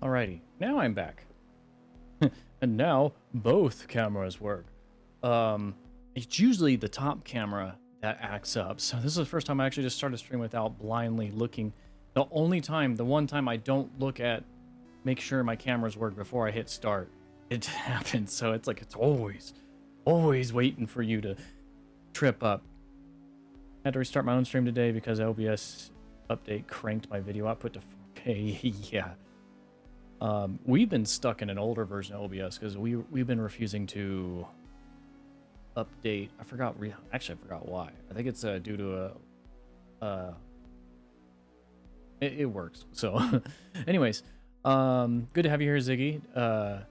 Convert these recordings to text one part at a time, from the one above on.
Alrighty, now I'm back. And now both cameras work. It's usually the top camera that acts up. So this is the first time I actually just started stream without blindly looking. The one time I don't look at, make sure my cameras work before I hit start. It happens. So it's like, it's always waiting for you to trip up. I had to restart my own stream today because OBS update cranked my video output to 4K. Yeah. We've been stuck in an older version of OBS because we've been refusing to update. Actually, I forgot why. I think it's due to it works. So, anyways, good to have you here, Ziggy.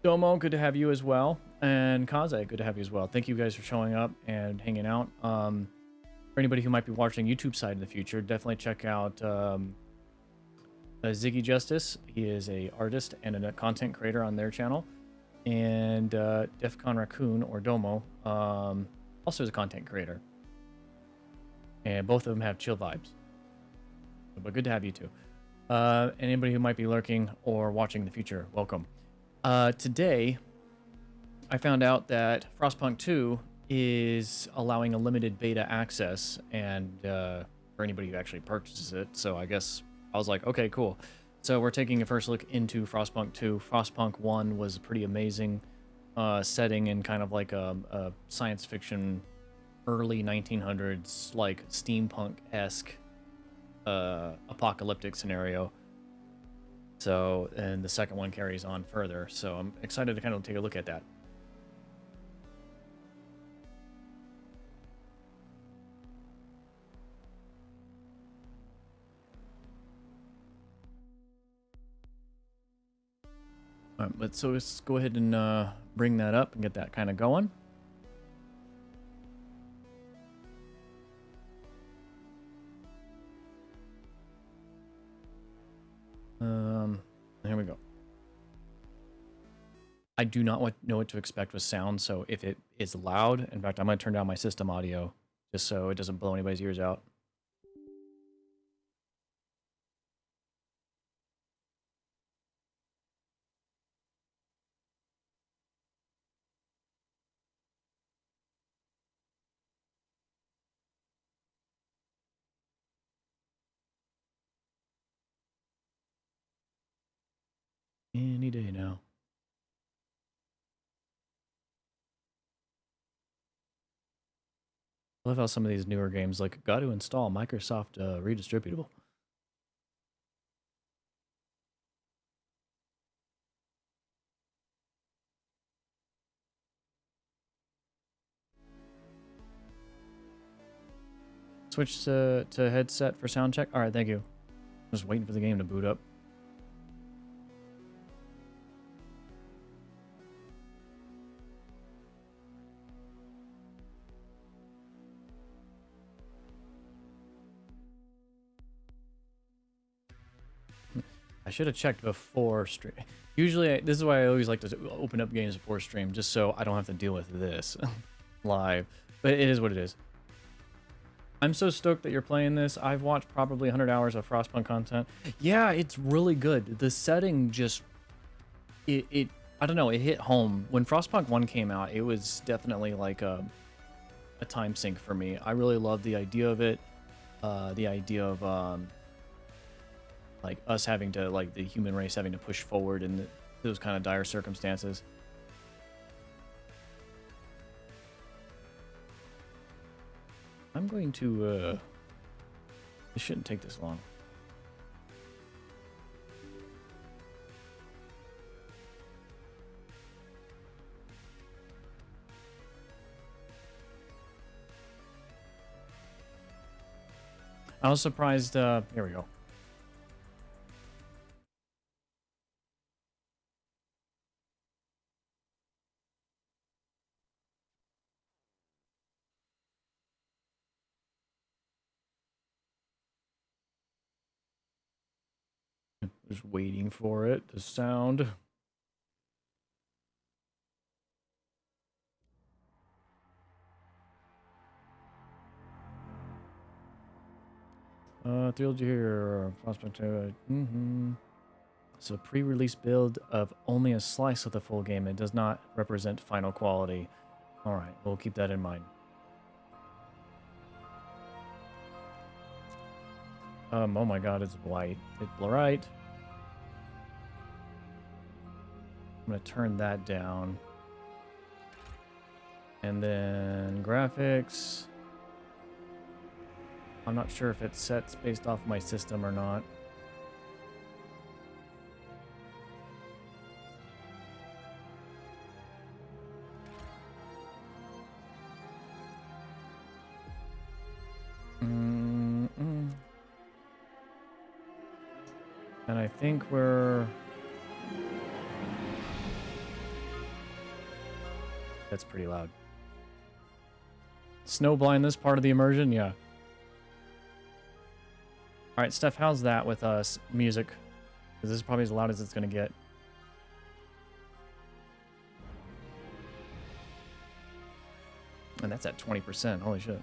Domo, good to have you as well, and Kaze, good to have you as well. Thank you guys for showing up and hanging out. For anybody who might be watching YouTube side in the future, definitely check out Ziggy Justice. He is a artist and a content creator on their channel, and Defcon Raccoon or Domo also is a content creator, and both of them have chill vibes. But good to have you too. And anybody who might be lurking or watching in the future, welcome. Today, I found out that Frostpunk 2 is allowing a limited beta access, and for anybody who actually purchases it. So I guess I was like, okay, cool. So we're taking a first look into Frostpunk 2. Frostpunk 1 was a pretty amazing setting in kind of like a science fiction early 1900s, like steampunk-esque apocalyptic scenario. So, and the second one carries on further. So I'm excited to kind of take a look at that. Let's go ahead and bring that up and get that kind of going. Here we go. I do not know what to expect with sound, so if it is loud, in fact, I'm going to turn down my system audio just so it doesn't blow anybody's ears out. Any day now. I love how some of these newer games, like, got to install Microsoft Redistributable. Switch to headset for sound check. All right, thank you. Just waiting for the game to boot up. I should have checked before stream. Usually, this is why I always like to open up games before stream, just so I don't have to deal with this live. But it is what it is. I'm so stoked that you're playing this. I've watched probably 100 hours of Frostpunk content. Yeah, it's really good. The setting just... I don't know, it hit home. When Frostpunk 1 came out, it was definitely like a time sink for me. I really love the idea of it. The idea of... like us having to, like the human race having to push forward in those kind of dire circumstances. I'm going to, this shouldn't take this long. I was surprised, here we go. Just waiting for it to sound. Thrilled you here. Frostpunk. So pre-release build of only a slice of the full game. It does not represent final quality. All right, we'll keep that in mind. Oh my god, it's white. It's bright. I'm gonna turn that down. And then graphics. I'm not sure if it sets based off my system or not. And I think we're... That's pretty loud. Snowblind this part of the immersion? Yeah. Alright, Steph, how's that with music? Because this is probably as loud as it's going to get. And that's at 20%. Holy shit.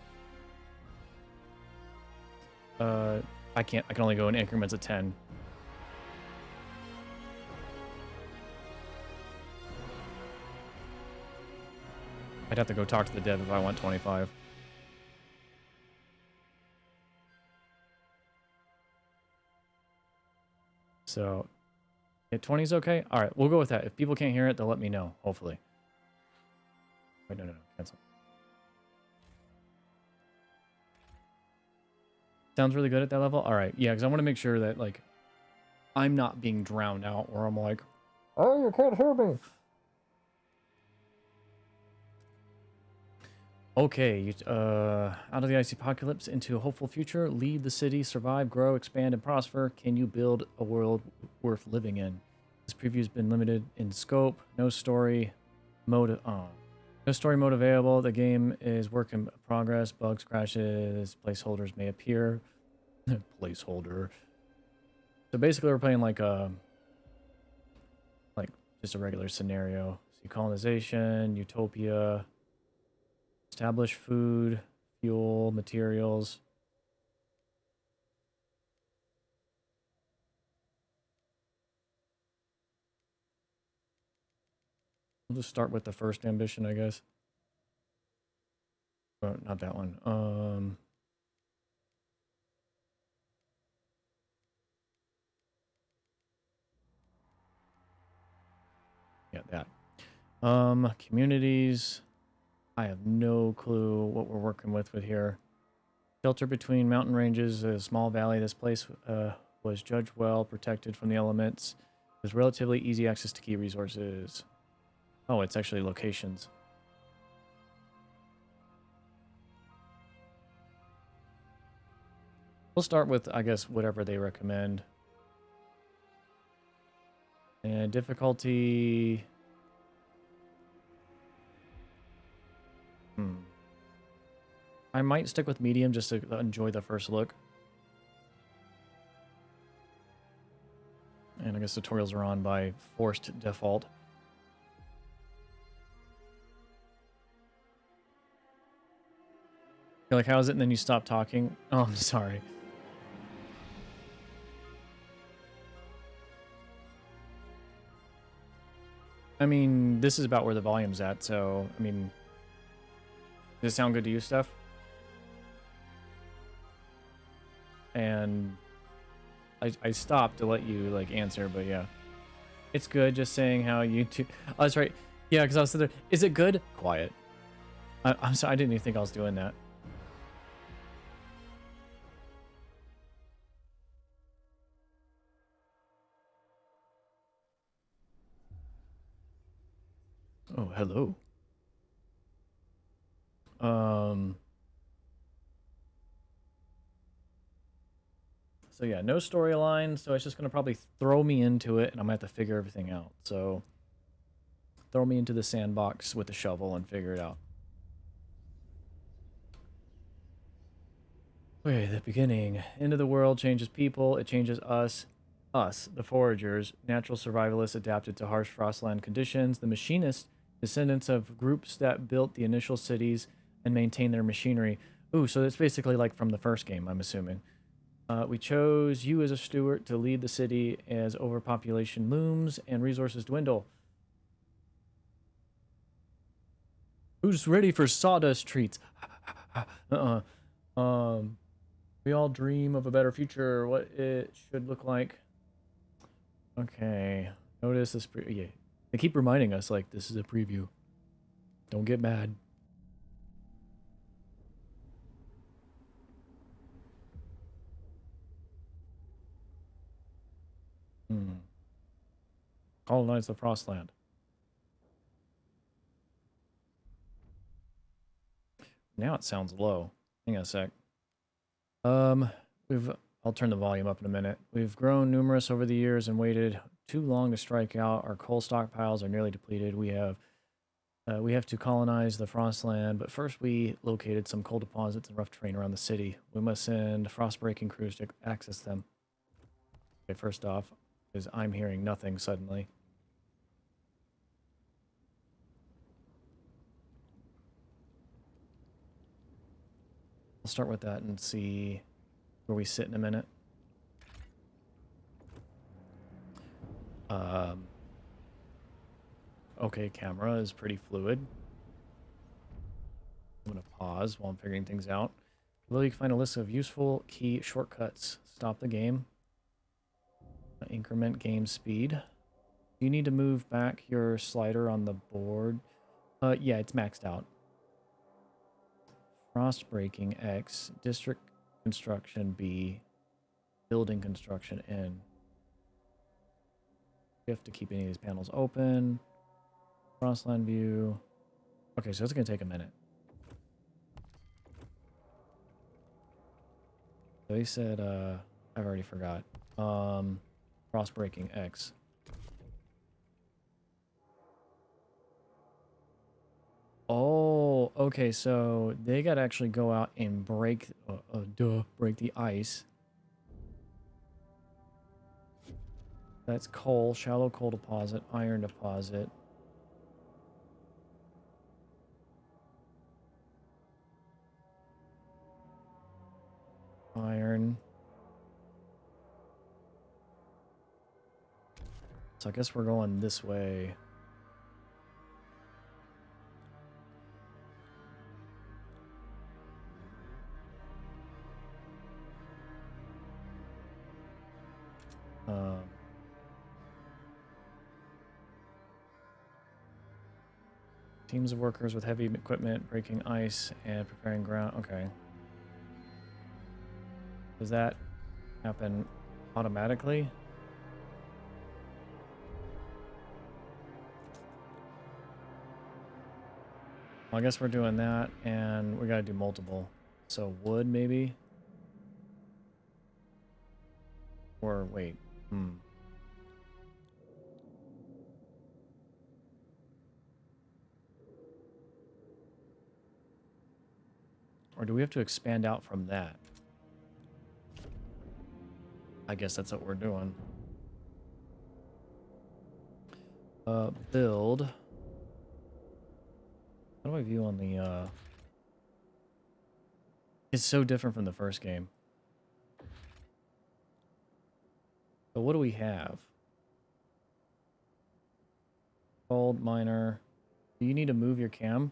I can only go in increments of 10. I'd have to go talk to the dev if I want 25. So, yeah, 20 is okay? Alright, we'll go with that. If people can't hear it, they'll let me know, hopefully. Wait, no, cancel. Sounds really good at that level? Alright, yeah, because I want to make sure that, like, I'm not being drowned out, where I'm like, oh, you can't hear me! Okay, out of the icy apocalypse into a hopeful future, lead the city, survive, grow, expand, and prosper. Can you build a world worth living in? This preview's been limited in scope. No story mode. No story mode available. The game is work in progress. Bugs, crashes, placeholders may appear. Placeholder. So basically, we're playing like just a regular scenario. See, colonization, utopia. Establish food, fuel, materials. We'll just start with the first ambition, I guess. Oh, not that one. Yeah, that. Communities. I have no clue what we're working with here. Shelter between mountain ranges, a small valley. This place was judged well, protected from the elements. With relatively easy access to key resources. Oh, it's actually locations. We'll start with, I guess, whatever they recommend. And difficulty... I might stick with medium just to enjoy the first look. And I guess tutorials are on by forced default. You're like, how is it? And then you stop talking. Oh, I'm sorry. I mean, this is about where the volume's at, so, I mean... Does it sound good to you, Steph? And I stopped to let you, like, answer, but yeah. It's good, just saying how YouTube... Oh, that's right. Yeah, because I was sitting there. Is it good? Quiet. I'm sorry, I didn't even think I was doing that. Oh, hello. So yeah, no storyline, so it's just gonna probably throw me into it, and I'm gonna have to figure everything out. So throw me into the sandbox with a shovel and figure it out. Okay, the beginning. End of the world changes people, it changes us. Us, the foragers, natural survivalists adapted to harsh frostland conditions, the machinists, descendants of groups that built the initial cities and maintained their machinery. Ooh, so it's basically like from the first game, I'm assuming. We chose you as a steward to lead the city as overpopulation looms and resources dwindle. Who's ready for sawdust treats? Um, we all dream of a better future, what it should look like. Okay, notice this. Yeah, they keep reminding us like this is a preview. Don't get mad. Colonize the Frostland. Now it sounds low. Hang on a sec. Um, we've. I'll turn the volume up in a minute. We've grown numerous over the years and waited too long to strike out. Our coal stockpiles are nearly depleted. We have to colonize the Frostland, but first we located some coal deposits and rough terrain around the city. We must send frost-breaking crews to access them. Okay, first off, is I'm hearing nothing suddenly. I'll start with that and see where we sit in a minute. Okay, camera is pretty fluid. I'm going to pause while I'm figuring things out. Below you can find a list of useful key shortcuts. Stop the game. Increment game speed. You need to move back your slider on the board. Yeah, it's maxed out. Frost breaking X. District construction B. Building construction N. You have to keep any of these panels open. Frostland view. Okay, so it's going to take a minute. They said, I've already forgot. Frost breaking X. Oh, okay, so they got to actually go out and break, break the ice. That's coal, shallow coal deposit, iron deposit. Iron. So I guess we're going this way. Teams of workers with heavy equipment breaking ice and preparing ground. Okay. Does that happen automatically? Well, I guess we're doing that, and we gotta do multiple. So wood, maybe? Or wait. Or do we have to expand out from that? I guess that's what we're doing. Build. How do I view on the, It's so different from the first game. So what do we have? Gold miner. Do you need to move your cam?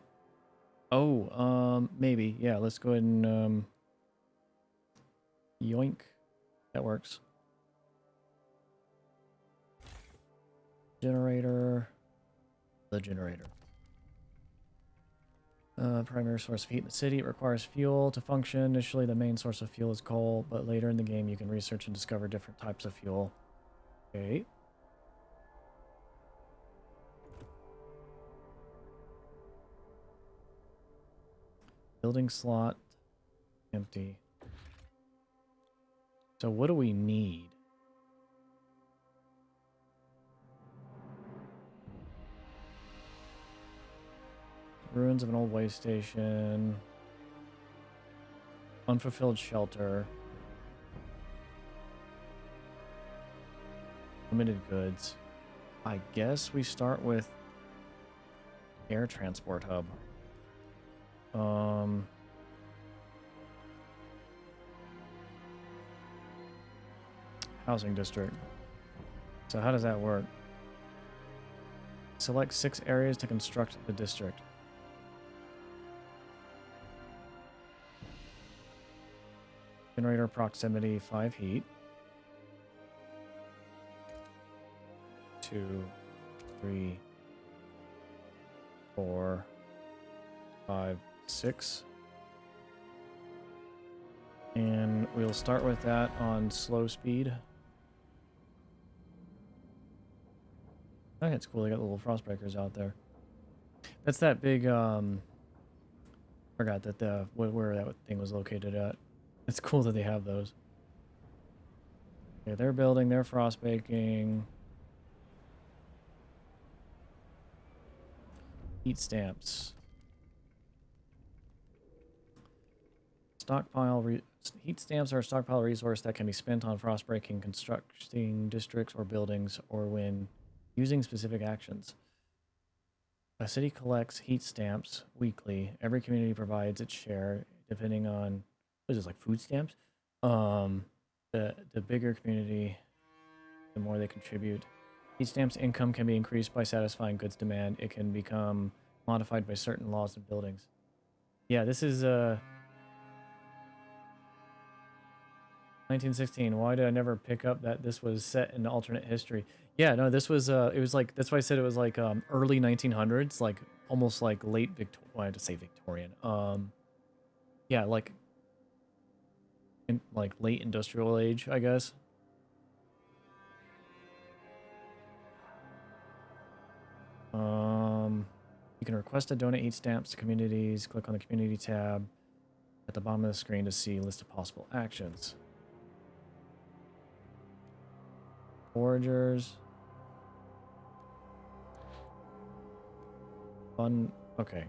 Oh, maybe. Yeah, let's go ahead and, yoink. That works. Generator. The generator. Primary source of heat in the city. It requires fuel to function. Initially, the main source of fuel is coal, but later in the game, you can research and discover different types of fuel. Okay. Building slot. Empty. So what do we need? Ruins of an old way station. Unfulfilled shelter. Limited goods. I guess we start with air transport hub. housing district. So how does that work? Select 6 areas to construct the district. Generator proximity 5 heat. 2, 3, 4, 5, 6. And we'll start with that on slow speed. I think it's cool they got the little frost breakers out there. That's that big forgot that where that thing was located at. It's cool that they have those. Okay, they're building, they're frost baking. Heat stamps. Heat stamps are a stockpile resource that can be spent on frost breaking, constructing districts or buildings, or when using specific actions. A city collects heat stamps weekly. Every community provides its share, depending on what is this, like food stamps? The bigger community, the more they contribute. Heat stamps income can be increased by satisfying goods demand. It can become modified by certain laws and buildings. Yeah, this is 1916. Why did I never pick up that this was set in alternate history? Yeah, no, this was it was like, that's why I said it was like early 1900s, like almost like late Victorian. Well, I had to say Victorian. Yeah, like in like late industrial age, I guess. You can request to donate heat stamps to communities. Click on the community tab at the bottom of the screen to see a list of possible actions. Foragers. Fun. Okay.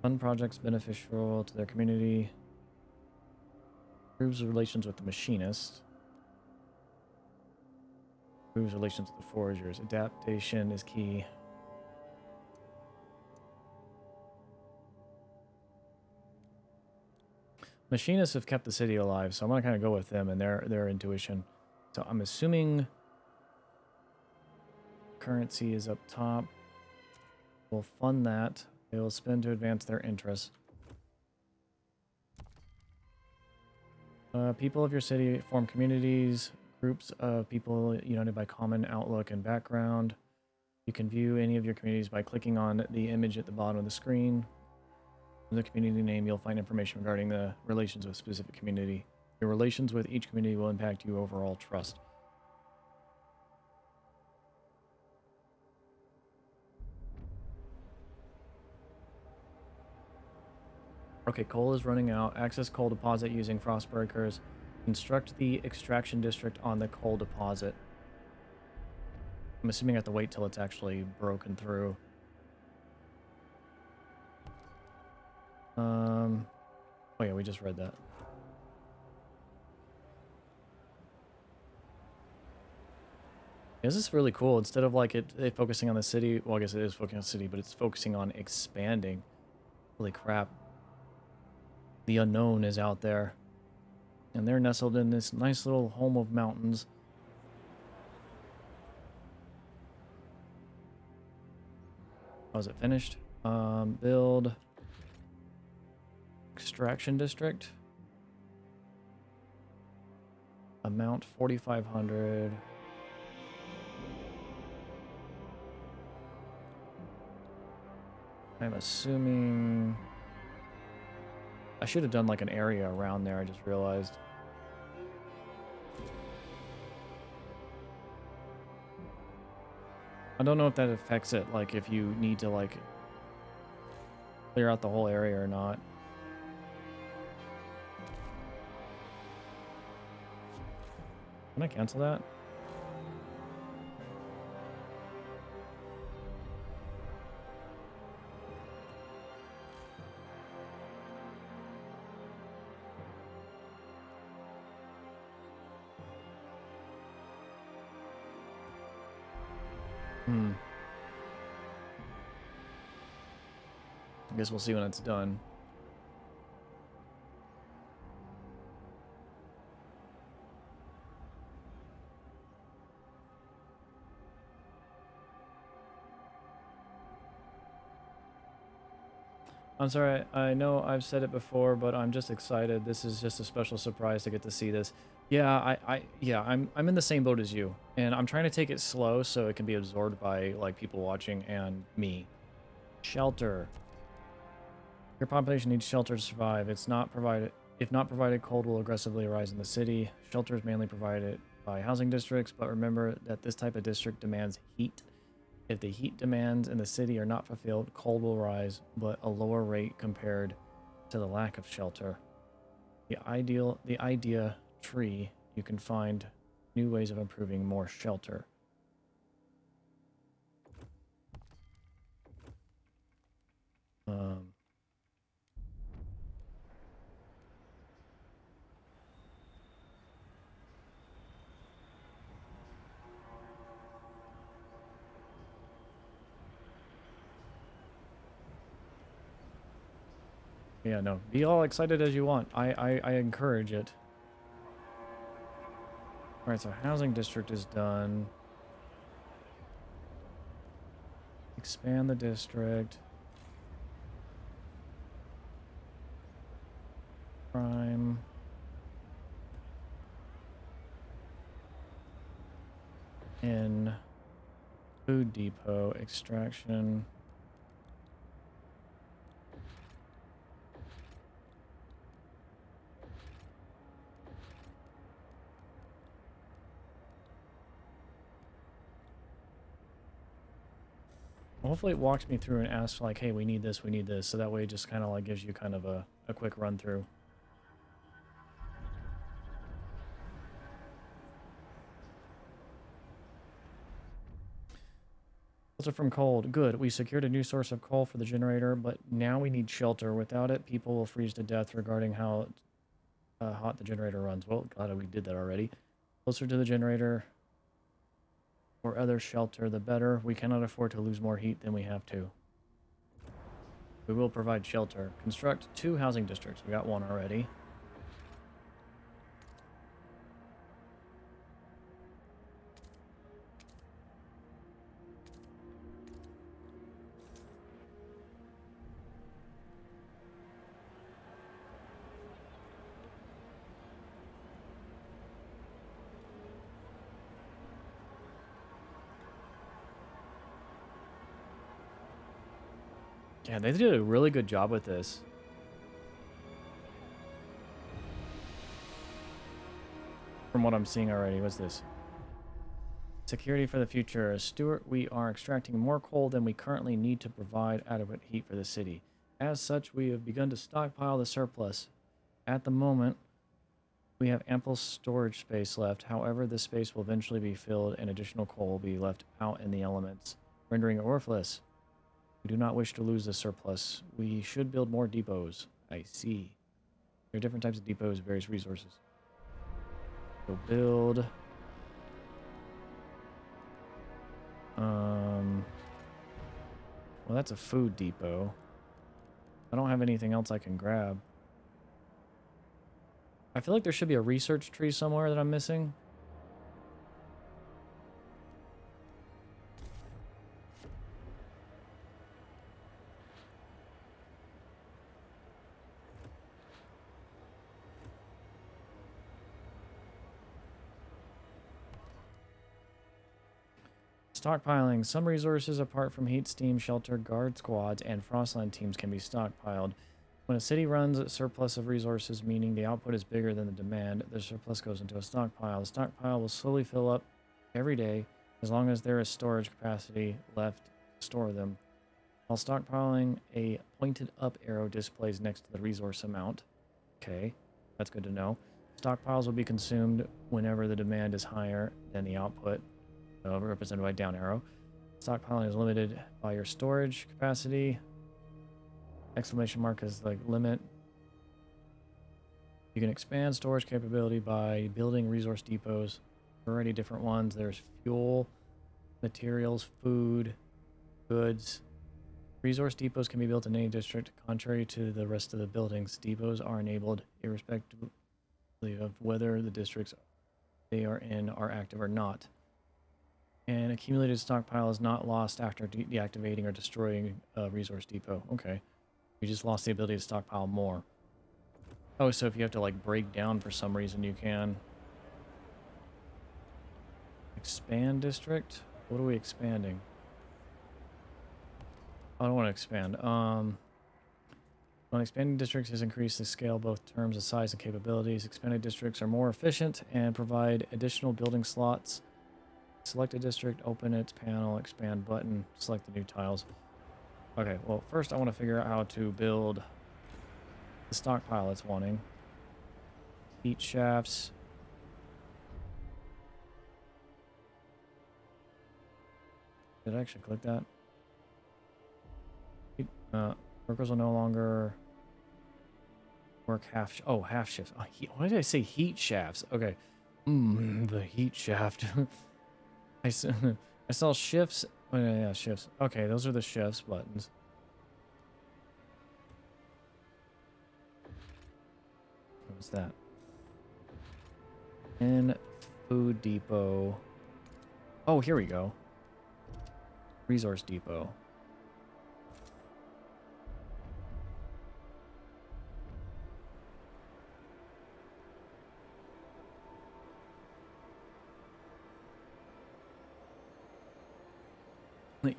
Fund projects beneficial to their community. Improves relations with the machinist. Improves relations with the foragers. Adaptation is key. Machinists have kept the city alive, so I'm gonna kind of go with them and their intuition. So I'm assuming currency is up top. We'll fund that. They will spend to advance their interests. People of your city form communities, groups of people united by common outlook and background. You can view any of your communities by clicking on the image at the bottom of the screen. In the community name, you'll find information regarding the relations with a specific community. Your relations with each community will impact your overall trust. Okay, coal is running out. Access coal deposit using frost breakers. Construct the extraction district on the coal deposit. I'm assuming I have to wait till it's actually broken through. Oh yeah, we just read that. This is really cool. Instead of like it focusing on the city, well, I guess it is focusing on the city, but it's focusing on expanding. Holy crap. The unknown is out there. And they're nestled in this nice little home of mountains. Oh, is it finished? Build extraction district. Amount 4,500. I'm assuming I should have done like an area around there, I just realized. I don't know if that affects it, like if you need to like clear out the whole area or not. Can I cancel that? I guess we'll see when it's done. I'm sorry, I know I've said it before, but I'm just excited. This is just a special surprise to get to see this. Yeah, yeah, I'm in the same boat as you, and I'm trying to take it slow so it can be absorbed by like people watching and me. Shelter. Your population needs shelter to survive. It's not provided. If not provided, cold will aggressively arise in the city. Shelter is mainly provided by housing districts, but remember that this type of district demands heat. If the heat demands in the city are not fulfilled, cold will rise, but a lower rate compared to the lack of shelter. The idea tree, you can find new ways of improving more shelter. Um, yeah, no, be all excited as you want. I encourage it. All right, so housing district is done. Expand the district. Crime. In food depot. Extraction. Hopefully it walks me through and asks like, hey, we need this, so that way it just kind of like gives you kind of a quick run through. Shelter from cold. Good. We secured a new source of coal for the generator, but now we need shelter. Without it, people will freeze to death regarding how hot the generator runs. Well, glad we did that already. Closer to the generator or other shelter, the better. We cannot afford to lose more heat than we have to. We will provide shelter. Construct 2 housing districts. We got 1 already. Yeah, they did a really good job with this. From what I'm seeing already. What's this? Security for the future. Stuart, we are extracting more coal than we currently need to provide adequate heat for the city. As such, we have begun to stockpile the surplus. At the moment, we have ample storage space left. However, this space will eventually be filled and additional coal will be left out in the elements, rendering it worthless. We do not wish to lose the surplus. We should build more depots. I see. There are different types of depots, various resources. So build. Well, that's a food depot. I don't have anything else I can grab. I feel like there should be a research tree somewhere that I'm missing. Stockpiling. Some resources apart from heat, steam, shelter, guard squads, and frostland teams can be stockpiled. When a city runs a surplus of resources, meaning the output is bigger than the demand, the surplus goes into a stockpile. The stockpile will slowly fill up every day as long as there is storage capacity left to store them. While stockpiling, a pointed up arrow displays next to the resource amount. Okay, that's good to know. Stockpiles will be consumed whenever the demand is higher than the output, represented by down arrow. Stockpiling is limited by your storage capacity. Exclamation mark is like limit. You can expand storage capability by building resource depots. Already different ones. There's fuel, materials, food, goods. Resource depots can be built in any district. Contrary to the rest of the buildings, depots are enabled irrespectively of whether the districts they are in are active or not. An accumulated stockpile is not lost after deactivating or destroying a resource depot. Okay. We just lost the ability to stockpile more. Oh, so if you have to like break down for some reason, you can. Expand district? What are we expanding? I don't want to expand. When expanding districts has increased the scale both terms of size and capabilities. Expanded districts are more efficient and provide additional building slots. Select a district, open its panel, expand button, select the new tiles. Okay, well, first I want to figure out how to build the stockpile it's wanting. Heat shafts. Did I actually click that? Workers will no longer work half shifts. Oh, why did I say heat shafts? Okay. The heat shaft. I saw shifts. Oh, yeah, shifts. Okay, those are the shifts buttons. What was that? In food depot. Oh, here we go. Resource depot.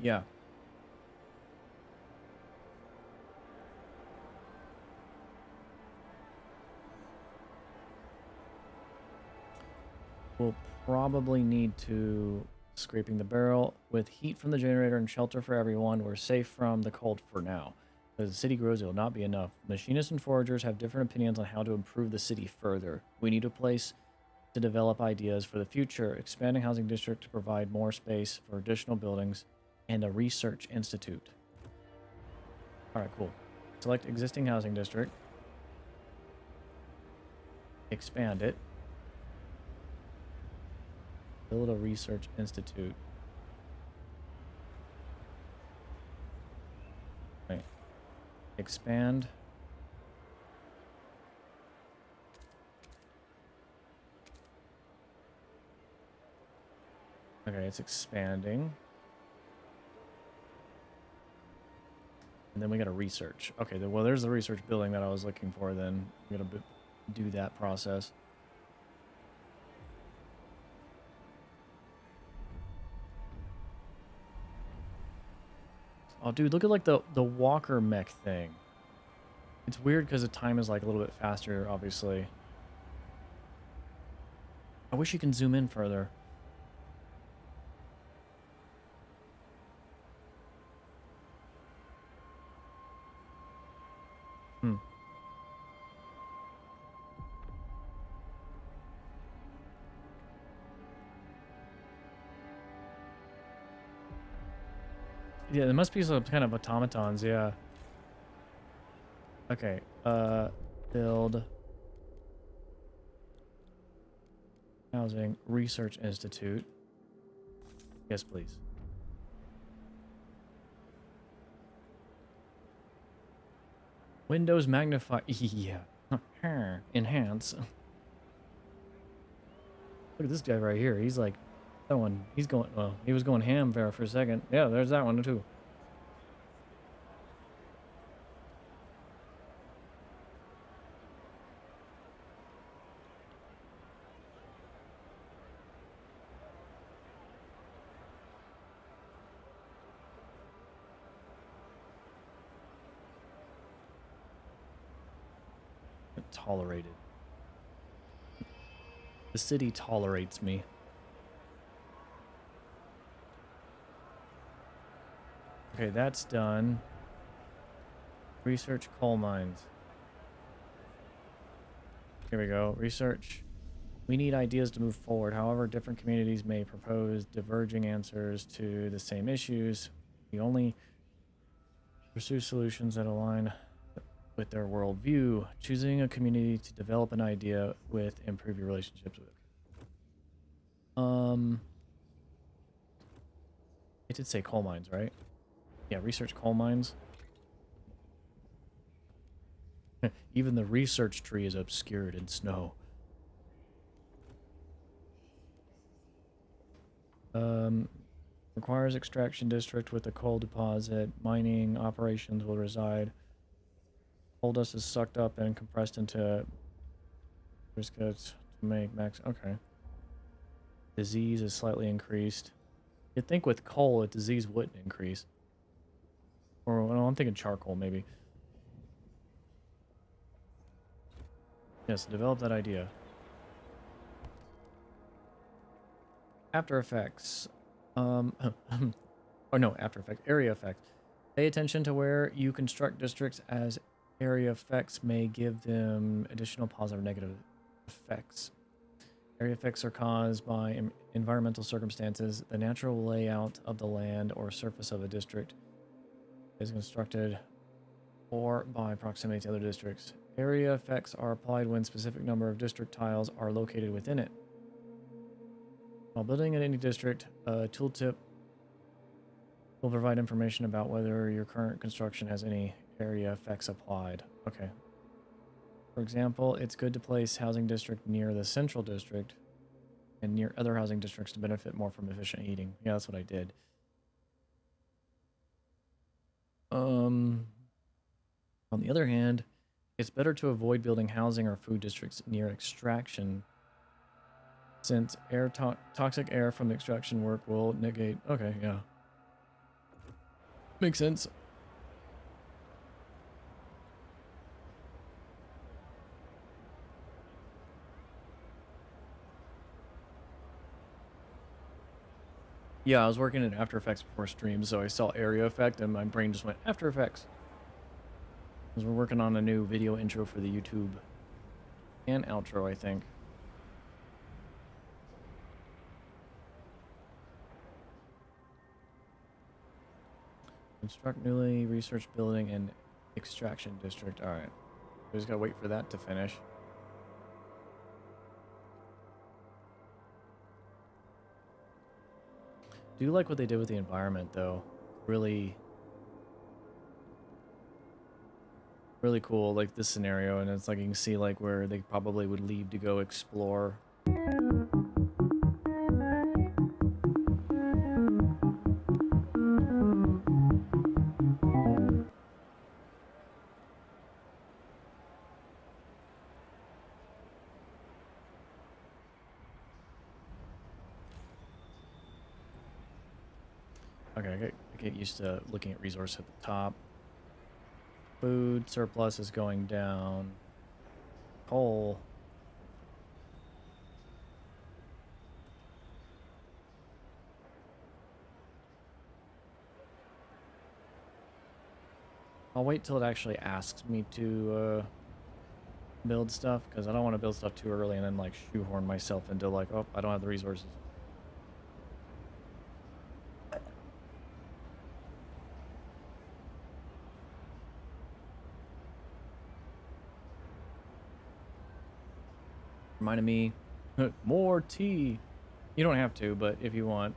Yeah. We'll probably need to scraping the barrel. With heat from the generator and shelter for everyone, we're safe from the cold for now. As the city grows, it will not be enough. Machinists and foragers have different opinions on how to improve the city further. We need a place to develop ideas for the future, expanding housing district to provide more space for additional buildings, and a research institute. Alright, cool. Select existing housing district. Expand it. Build a research institute. Right. Expand. Okay, it's expanding. And then we got to research. Okay, well, there's the research building that I was looking for then. I'm going to do that process. Oh, dude, look at like the walker mech thing. It's weird because the time is like a little bit faster, obviously. I wish you can zoom in further. Hmm. Yeah, there must be some kind of automatons, yeah. Okay, build housing research institute. Yes, please. Windows magnify. Yeah. Enhance. Look at this guy right here. He's like, that one. He's going, well, he was going ham there for a second. Yeah, there's that one too. Tolerated. The city tolerates me. Okay, that's done. Research coal mines. Here we go. Research. We need ideas to move forward. However, different communities may propose diverging answers to the same issues. We only pursue solutions that align with their worldview. Choosing a community to develop an idea with, improve your relationships with. It did say coal mines, right? Yeah, research coal mines. Even the research tree is obscured in snow. Requires extraction district with a coal deposit. Mining operations will reside. Coal dust is sucked up and compressed into briquettes to make max. Okay. Disease is slightly increased. You'd think with coal, a disease wouldn't increase. Or, well, I'm thinking charcoal, maybe. Yes, develop that idea. After Effects. Or no, After Effects. Area effect. Pay attention to where you construct districts, as area effects may give them additional positive or negative effects. Area effects are caused by environmental circumstances. The natural layout of the land or surface of a district is constructed or by proximity to other districts. Area effects are applied when specific number of district tiles are located within it. While building in any district, a tooltip will provide information about whether your current construction has any area effects applied. Okay. For example, it's good to place housing district near the central district and near other housing districts to benefit more from efficient heating. Yeah, that's what I did. On the other hand, it's better to avoid building housing or food districts near extraction, since toxic air from the extraction work will negate. Okay, yeah. Makes sense. Yeah, I was working in After Effects before stream, so I saw area effect and my brain just went After Effects. Because we're working on a new video intro for the YouTube and outro, I think. Construct newly researched building and extraction district. All right. We just gotta wait for that to finish. Do you like what they did with the environment, though? Really, really cool. Like this scenario, and it's like you can see like where they probably would leave to go explore. Okay, I get used to looking at resource at the top. Food surplus is going down. Coal. I'll wait till it actually asks me to build stuff, because I don't want to build stuff too early and then like shoehorn myself into like, oh, I don't have the resources. Reminded me, more tea. You don't have to, but if you want.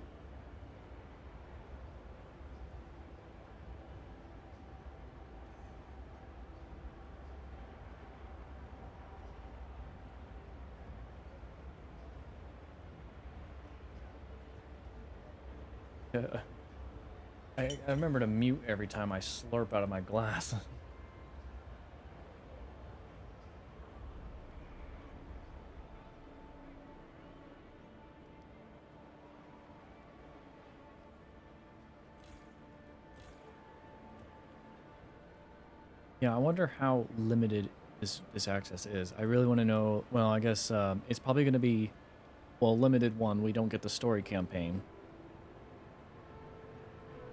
I remember to mute every time I slurp out of my glass. Yeah, I wonder how limited this access is. I really want to know. Well, I guess it's probably going to be, well, limited one. We don't get the story campaign,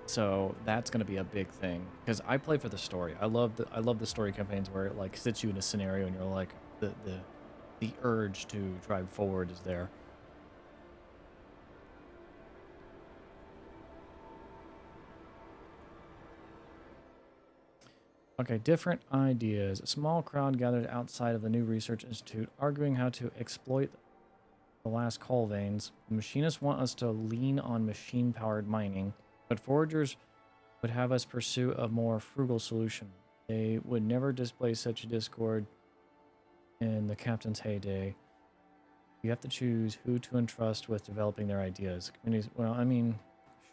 so that's going to be a big thing. Because I play for the story. I love the story campaigns where it like sits you in a scenario and you're like the urge to drive forward is there. Okay, different ideas. A small crowd gathered outside of the new research institute, arguing how to exploit the last coal veins. The machinists want us to lean on machine-powered mining, but foragers would have us pursue a more frugal solution. They would never display such discord in the captain's heyday. You have to choose who to entrust with developing their ideas. Communities, well, I mean,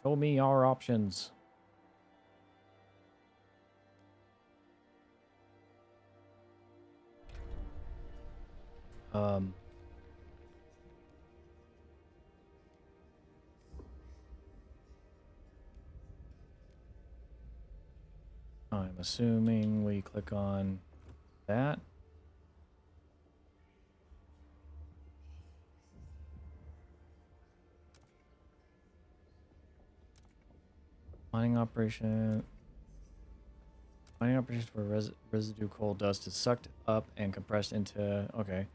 show me our options. I'm assuming we click on that. Mining operation. Mining operations where residue coal dust is sucked up and compressed into... Okay.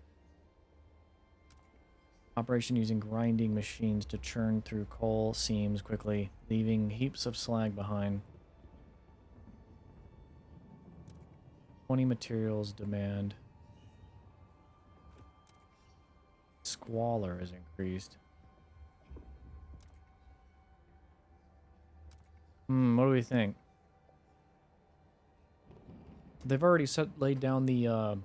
Operation using grinding machines to churn through coal seams quickly, leaving heaps of slag behind. 20 materials demand. Squalor is increased. What do we think? They've already laid down the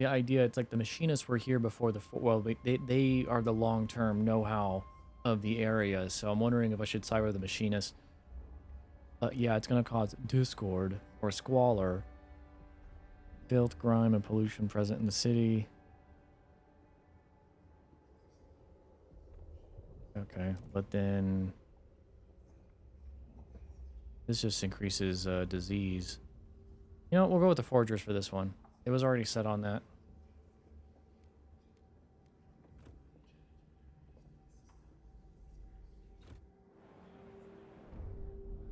idea. It's like the machinists were here before they are the long-term know-how of the area, so I'm wondering if I should side with the machinists. Yeah, it's gonna cause discord or squalor, filth, grime, and pollution present in the city. Okay, but then this just increases disease. You know what, we'll go with the foragers for this one. It was already set on that.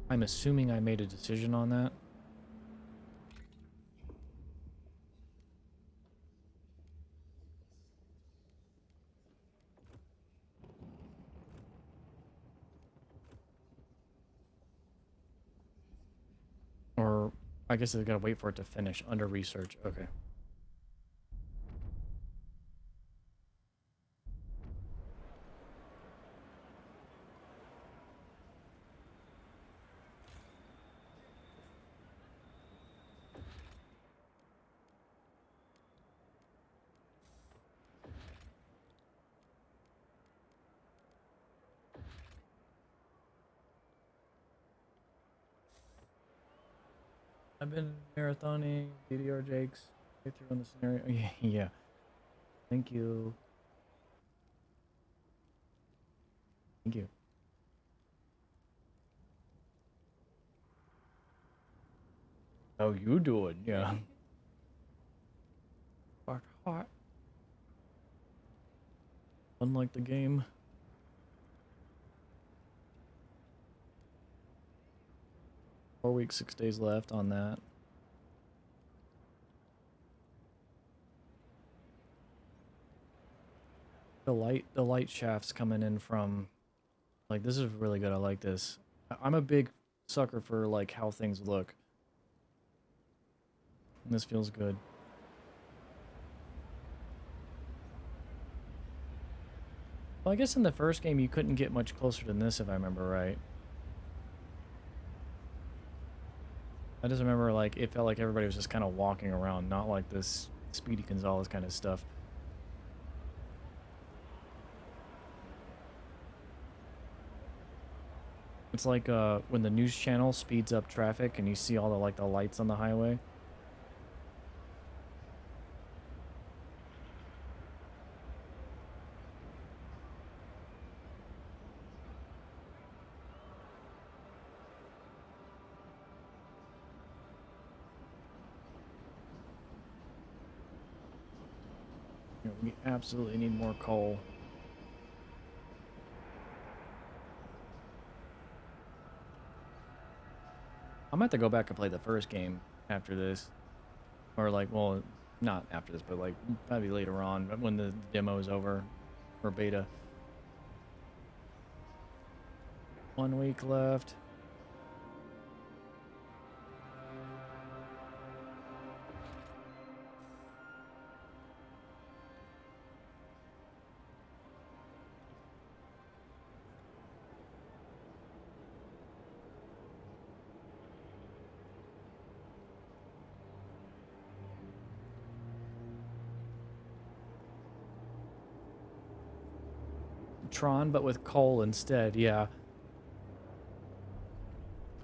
I'm assuming I made a decision on that. Or I guess I gotta wait for it to finish under research. Okay. I've been marathoning DDR Jakes. Get through on the scenario. Yeah. Thank you. Thank you. How you doing? Yeah. Hot, hot. Unlike the game. Four weeks, 6 days left on that. The light shafts coming in from, like, this is really good. I like this. I'm a big sucker for like how things look. And this feels good. Well, I guess in the first game you couldn't get much closer than this if I remember right. I just remember like it felt like everybody was just kind of walking around, not like this Speedy Gonzalez kind of stuff. It's like when the news channel speeds up traffic and you see all the lights on the highway. You know, we absolutely need more coal. I'm gonna have to go back and play the first game after this. Or like, well, not after this, but like probably later on when the demo is over or beta. 1 week left. Tron, but with coal instead, yeah.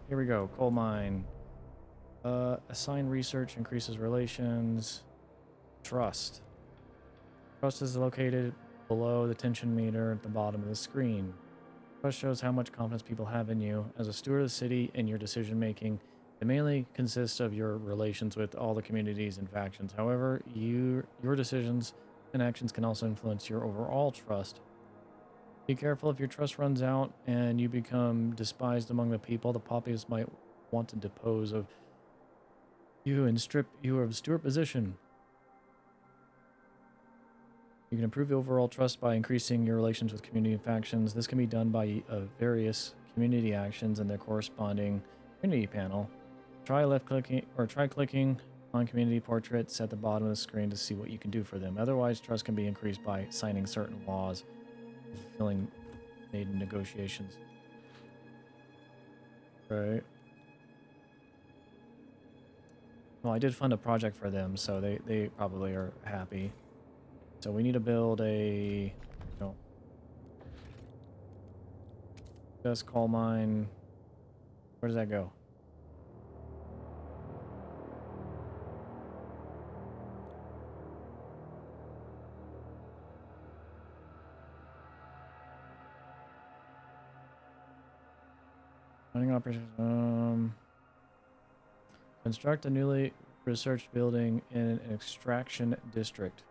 Here we go, coal mine. Assign research, increases relations. Trust. Trust is located below the tension meter at the bottom of the screen. Trust shows how much confidence people have in you as a steward of the city and your decision making. It mainly consists of your relations with all the communities and factions. However, your decisions and actions can also influence your overall trust. Be careful if your trust runs out and you become despised among the people. The populace might want to depose of you and strip you of steward position. You can improve your overall trust by increasing your relations with community and factions. This can be done by various community actions and their corresponding community panel. Try clicking on community portraits at the bottom of the screen to see what you can do for them. Otherwise, trust can be increased by signing certain laws, fulfilling made negotiations. Right. Well, I did fund a project for them, so they probably are happy. So we need to build a, just coal mine. Where does that go? Running operations. Construct a newly researched building in an extraction district.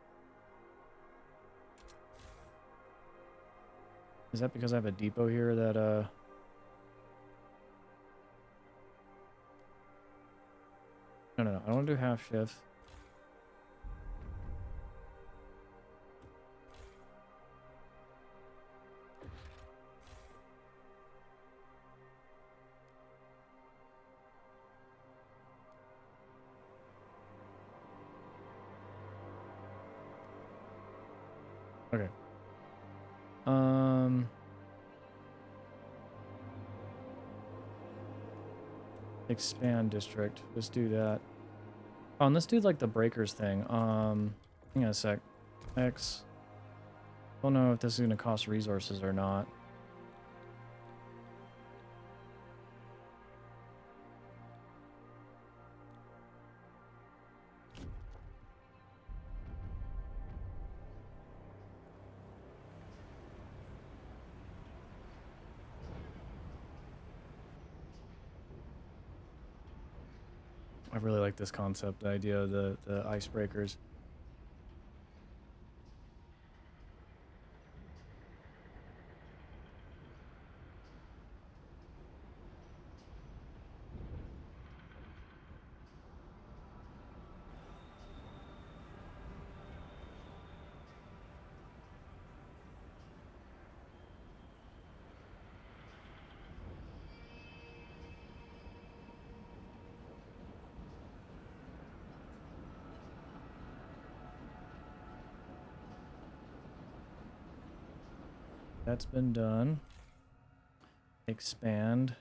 Is that because I have a depot here that No, I don't want to do half shift. Okay. Expand district. Let's do that. Oh, and let's do like the breakers thing. Hang on a sec. X. Don't know if this is gonna cost resources or not. I really like this concept, the idea of the icebreakers. That's been done. Expand.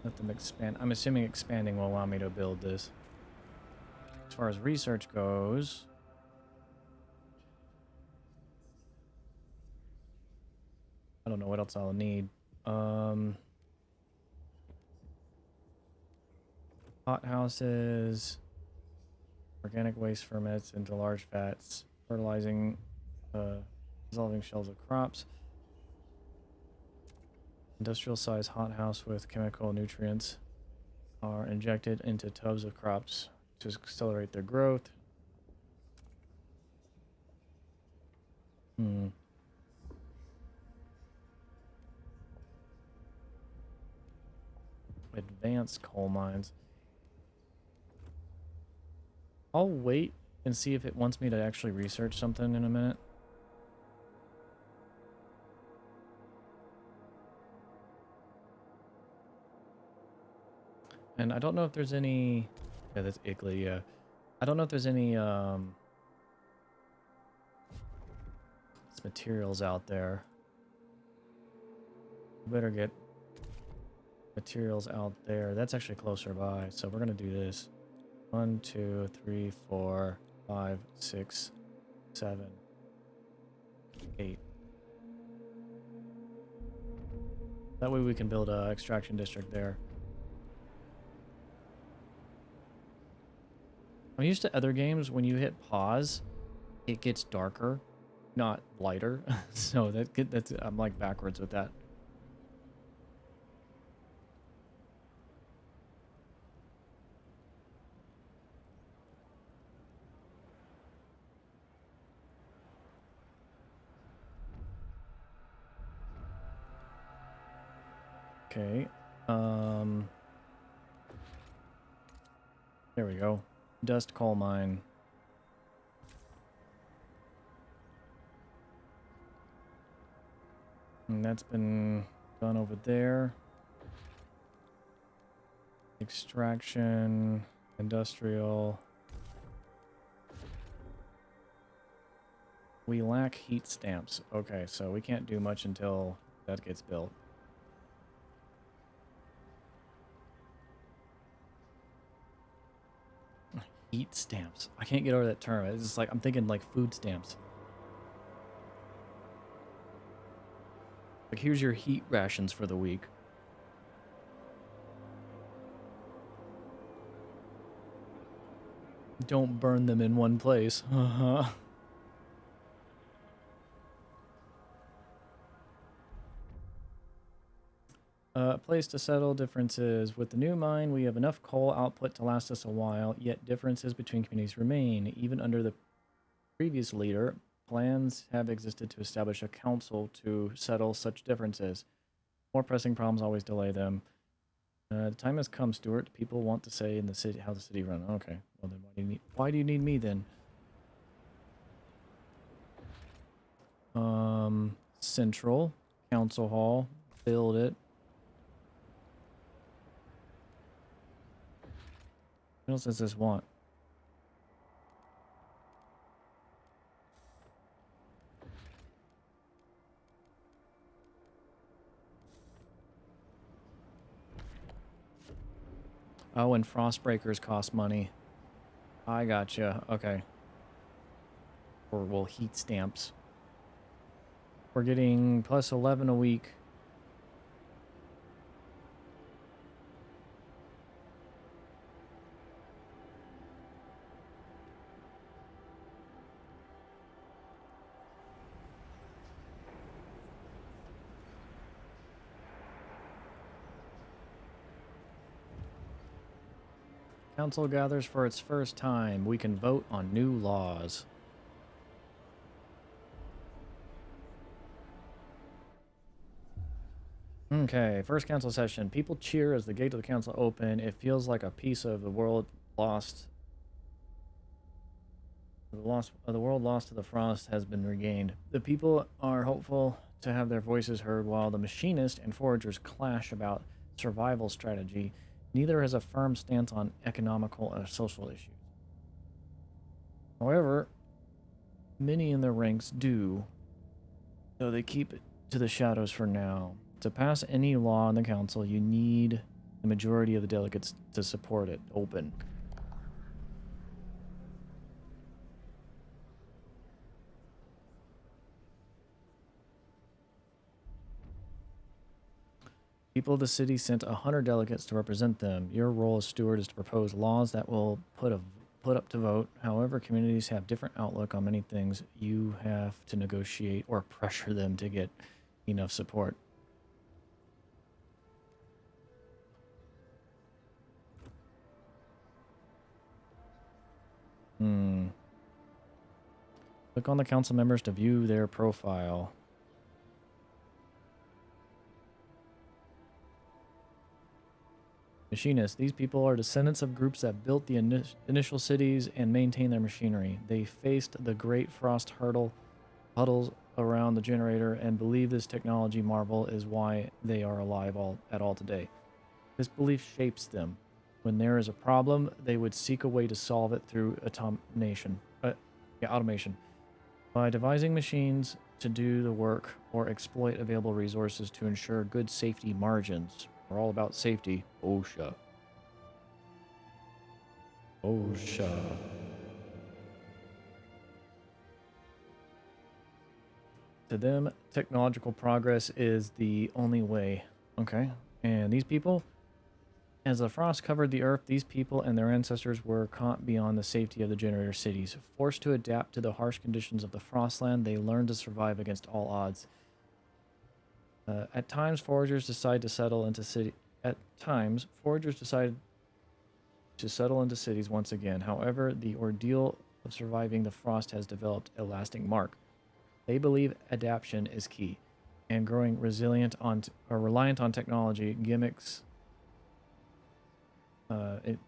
Let them expand. I'm assuming expanding will allow me to build this. As far as research goes, I don't know what else I'll need. Hot houses, organic waste ferments into large fats, fertilizing, dissolving shells of crops. Industrial size hothouse with chemical nutrients are injected into tubs of crops to accelerate their growth. Advanced coal mines. I'll wait and see if it wants me to actually research something in a minute. And I don't know if there's any... Yeah, that's Igley, yeah. I don't know if there's any materials out there. Better get materials out there. That's actually closer by, so we're gonna do this. 1, 2, 3, 4, 5, 6, 7, 8. That way we can build a extraction district there. I'm used to other games when you hit pause, it gets darker, not lighter. So that's I'm like backwards with that. Okay. There we go. Dust coal mine. And that's been done over there. Extraction, industrial. We lack heat stamps. Okay, so we can't do much until that gets built. Heat stamps. I can't get over that term. It's just like, I'm thinking like food stamps. Like, here's your heat rations for the week. Don't burn them in one place. Uh-huh. Place to settle differences. With the new mine, we have enough coal output to last us a while, yet differences between communities remain. Even under the previous leader, plans have existed to establish a council to settle such differences. More pressing problems always delay them. The time has come, Stuart. People want to say in the city how the city run. Okay, well then why do you need me then? Central council hall. Build it. What else does this want? Oh, and frost breakers cost money. I gotcha. Okay. Or, well, heat stamps. We're getting plus 11 a week. Council gathers for its first time. We can vote on new laws. Okay, first council session. People cheer as the gate of the council open. It feels like a piece of the world lost. The world lost to the frost has been regained. The people are hopeful to have their voices heard while the machinist and foragers clash about survival strategy. Neither has a firm stance on economical or social issues. However, many in the ranks do, though they keep it to the shadows for now. To pass any law in the council, you need the majority of the delegates to support it. Open. People of the city sent 100 delegates to represent them. Your role as steward is to propose laws that will put up to vote. However, communities have different outlook on many things. You have to negotiate or pressure them to get enough support. Click on the council members to view their profile. Machinists. These people are descendants of groups that built the initial cities and maintained their machinery. They faced the great frost huddles around the generator and believe this technology marvel is why they are alive at all today. This belief shapes them. When there is a problem, they would seek a way to solve it through automation. By devising machines to do the work or exploit available resources to ensure good safety margins. We're all about safety. OSHA. OSHA. To them, technological progress is the only way. Okay. And these people, As the frost covered the earth, these people and their ancestors were caught beyond the safety of the generator cities. Forced to adapt to the harsh conditions of the frostland, they learned to survive against all odds. At times, foragers decide to settle into city. At times, foragers decide to settle into cities once again. However, the ordeal of surviving the frost has developed a lasting mark. They believe adaptation is key, and growing reliant on technology gimmicks.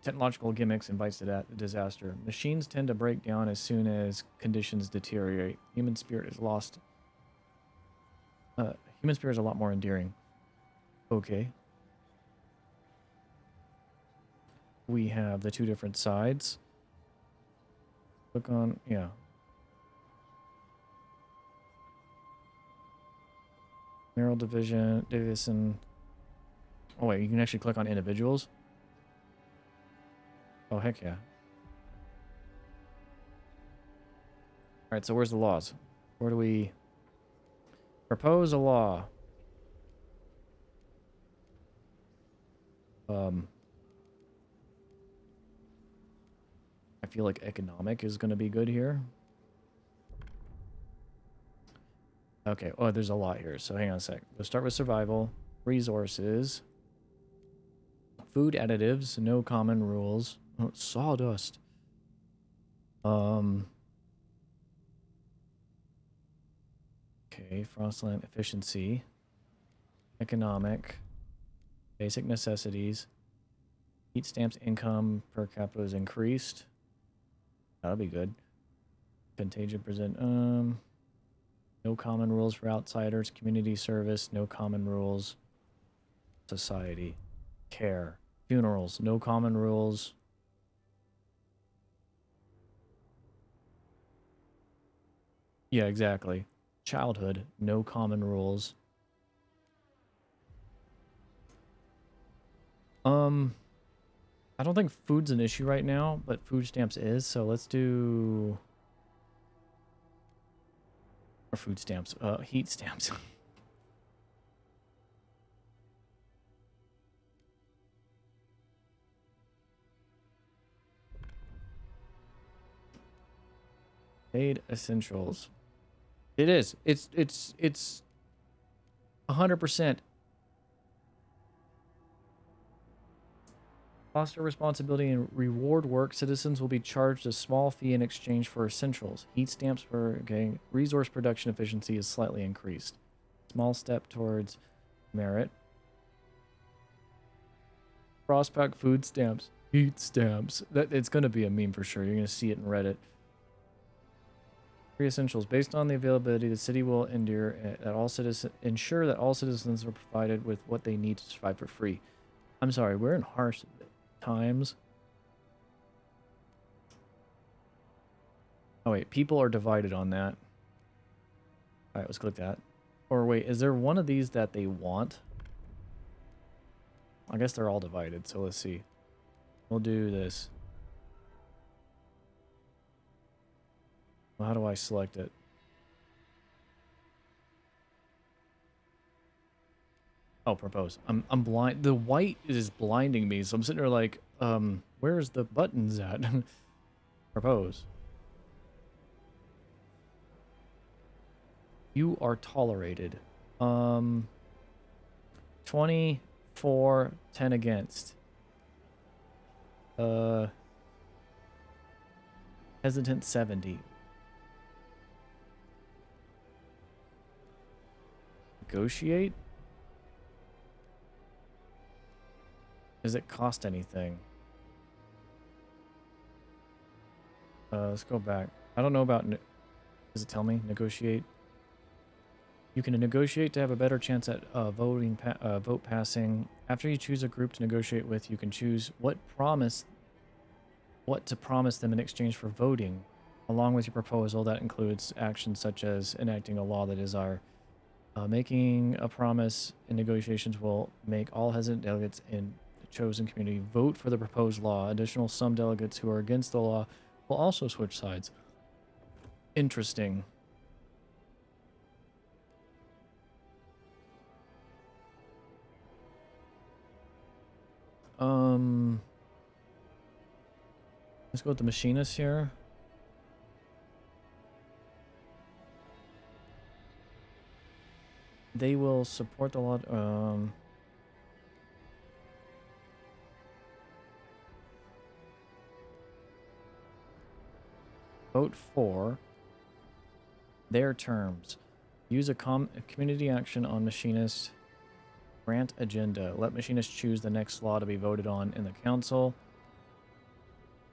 Technological gimmicks invites disaster. Machines tend to break down as soon as conditions deteriorate. Human spirit is lost. Human spirit is a lot more endearing. Okay. We have the two different sides. Click on, yeah. Mineral Division. Oh wait, you can actually click on individuals? Oh, heck yeah. Alright, so where's the laws? Where do we... Propose a law. I feel like economic is going to be good here. Okay, oh, there's a lot here, so hang on a sec. Let's start with survival. Resources. Food additives, no common rules. Oh, sawdust. Okay, Frostland efficiency. Economic. Basic necessities. Heat stamps income per capita is increased. That'll be good. Contagion present. No common rules for outsiders. Community service. No common rules. Society. Care. Funerals. No common rules. Yeah, exactly. Childhood. No common rules. I don't think food's an issue right now, but food stamps is, so let's do... Or food stamps. Heat stamps. Paid essentials. It is. It's 100%. Foster responsibility and reward work. Citizens will be charged a small fee in exchange for essentials. Heat stamps for resource production efficiency is slightly increased. Small step towards merit. Frostpunk food stamps. Heat stamps. It's going to be a meme for sure. You're going to see it in Reddit. Free essentials. Based on the availability, the city will ensure that all citizens are provided with what they need to survive for free. I'm sorry, we're in harsh times. Oh wait, people are divided on that. Alright, let's click that. Or wait, is there one of these that they want? I guess they're all divided, so let's see. We'll do this. Well, how do I select it? Oh, propose. I'm blind. The white is blinding me, so I'm sitting there like, where's the buttons at? Propose. You are tolerated. 24, 10 against. Hesitant 70. Negotiate? Does it cost anything? Let's go back. I don't know about... Does it tell me? Negotiate? You can negotiate to have a better chance at vote passing. After you choose a group to negotiate with, you can choose what to promise them in exchange for voting. Along with your proposal, that includes actions such as enacting a law that is our... making a promise in negotiations will make all hesitant delegates in the chosen community vote for the proposed law. Additional, some delegates who are against the law will also switch sides. Interesting. Let's go with the machinist here. They will support the lot. Vote for their terms. Use a community action on machinist. Grant agenda. Let machinists choose the next law to be voted on in the council.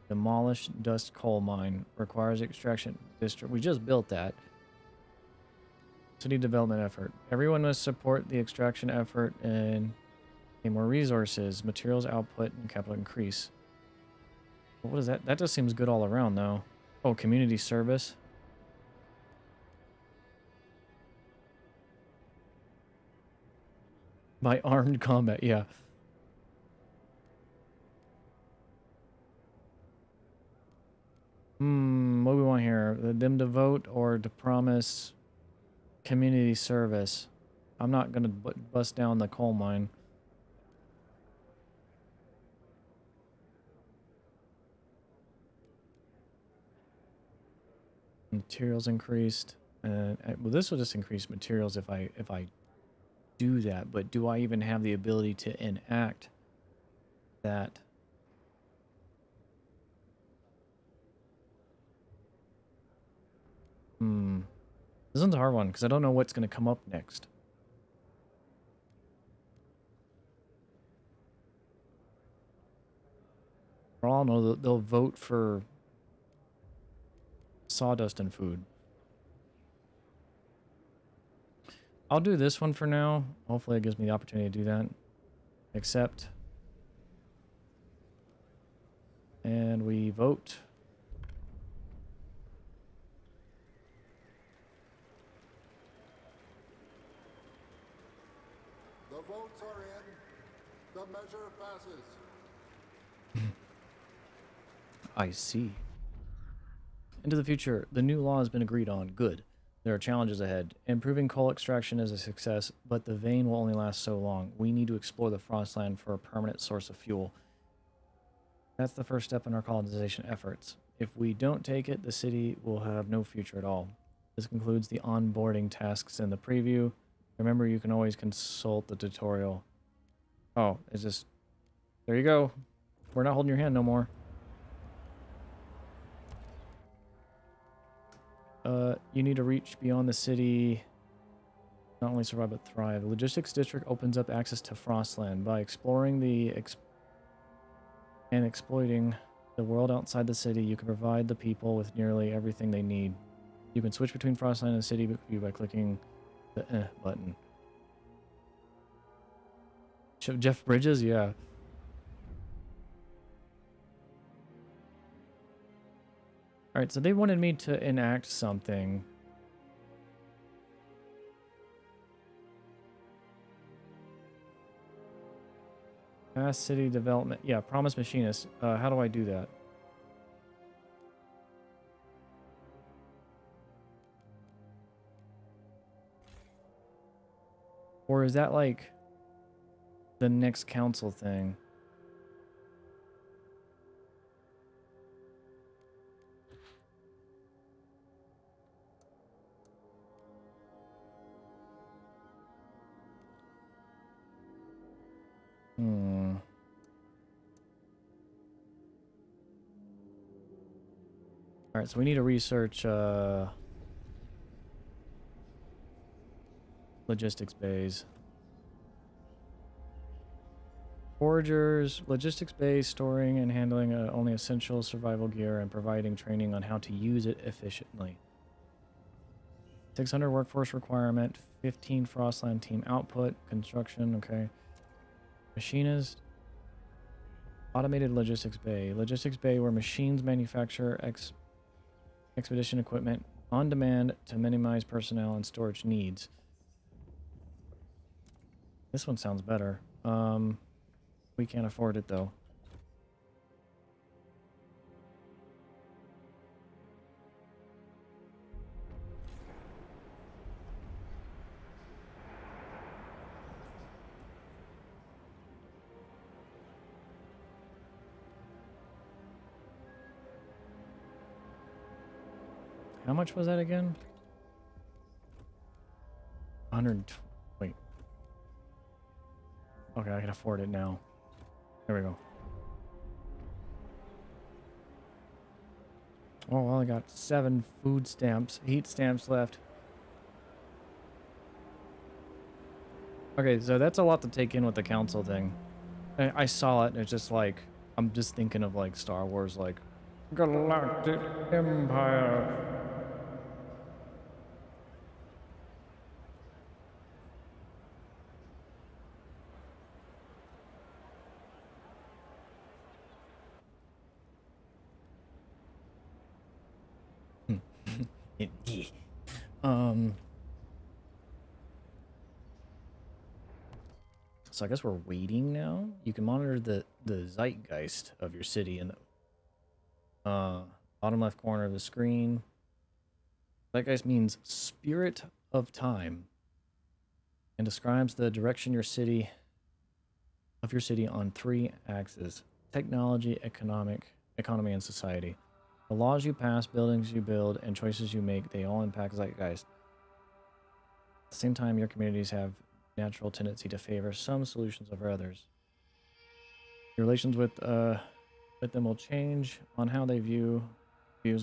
Demolish dust coal mine. Requires extraction district. We just built that. City development effort. Everyone must support the extraction effort and gain more resources, materials output, and capital increase. What is that? That just seems good all around, though. Oh, community service. By armed combat, yeah. What do we want here? Them to vote or to promise community service? I'm not gonna bust down the coal mine. Materials increased. Well, this will just increase materials if I do that. But do I even have the ability to enact that? This one's a hard one because I don't know what's going to come up next. For all I know, they'll vote for sawdust and food. I'll do this one for now. Hopefully it gives me the opportunity to do that. Accept. And we vote. The votes are in. The measure passes. I see. Into the future, the new law has been agreed on. Good. There are challenges ahead. Improving coal extraction is a success, but the vein will only last so long. We need to explore the Frostland for a permanent source of fuel. That's the first step in our colonization efforts. If we don't take it, the city will have no future at all. This concludes the onboarding tasks in the preview. Remember, you can always consult the tutorial. Oh, it's just... There you go. We're not holding your hand no more. You need to reach beyond the city. Not only survive, but thrive. The logistics district opens up access to Frostland. By exploring and exploiting the world outside the city, you can provide the people with nearly everything they need. You can switch between Frostland and the city by clicking the button. Jeff Bridges? Yeah. Alright, so they wanted me to enact something. Fast city development. Yeah, promise machinist. How do I do that? Or is that like the next council thing? Alright, so we need to research logistics bays. Foragers, logistics bays, storing and handling only essential survival gear and providing training on how to use it efficiently. 600 workforce requirement, 15 Frostland team output, construction, okay. Machinist. Automated logistics bay. Logistics bay where machines manufacture expedition equipment on demand to minimize personnel and storage needs. This one sounds better. We can't afford it though. How much was that again? 100. Wait. Okay, I can afford it now. There we go. Oh, well, I got 7 food stamps, heat stamps left. Okay, so that's a lot to take in with the council thing. I saw it, and it's just like, I'm just thinking of like Star Wars, like, Galactic Empire. Yeah. So I guess we're waiting now. You can monitor the zeitgeist of your city in the bottom left corner of the screen. Zeitgeist means spirit of time and describes the direction your city on 3 axes: technology, economy, and society. The laws you pass, buildings you build, and choices you make, they all impact zeitgeist. At the same time, your communities have natural tendency to favor some solutions over others. Your relations with them will change on how they views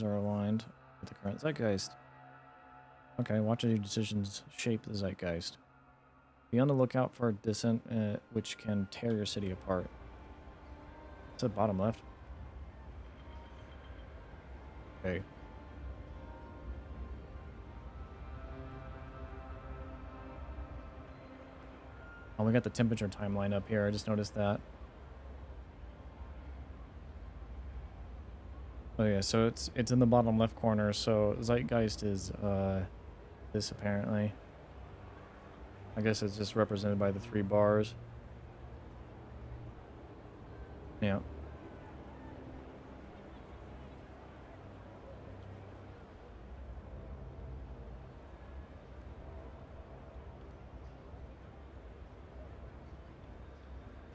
are aligned with the current zeitgeist. Okay, watch as your decisions shape the zeitgeist. Be on the lookout for dissent, which can tear your city apart. It's at bottom left. Okay. Oh, we got the temperature timeline up here. I just noticed that. Oh yeah, so it's in the bottom left corner. So zeitgeist is this apparently. I guess it's just represented by the 3 bars. Yeah.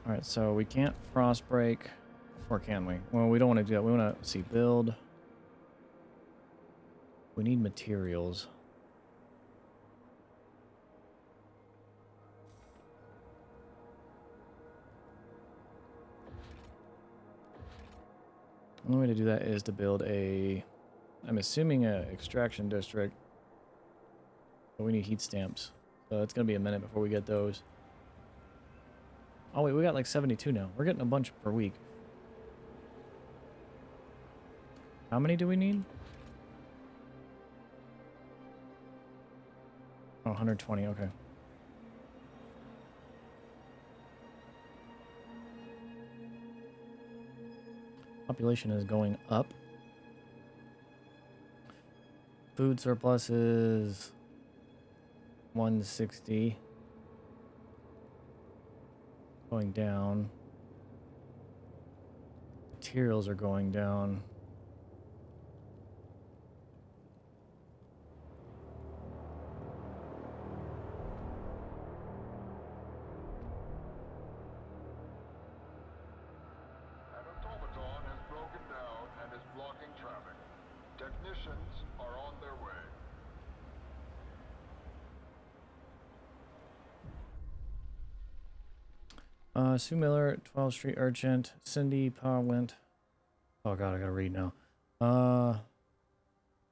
All right, so we can't frost break, or can we? Well, we don't want to do that. We want to see build. We need materials. The only way to do that is to build a, I'm assuming a extraction district, but we need heat stamps. So it's going to be a minute before we get those. Oh wait, we got like 72 now. We're getting a bunch per week. How many do we need? Oh, 120, okay. Population is going up. Food surplus is 160. Going down. Materials are going down. An automaton has broken down and is blocking traffic. Technicians are on their way. Sue Miller, 12th Street Urchint, Cindy Parwent. Oh god, I gotta read now.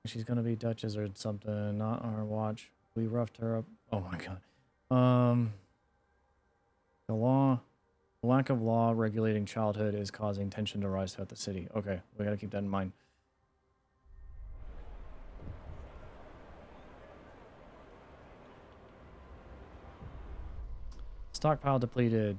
She's gonna be Duchess or something, not on her watch. We roughed her up. Oh my god. The lack of law regulating childhood is causing tension to rise throughout the city. Okay, we gotta keep that in mind. Stockpile depleted.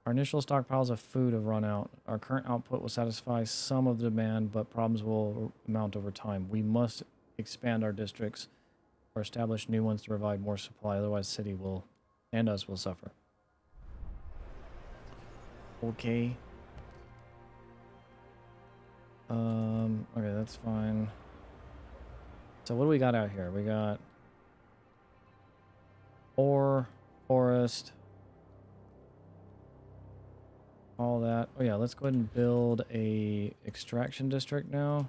Our initial stockpiles of food have run out. Our current output will satisfy some of the demand, but problems will mount over time. We must expand our districts or establish new ones to provide more supply. Otherwise, the city will, and us, will suffer. Okay. Okay, that's fine. So what do we got out here? We got ore, forest, all that. Oh yeah, let's go ahead and build a extraction district now.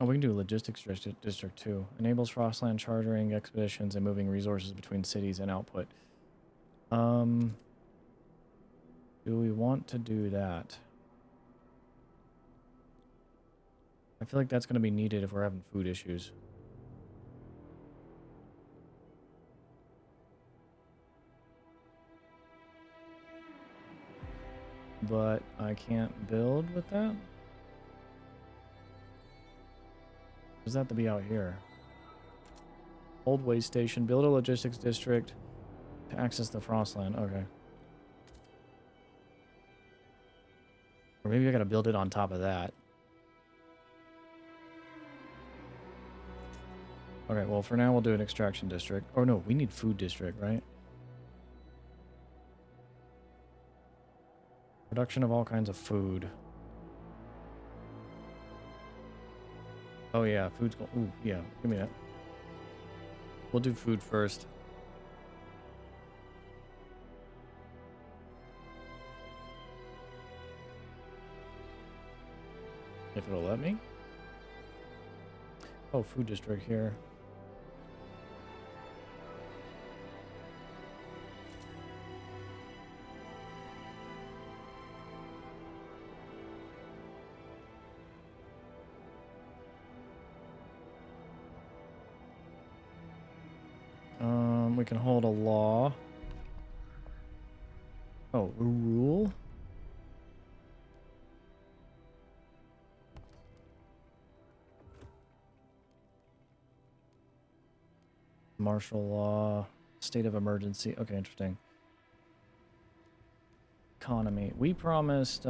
Oh, we can do a logistics district too. Enables Frostland chartering expeditions and moving resources between cities and output. Do we want to do that? I feel like that's going to be needed if we're having food issues. But I can't build with that? Does that have to be out here? Old way station. Build a logistics district to access the Frostland. Okay. Or maybe I gotta build it on top of that. Okay, well for now we'll do an extraction district. Oh no, we need food district, right? Production of all kinds of food. Oh yeah, food's going. Ooh, yeah, give me that. We'll do food first. If it'll let me. Oh, food district here. We can hold a law. Oh, a rule? Martial law. State of emergency. Okay, interesting. Economy. We promised,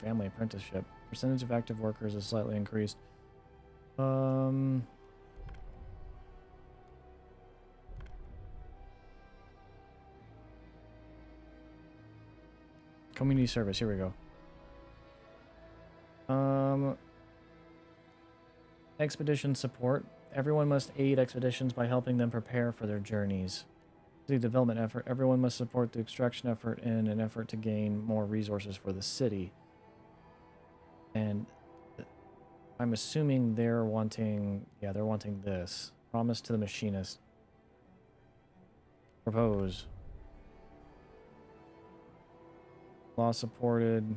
family apprenticeship. Percentage of active workers is slightly increased. Community service. Here we go. Expedition support. Everyone must aid expeditions by helping them prepare for their journeys. The development effort. Everyone must support the extraction effort in an effort to gain more resources for the city. And I'm assuming they're wanting, yeah, they're wanting this. Promise to the machinist. Propose. Law supported.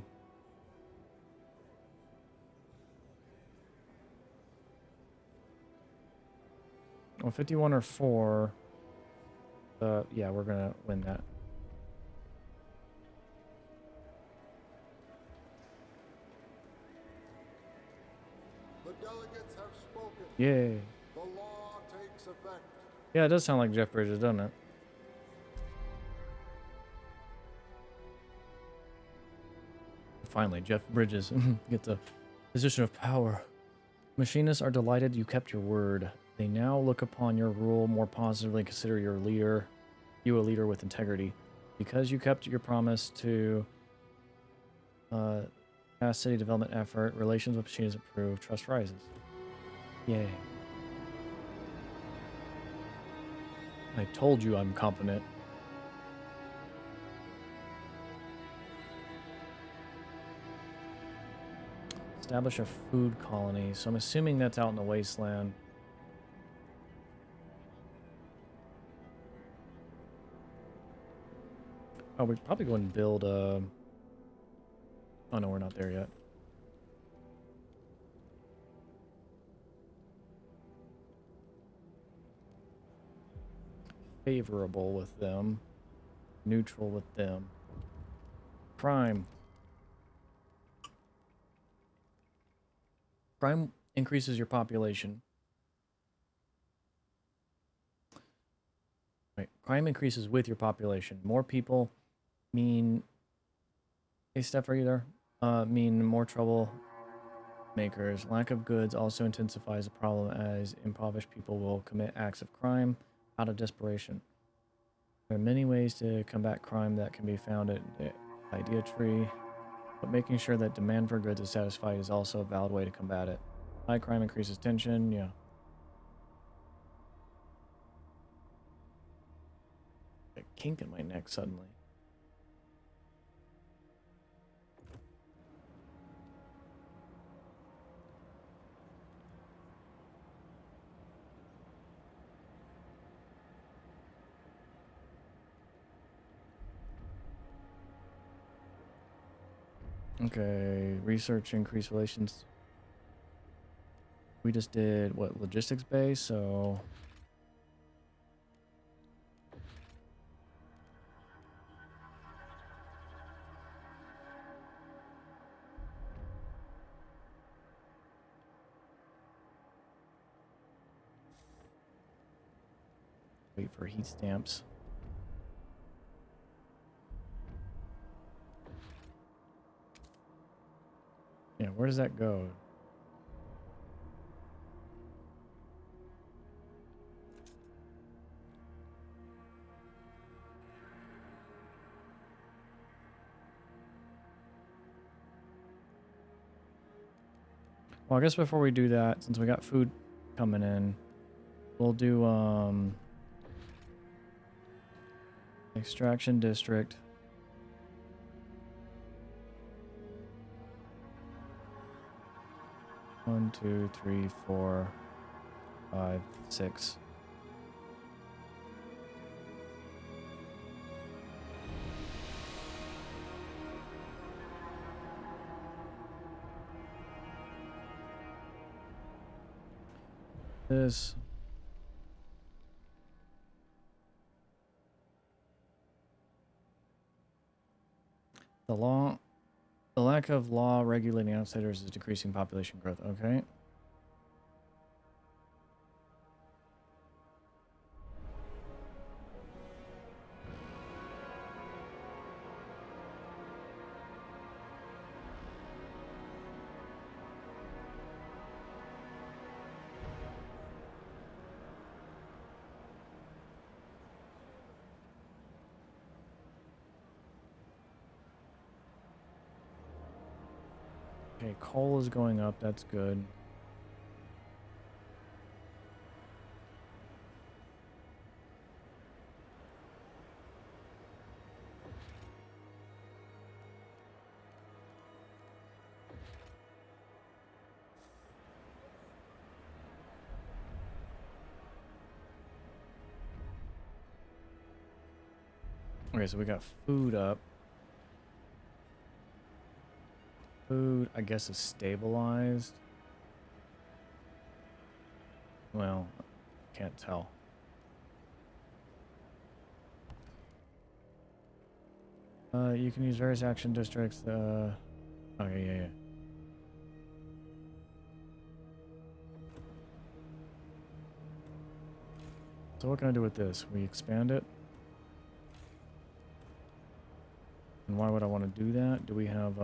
Well, 51 or 4. Yeah, we're gonna win that. The delegates have spoken. Yay. The law takes effect. Yeah, it does sound like Jeff Bridges, doesn't it? Finally, Jeff Bridges gets a position of power. Machinists are delighted you kept your word. They now look upon your rule more positively and consider you a leader with integrity. Because you kept your promise to past city development effort, relations with machinists improve, trust rises. Yay. I told you I'm competent. Establish a food colony. So I'm assuming that's out in the wasteland. Oh, we probably go and build a... Oh, no, we're not there yet. Favorable with them. Neutral with them. Crime. Crime increases your population. Crime increases with your population. More people mean... Hey, Steph, are you there? Mean more trouble makers. Lack of goods also intensifies the problem as impoverished people will commit acts of crime out of desperation. There are many ways to combat crime that can be found at the idea tree, but making sure that demand for goods is satisfied is also a valid way to combat it. High crime increases tension, yeah. A kink in my neck suddenly. Okay, research increase relations. We just did what, logistics base, so wait for heat stamps. Yeah, where does that go? Well, I guess before we do that, since we got food coming in, we'll do extraction district. One, two, three, 4, 5, 6. This. The lack of law regulating outsiders is decreasing population growth. Okay. Okay, coal is going up. That's good. Okay, so we got food up. Food, I guess, is stabilized. Well, can't tell. You can use various action districts. Okay, yeah. So what can I do with this? We expand it. And why would I want to do that? Do we have,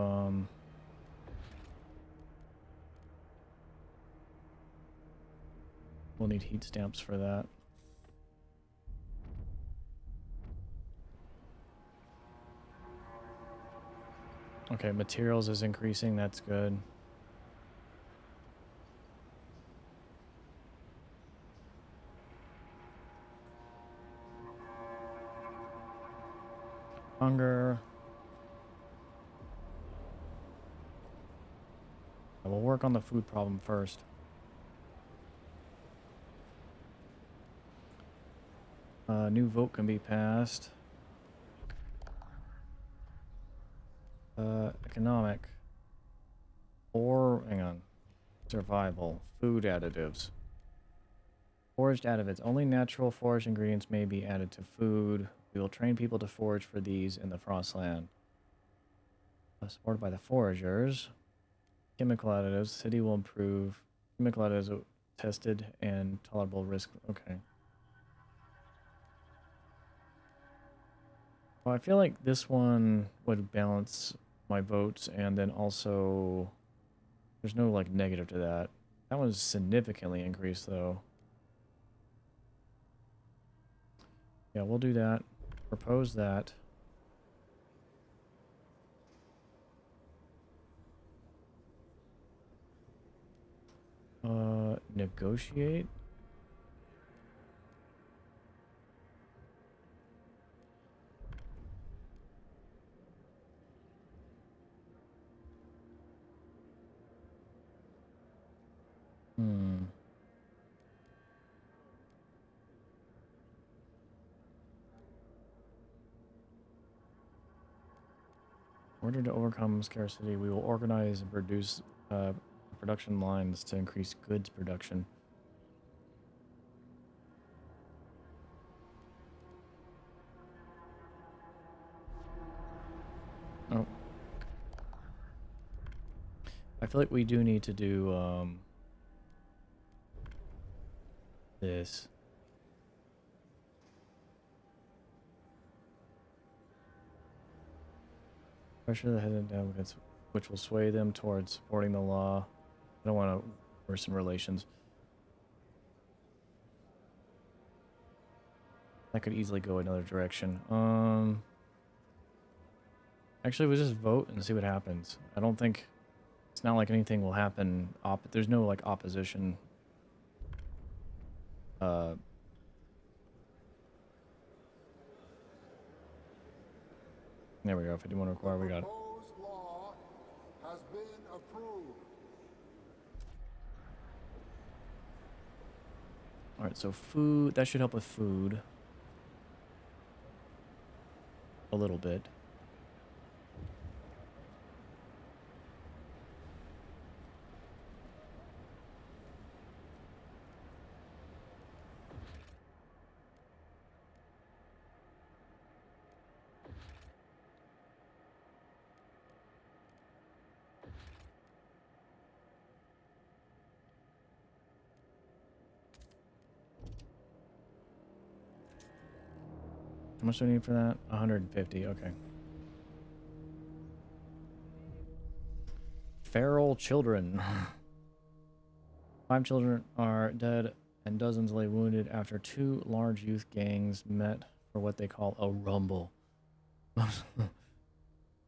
we'll need heat stamps for that. Okay, materials is increasing. That's good. Hunger. We'll work on the food problem first. New vote can be passed. Economic. Or, hang on. Survival. Food additives. Foraged additives. Only natural foraged ingredients may be added to food. We will train people to forage for these in the Frostland. Supported by the foragers. Chemical additives. City will improve. Chemical additives tested and tolerable risk. Okay. Well, I feel like this one would balance my votes, and then also there's no like negative to that. That one's significantly increased though. Yeah, we'll do that. Propose that. Negotiate. Hmm. In order to overcome scarcity, we will organize and produce production lines to increase goods production. Oh, I feel like we do need to do this. Pressure the head down, which will sway them towards supporting the law. I don't want to worsen relations. That could easily go another direction. Actually, we'll just vote and see what happens. I don't think it's not like anything will happen. There's no like opposition. There we go. 51 required. We got it. Proposed law has been approved. All right. So food. That should help with food a little bit. How much do I need for that? 150. Okay. Feral children. 5 children are dead and dozens lay wounded after 2 large youth gangs met for what they call a rumble.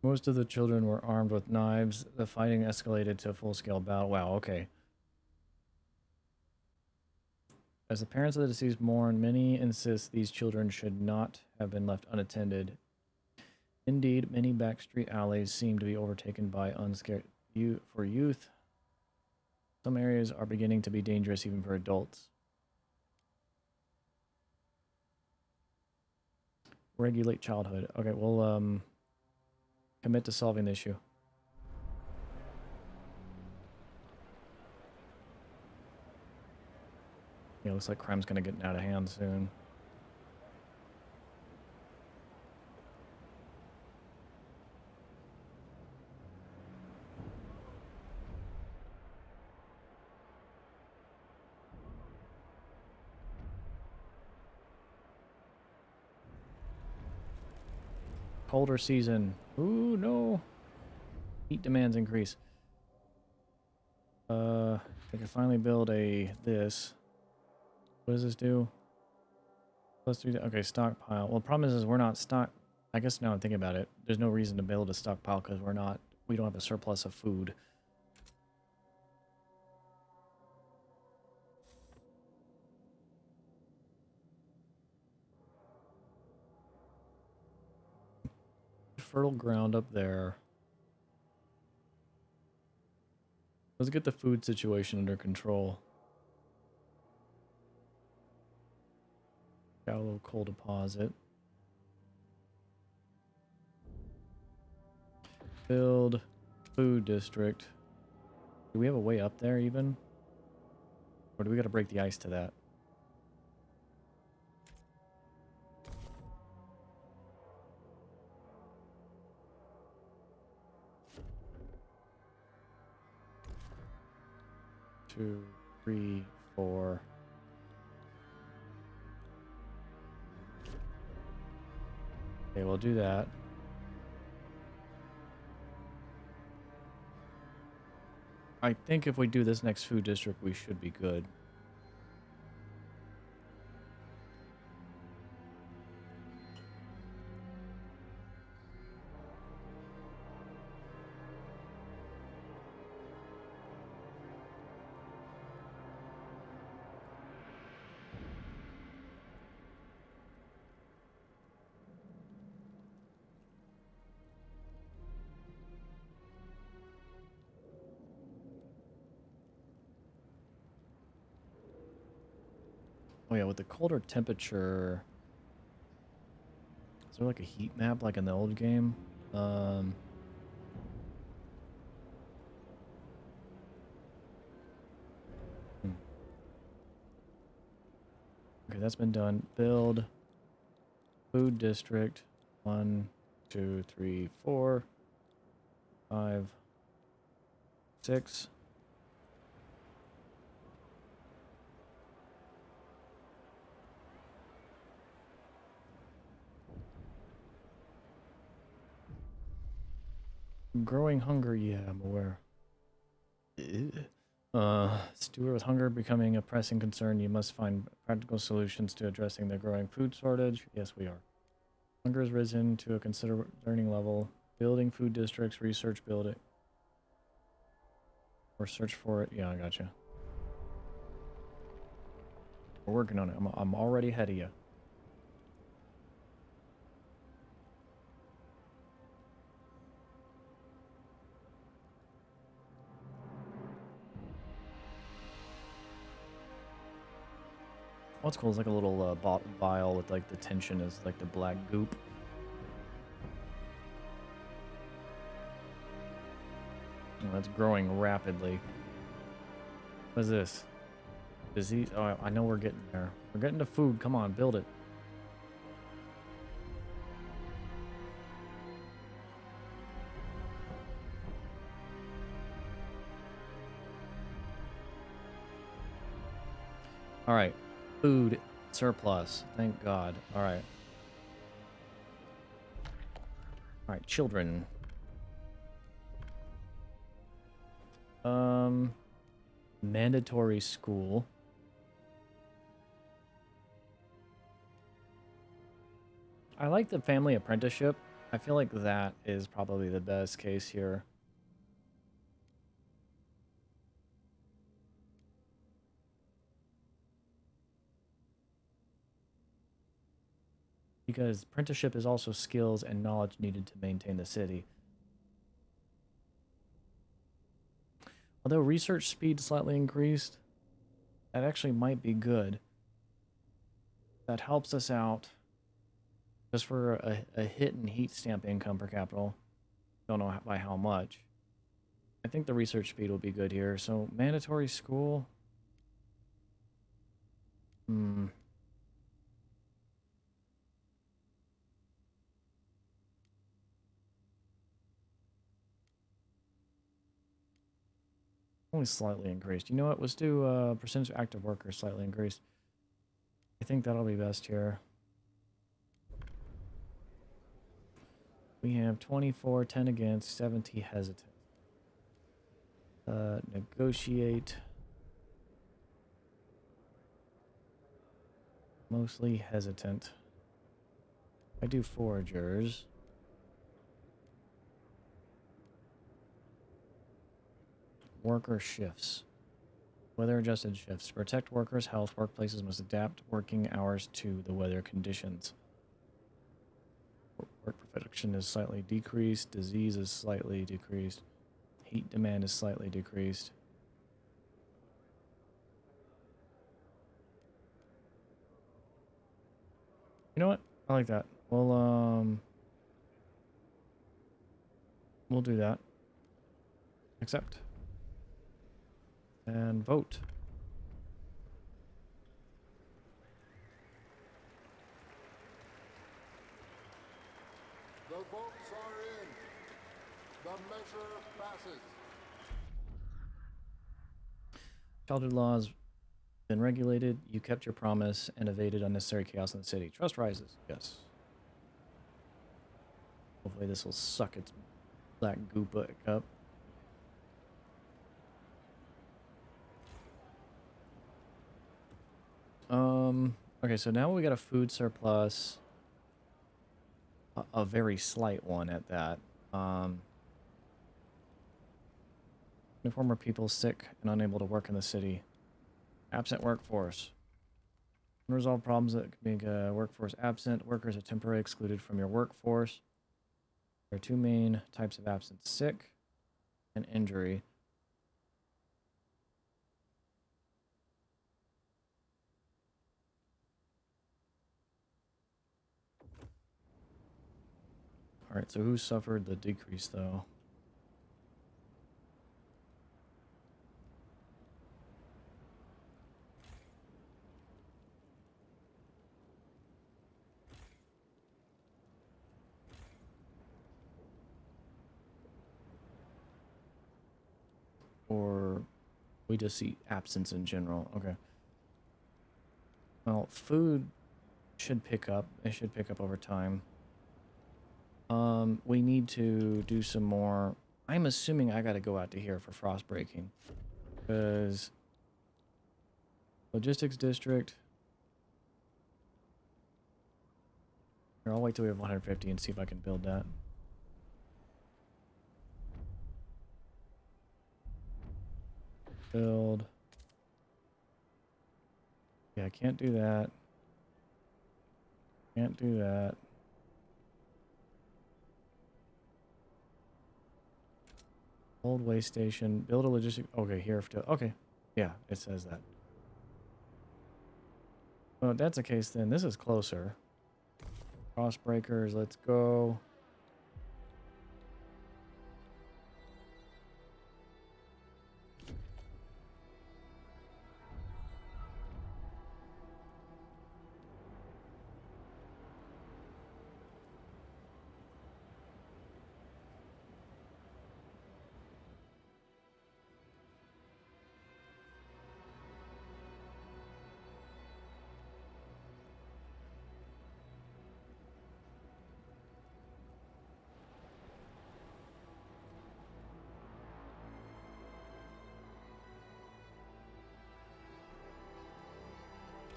Most of the children were armed with knives. The fighting escalated to a full-scale battle. Wow, okay. As the parents of the deceased mourn, many insist these children should not have been left unattended. Indeed, many backstreet alleys seem to be overtaken by unscared youth. Some areas are beginning to be dangerous even for adults. Regulate childhood. Okay, we'll commit to solving the issue. Yeah, looks like crime's gonna get out of hand soon. Colder season. Ooh, no. Heat demands increase. I can finally build this. What does this do? Plus 3. Okay, stockpile. Well, the problem is we're not stock. I guess now I'm thinking about it. There's no reason to build a stockpile because we don't have a surplus of food. Fertile ground up there. Let's get the food situation under control. Shallow coal deposit. Build food district. Do we have a way up there even? Or do we gotta break the ice to that? Two, three, four. Okay, we'll do that. I think if we do this next food district, we should be good. Oh yeah, with the colder temperature, is there like a heat map like in the old game? Um, hmm. Okay, that's been done. Build food district. 1, 2, 3, 4, 5, 6. Growing hunger, yeah, I'm aware. Ew. Steward with hunger becoming a pressing concern. You must find practical solutions to addressing the growing food shortage. Yes, we are. Hunger has risen to a concerning level. Building food districts, research, build it. Or search for it. Yeah, I gotcha. We're working on it. I'm already ahead of you. What's cool is like a little vial with like the tension is like the black goop. Oh, that's growing rapidly. What is this? Disease? Oh, I know we're getting there. We're getting to food. Come on, build it. All right. Food surplus. Thank God. All right. All right, children. Mandatory school. I like the family apprenticeship. I feel like that is probably the best case here. Because apprenticeship is also skills and knowledge needed to maintain the city. Although research speed slightly increased, that actually might be good. That helps us out just for a hit and heat stamp income per capital. Don't know by how much. I think the research speed will be good here. So mandatory school. Hmm. Only slightly increased. You know what? Let's do percentage of active workers slightly increased. I think that'll be best here. We have 24, 10 against, 70 hesitant. Negotiate. Mostly hesitant. I do foragers. Worker shifts. Weather adjusted shifts. To protect workers' health, workplaces must adapt working hours to the weather conditions. Work production is slightly decreased. Disease is slightly decreased. Heat demand is slightly decreased. You know what? I like that. We'll do that. Accept. And vote. The votes are in. The measure passes. Childhood laws been regulated. You kept your promise and evaded unnecessary chaos in the city. Trust rises. Yes. Hopefully this will suck its black goop back up. Okay, so now we got a food surplus. A very slight one at that. Former people sick and unable to work in the city. Absent workforce. Unresolved problems that can make a workforce absent. Workers are temporarily excluded from your workforce. There are two main types of absence: sick and injury. Alright, so who suffered the decrease though? Or we just see absence in general? Okay. Well, food should pick up. It should pick up over time. We need to do some more. I'm assuming I gotta go out to here for frost breaking. Because logistics district. Here, I'll wait till we have 150 and see if I can build that. Build. Yeah, I can't do that. Can't do that. Old way station. Build a logistic. Okay, here. Okay. Yeah, it says that. Well, if that's the case, then this is closer. Cross breakers. Let's go.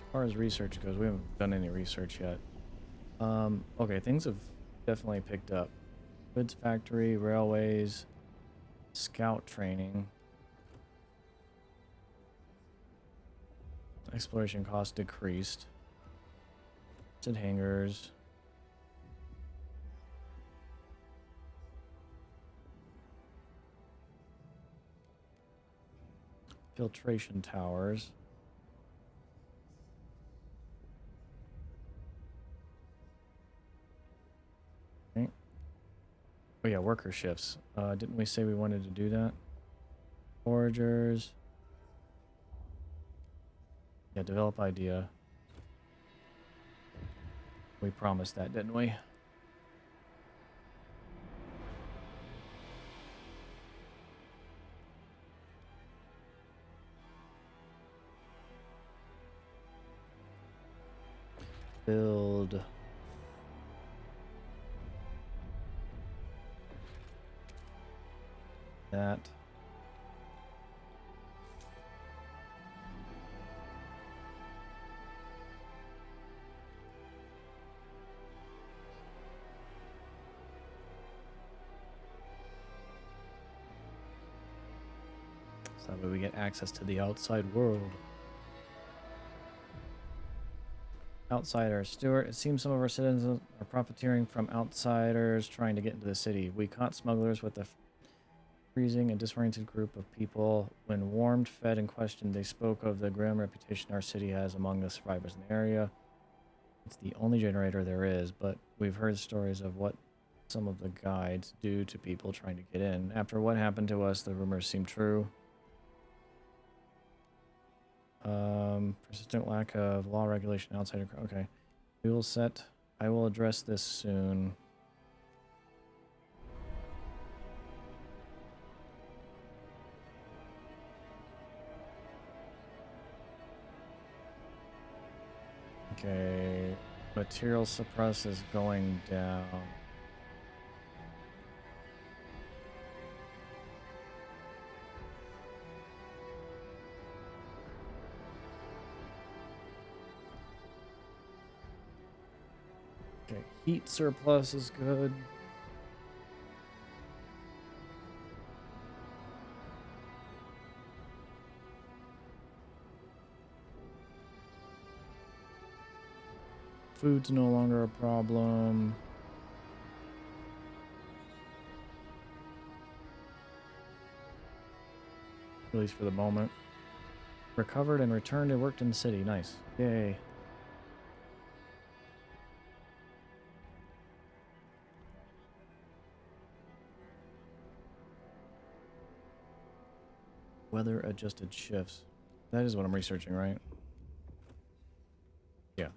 As far as research goes, we haven't done any research yet. Okay, things have definitely picked up. Goods factory, railways, scout training. Exploration cost decreased. Acid hangars. Filtration towers. Okay. Oh yeah, worker shifts. Didn't we say we wanted to do that? Foragers. Yeah, develop idea. We promised that, didn't we? Build. That. So that way we get access to the outside world. Outsiders. Stuart, it seems some of our citizens are profiteering from outsiders trying to get into the city. We caught smugglers with a freezing and disoriented group of people. When warmed, fed, and questioned, they spoke of the grim reputation our city has among the survivors in the area. It's the only generator there is, but we've heard stories of what some of the guides do to people trying to get in. After what happened to us, the rumors seem true. Persistent lack of law regulation outside. Okay. We will set. I will address this soon. Okay. Material suppress is going down. Okay, heat surplus is good. Food's no longer a problem. At least for the moment. Recovered and returned and worked in the city. Nice. Yay. Weather adjusted shifts. That is what I'm researching, right? Yeah.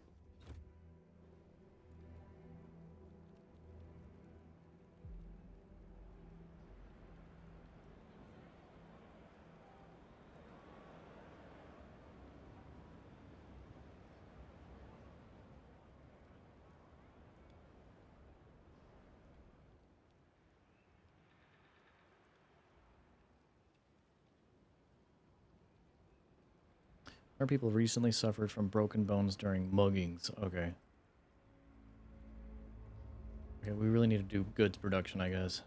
Our people recently suffered from broken bones during muggings. Okay. Okay, we really need to do goods production, I guess.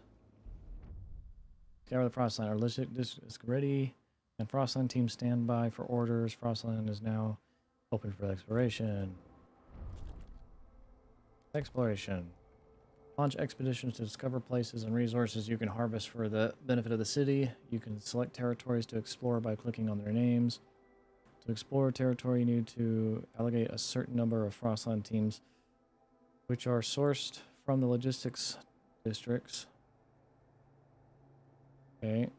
Scour the Frostland. Our logistic is ready. And Frostland team stand by for orders. Frostland is now open for exploration. Exploration. Launch expeditions to discover places and resources you can harvest for the benefit of the city. You can select territories to explore by clicking on their names. To explore territory, you need to allocate a certain number of Frostland teams, which are sourced from the logistics districts. Okay.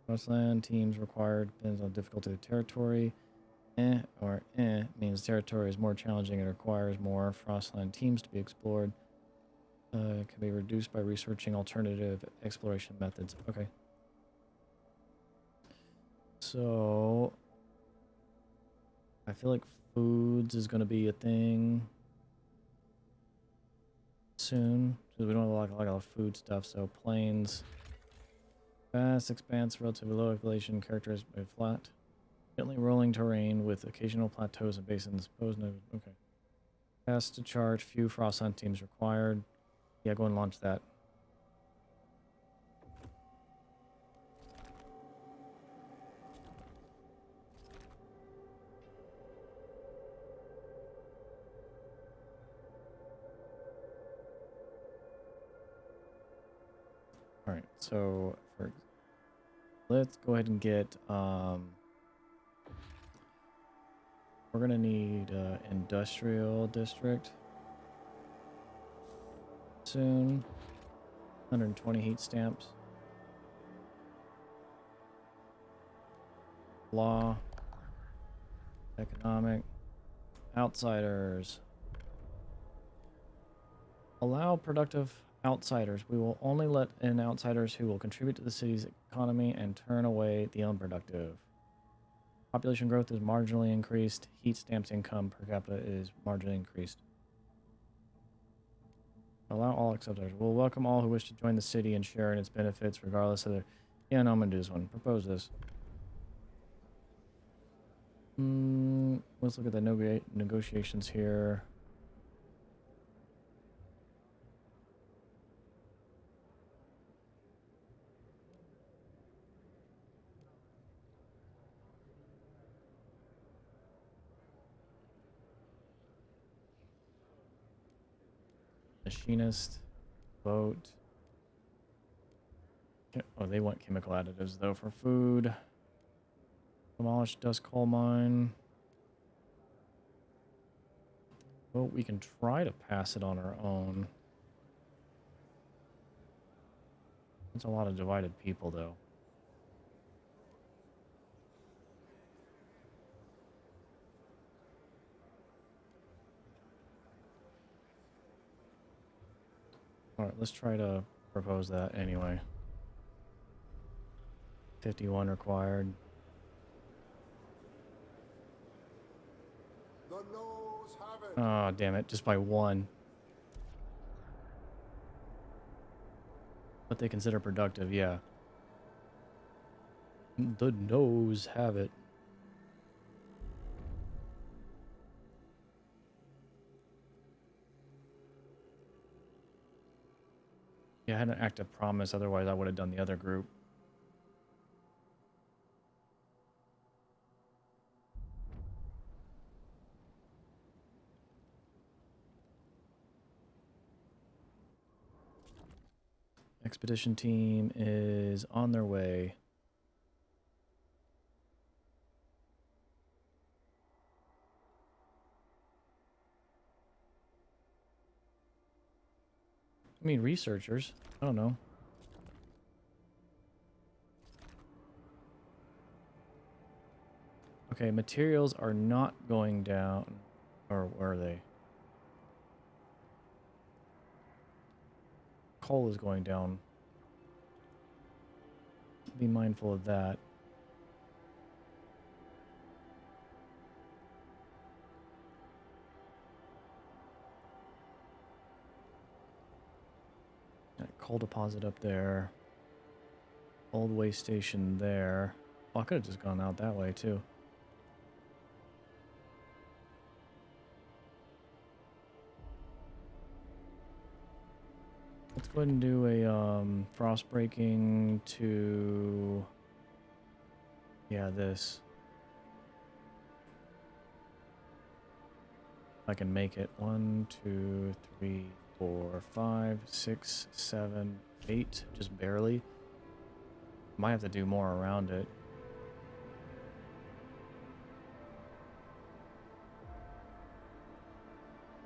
Frostland teams required depends on difficulty of territory. Means territory is more challenging and requires more Frostland teams to be explored. Can be reduced by researching alternative exploration methods. Okay. So I feel like foods is going to be a thing soon because we don't have like a lot of food stuff. So plains, vast expanse, relatively low elevation, characteristically flat, gently rolling terrain with occasional plateaus and basins. Okay. Fast to charge, few Frostland teams required. Yeah, go and launch that. All right, so let's go ahead and get we're gonna need industrial district soon. 120 heat stamps. Law. Economic. Outsiders. Allow productive outsiders. We will only let in outsiders who will contribute to the city's economy and turn away the unproductive. Population growth is marginally increased. Heat stamps income per capita is marginally increased. Allow all outsiders. We'll welcome all who wish to join the city and share in its benefits regardless of their... Yeah, no, I'm gonna do this one. Propose this. Let's look at the negotiations here. Machinist. Vote. Oh, they want chemical additives, though, for food. Demolish dust coal mine. Well, we can try to pass it on our own. It's a lot of divided people, though. Alright, let's try to propose that anyway. 51 required. The noes have it. Oh, damn it. Just by one. What they consider productive, yeah. The noes have it. I had an active promise, otherwise I would have done the other group. Expedition team is on their way. I mean, researchers. I don't know. Okay, materials are not going down. Or where are they? Coal is going down. Be mindful of that. Coal deposit up there. Old waste station there. Oh, I could have just gone out that way too. Let's go ahead and do a frost breaking to, yeah, this. I can make it. 1, 2, 3, 4, 5, 6, 7, 8, just barely. Might have to do more around it.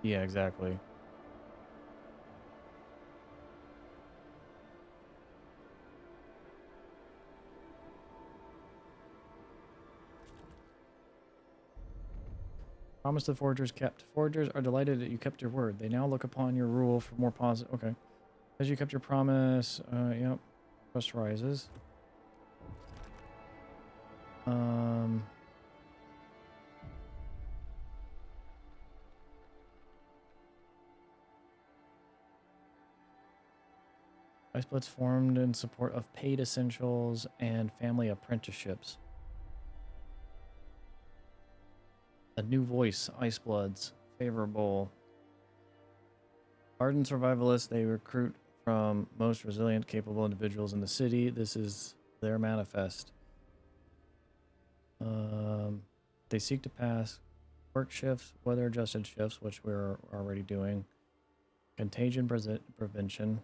Yeah, exactly. Promise the foragers kept. Foragers are delighted that you kept your word. They now look upon your rule for more positive. Okay. As you kept your promise, yep. Trust rises. Ice Bloods formed in support of paid essentials and family apprenticeships. A new voice, Ice Bloods, favorable. Ardent survivalists, they recruit from most resilient, capable individuals in the city. This is their manifest. They seek to pass work shifts, weather-adjusted shifts, which we're already doing. Contagion prevention.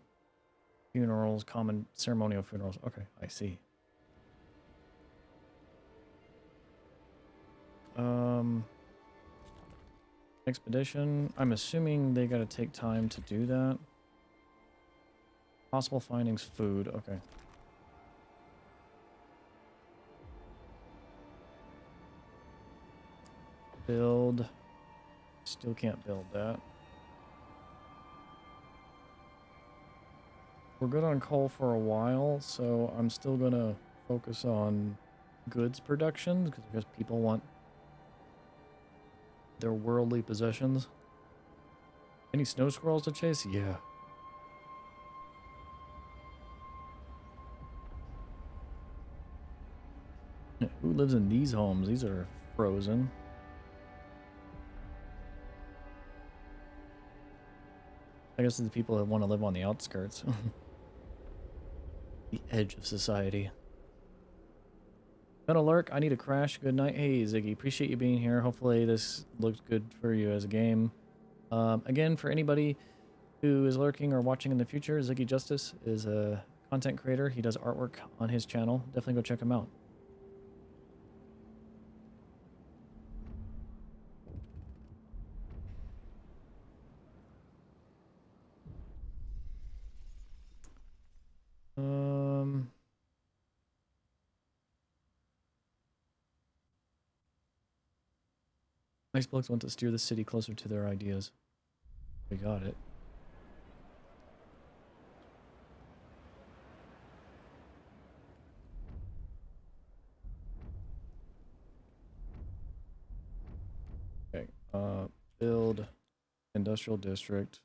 Funerals, common ceremonial funerals. Okay, I see. Expedition. I'm assuming they gotta take time to do that. Possible findings, food. Okay. Build. Still can't build that. We're good on coal for a while, so I'm still gonna focus on goods production because people want their worldly possessions. Any snow squirrels to chase? Yeah. Who lives in these homes? These are frozen. I guess it's the people that want to live on the outskirts. The edge of society. Gonna lurk. I need a crash. Good night. Hey, Ziggy. Appreciate you being here. Hopefully this looks good for you as a game. Again, for anybody who is lurking or watching in the future, Ziggy Justice is a content creator. He does artwork on his channel. Definitely go check him out. Iceblogs want to steer the city closer to their ideas. We got it. Okay. Build industrial district.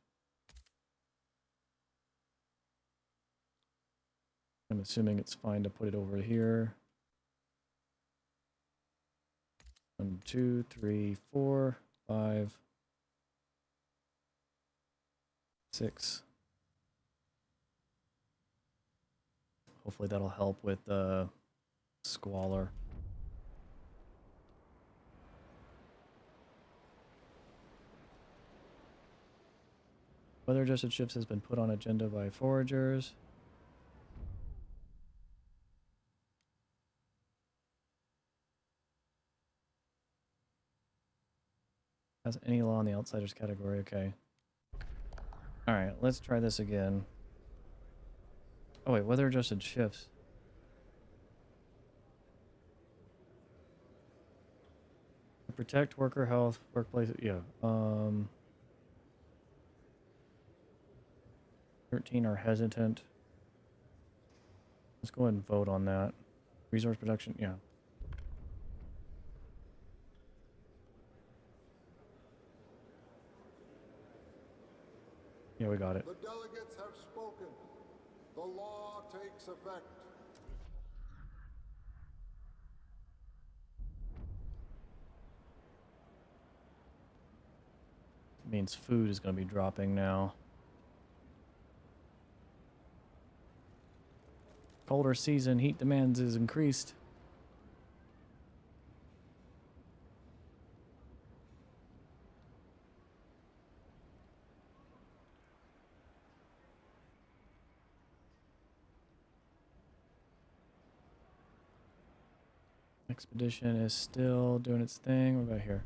I'm assuming it's fine to put it over here. 1, 2, 3, 4, 5, 6. hopefully that'll help with the squalor. Weather adjusted shifts has been put on agenda by foragers. Has any law in the outsiders category? Okay. Alright, let's try this again. Oh wait, weather adjusted shifts. To protect worker health, workplace, yeah. 13 are hesitant. Let's go ahead and vote on that. Resource production, yeah. Yeah, we got it. The delegates have spoken. The law takes effect. It means food is going to be dropping now. Colder season, heat demands is increased. Expedition is still doing its thing. What about here?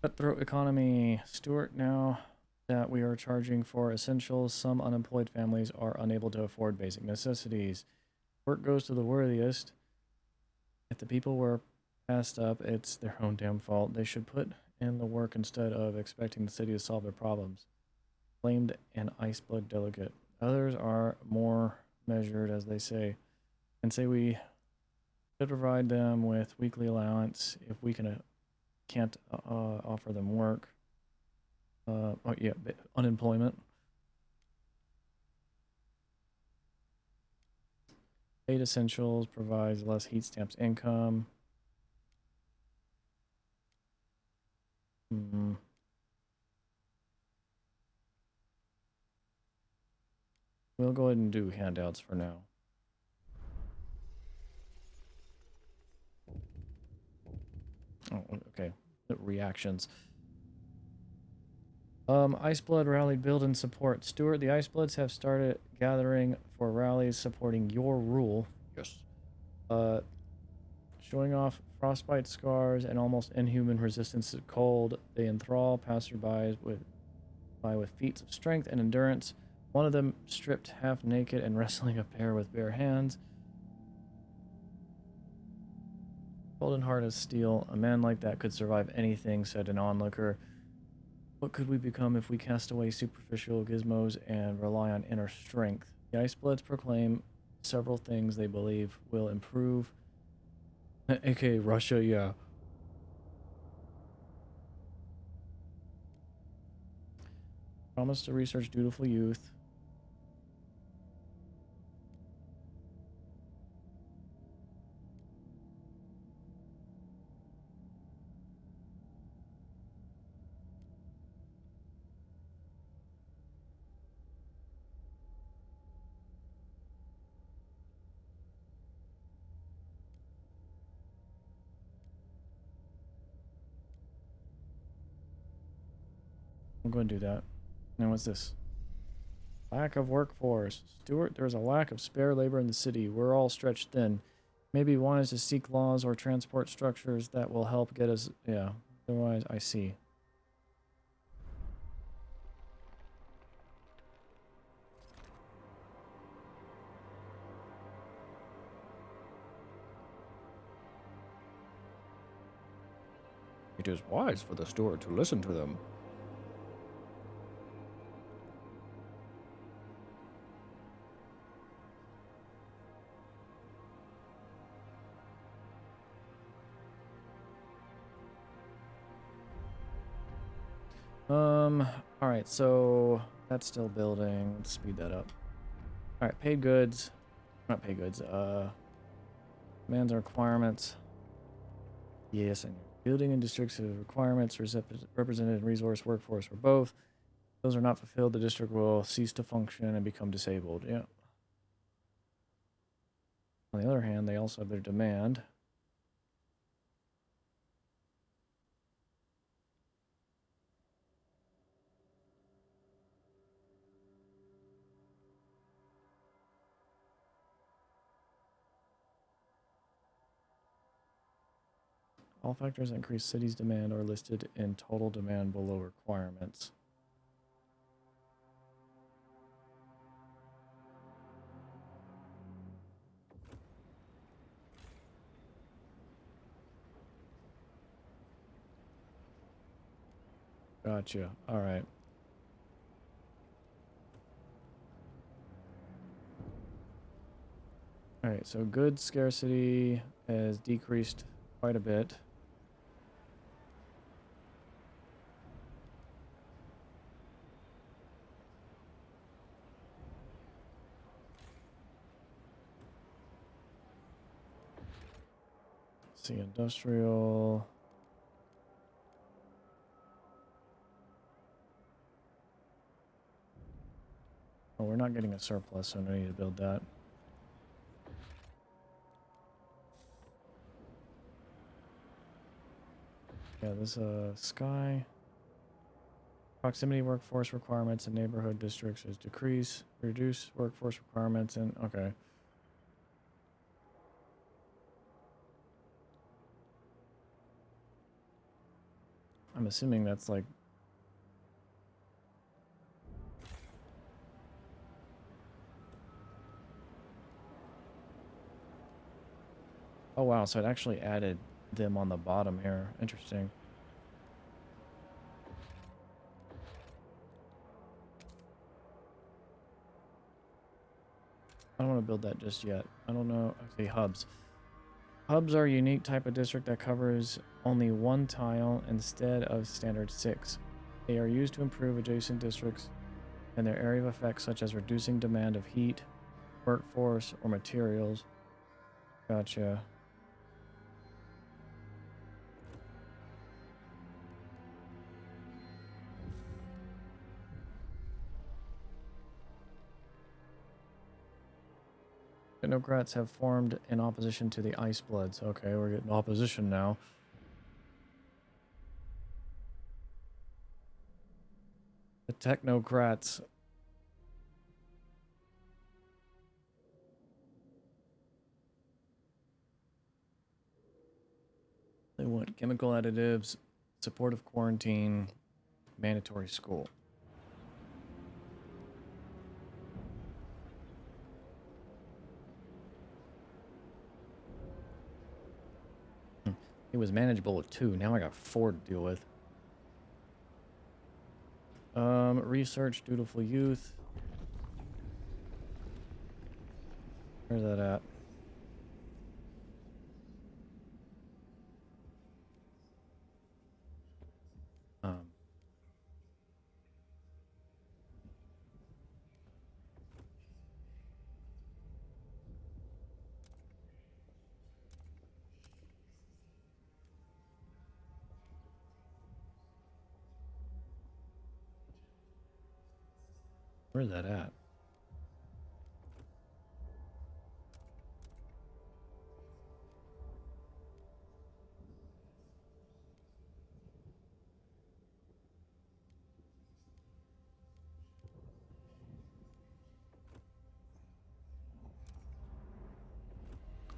Cutthroat economy. Stuart, now that we are charging for essentials, some unemployed families are unable to afford basic necessities. Work goes to the worthiest. If the people were passed up, it's their own damn fault. They should put in the work instead of expecting the city to solve their problems. Blamed an Iceblood delegate. Others are more measured, as they say, and say we should provide them with weekly allowance if we can't offer them work. Oh yeah, unemployment. Paid essentials provides less heat stamps income. We'll go ahead and do handouts for now. Oh, okay. Reactions. Iceblood rallied build and support. Stuart, the Icebloods have started gathering for rallies supporting your rule. Yes. Showing off frostbite scars and almost inhuman resistance to cold, they enthrall passersby with feats of strength and endurance. One of them stripped half naked and wrestling a pair with bare hands. Golden heart of steel. A man like that could survive anything, said an onlooker. What could we become if we cast away superficial gizmos and rely on inner strength? The Icebloods proclaim several things they believe will improve. AKA Russia, yeah. Promise to research dutiful youth. I'm going to do that. Now what's this? Lack of workforce. Stuart, there's a lack of spare labor in the city. We're all stretched thin. Maybe one is to seek laws or transport structures that will help get us... Yeah, otherwise, I see. It is wise for the steward to listen to them. Alright, so that's still building. Let's speed that up. Alright, paid goods. Not paid goods, demands and requirements. Yes, and building and districts of requirements represented in resource workforce or both. Those are not fulfilled, the district will cease to function and become disabled. Yeah. On the other hand, they also have their demand. All factors that increase city's demand are listed in total demand below requirements. Gotcha. All right. All right, so goods scarcity has decreased quite a bit. Let's see, industrial. Oh, we're not getting a surplus, so no need to build that. Yeah, this sky. Proximity workforce requirements in neighborhood districts is decrease. Reduce workforce requirements and okay. I'm assuming that's like oh wow, so it actually added them on the bottom here. Interesting. I don't want to build that just yet. I don't know. Okay, hubs. Hubs are a unique type of district that covers only one tile instead of standard 6. They are used to improve adjacent districts and their area of effect, such as reducing demand of heat, workforce, or materials. Gotcha. Technocrats have formed in opposition to the Ice Bloods. Okay, we're getting opposition now. The Technocrats. They want chemical additives, supportive quarantine, mandatory school. It was manageable with 2. Now I got 4 to deal with. Research, dutiful youth. Where's that at? Um, where's that at?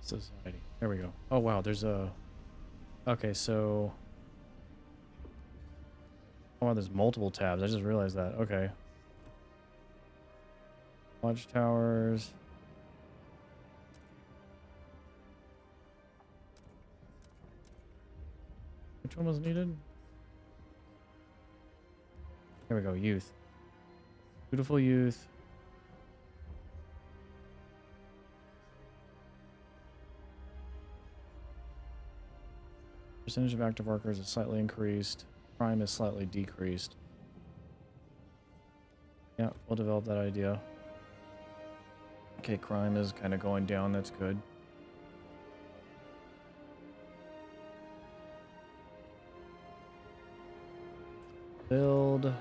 Society. There we go. Oh wow, there's a... Okay, so... Oh wow, there's multiple tabs. I just realized that. Okay. Watchtowers. Which one was needed? There we go, youth. Beautiful youth. Percentage of active workers is slightly increased. Crime is slightly decreased. Yeah, we'll develop that idea. Okay, crime is kind of going down. That's good. Build.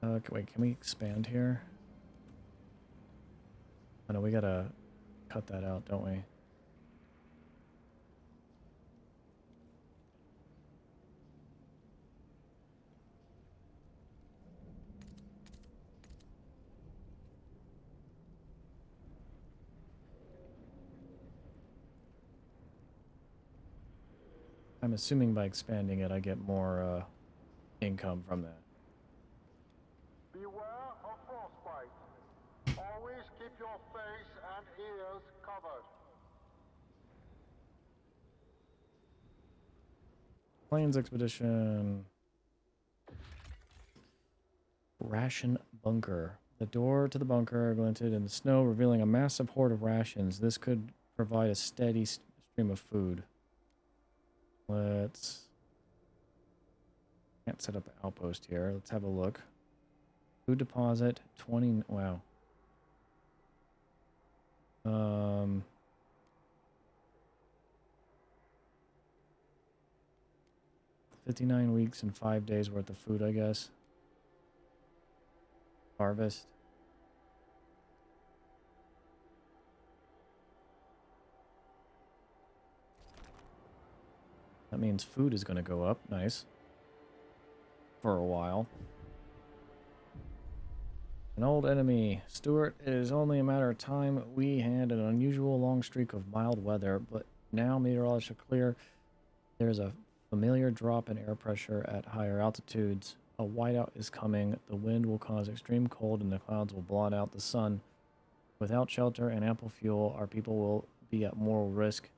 Okay, wait, can we expand here? I know we gotta cut that out, don't we? I'm assuming by expanding it, I get more income from that. Beware of frostbite. Always keep your face and ears covered. Plains expedition. Ration bunker. The door to the bunker glinted in the snow, revealing a massive hoard of rations. This could provide a steady stream of food. Let's... Can't set up an outpost here. Let's have a look. Food deposit, 20... Wow. 59 weeks and 5 days worth of food, I guess. Harvest. That means food is going to go up. Nice. For a while. An old enemy. Stuart, it is only a matter of time. We had an unusual long streak of mild weather, but now meteorologists are clear. There's a familiar drop in air pressure at higher altitudes. A whiteout is coming. The wind will cause extreme cold and the clouds will blot out the sun. Without shelter and ample fuel, our people will be at moral risk.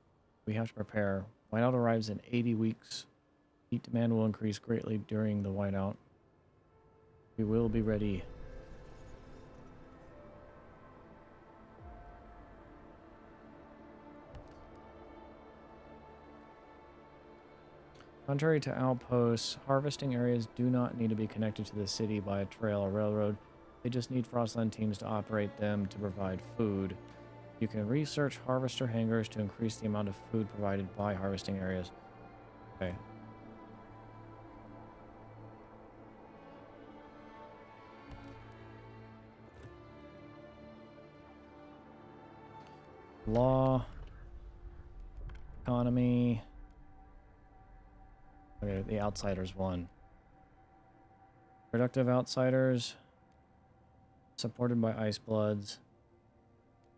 We have to prepare. Whiteout arrives in 80 weeks. Heat demand will increase greatly during the whiteout. We will be ready. Contrary to outposts, harvesting areas do not need to be connected to the city by a trail or railroad. They just need Frostland teams to operate them to provide food. You can research harvester hangars to increase the amount of food provided by harvesting areas. Okay. Law. Economy. Okay, the outsiders won. Productive outsiders. Supported by ice bloods.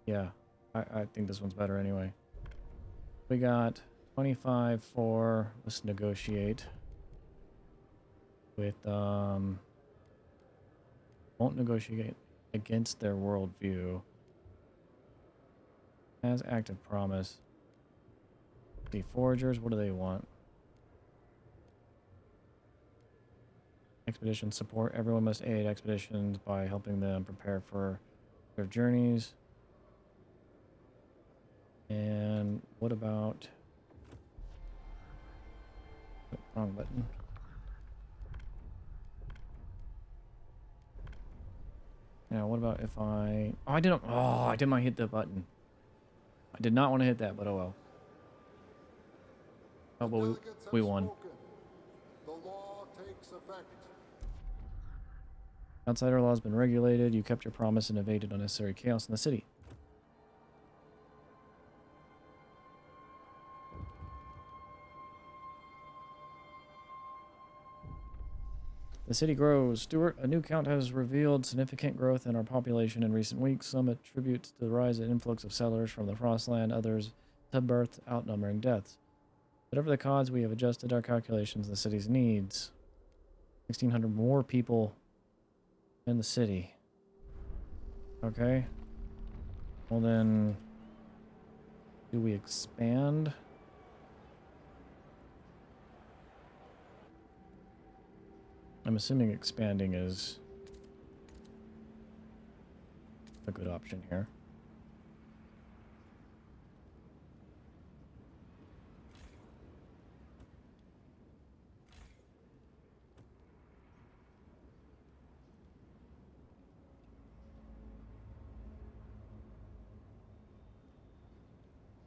Yeah, I think this one's better anyway. We got 25 for... Let's negotiate. With, won't negotiate against their worldview. Has active promise. The foragers, what do they want? Expedition support. Everyone must aid expeditions by helping them prepare for their journeys. And what about... Oh, wrong button. Now, what about if I... Oh, I didn't... Oh, I did not hit the button. I did not want to hit that, but oh well. Oh, but we won. The law takes effect. Outsider law has been regulated. You kept your promise and evaded unnecessary chaos in the city. The city grows. Stuart, a new count has revealed significant growth in our population in recent weeks. Some attribute to the rise and influx of settlers from the Frostland, others to births outnumbering deaths. Whatever the cause, we have adjusted our calculations to the city's needs. 1,600 more people in the city. Okay. Well then, do we expand? I'm assuming expanding is a good option here.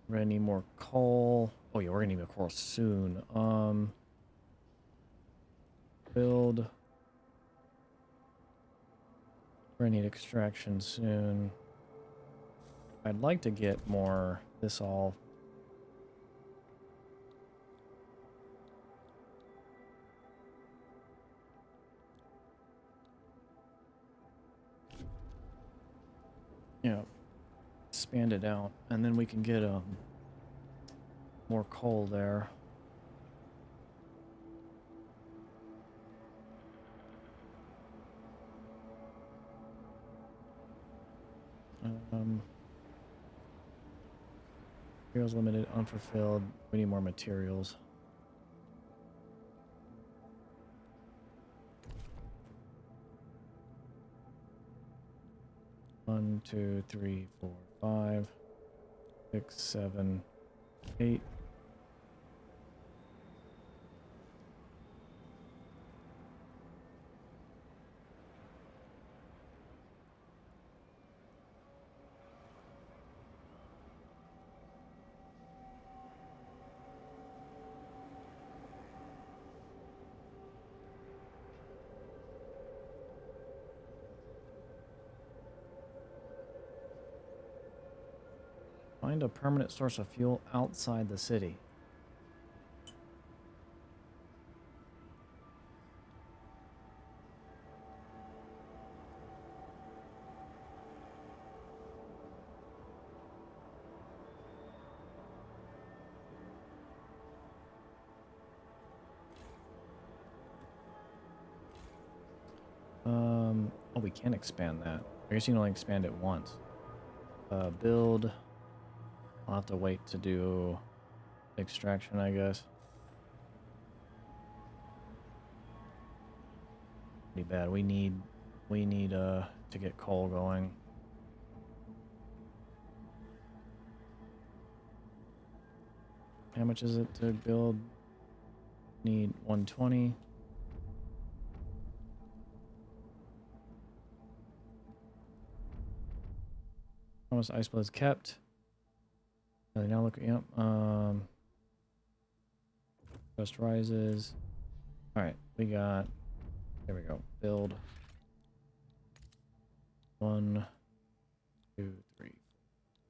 We're gonna need more coal. Oh yeah, we're gonna need more coal soon. Build. We're gonna need extraction soon. I'd like to get more this all. Yeah, expand it out, and then we can get more coal there. Materials limited, unfulfilled. We need more materials. One, two, three, 4, 5, 6, 7, 8. Find a permanent source of fuel outside the city. Oh, we can expand that. I guess you can only expand it once. Build. I'll have to wait to do extraction, I guess. Pretty bad. We need to get coal going. How much is it to build? Need 120. Almost ice blades kept. Now look, yep. Just rises. All right, we got. There we go. Build. 1, 2, 3,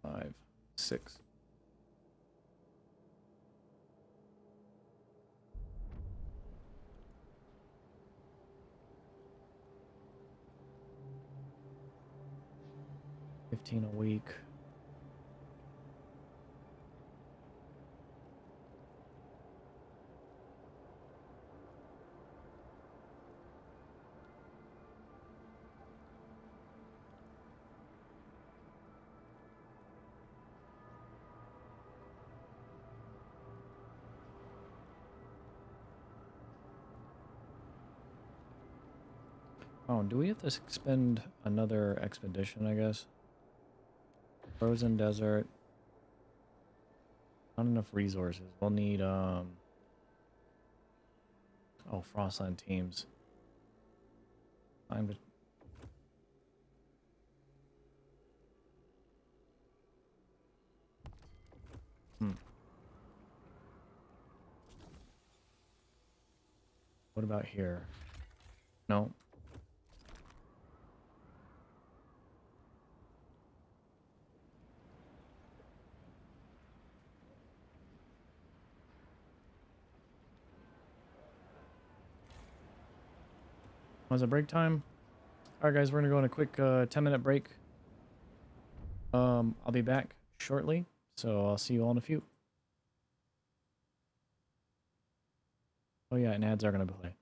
5, 6. $15 a week. Oh, do we have to expend another expedition, I guess? Frozen desert. Not enough resources. We'll need, oh, Frostland teams. Time to... What about here? No. Was it break time? All right, guys, we're gonna go on a quick 10-minute break. I'll be back shortly, so I'll see you all in a few. Oh yeah, and ads are gonna play.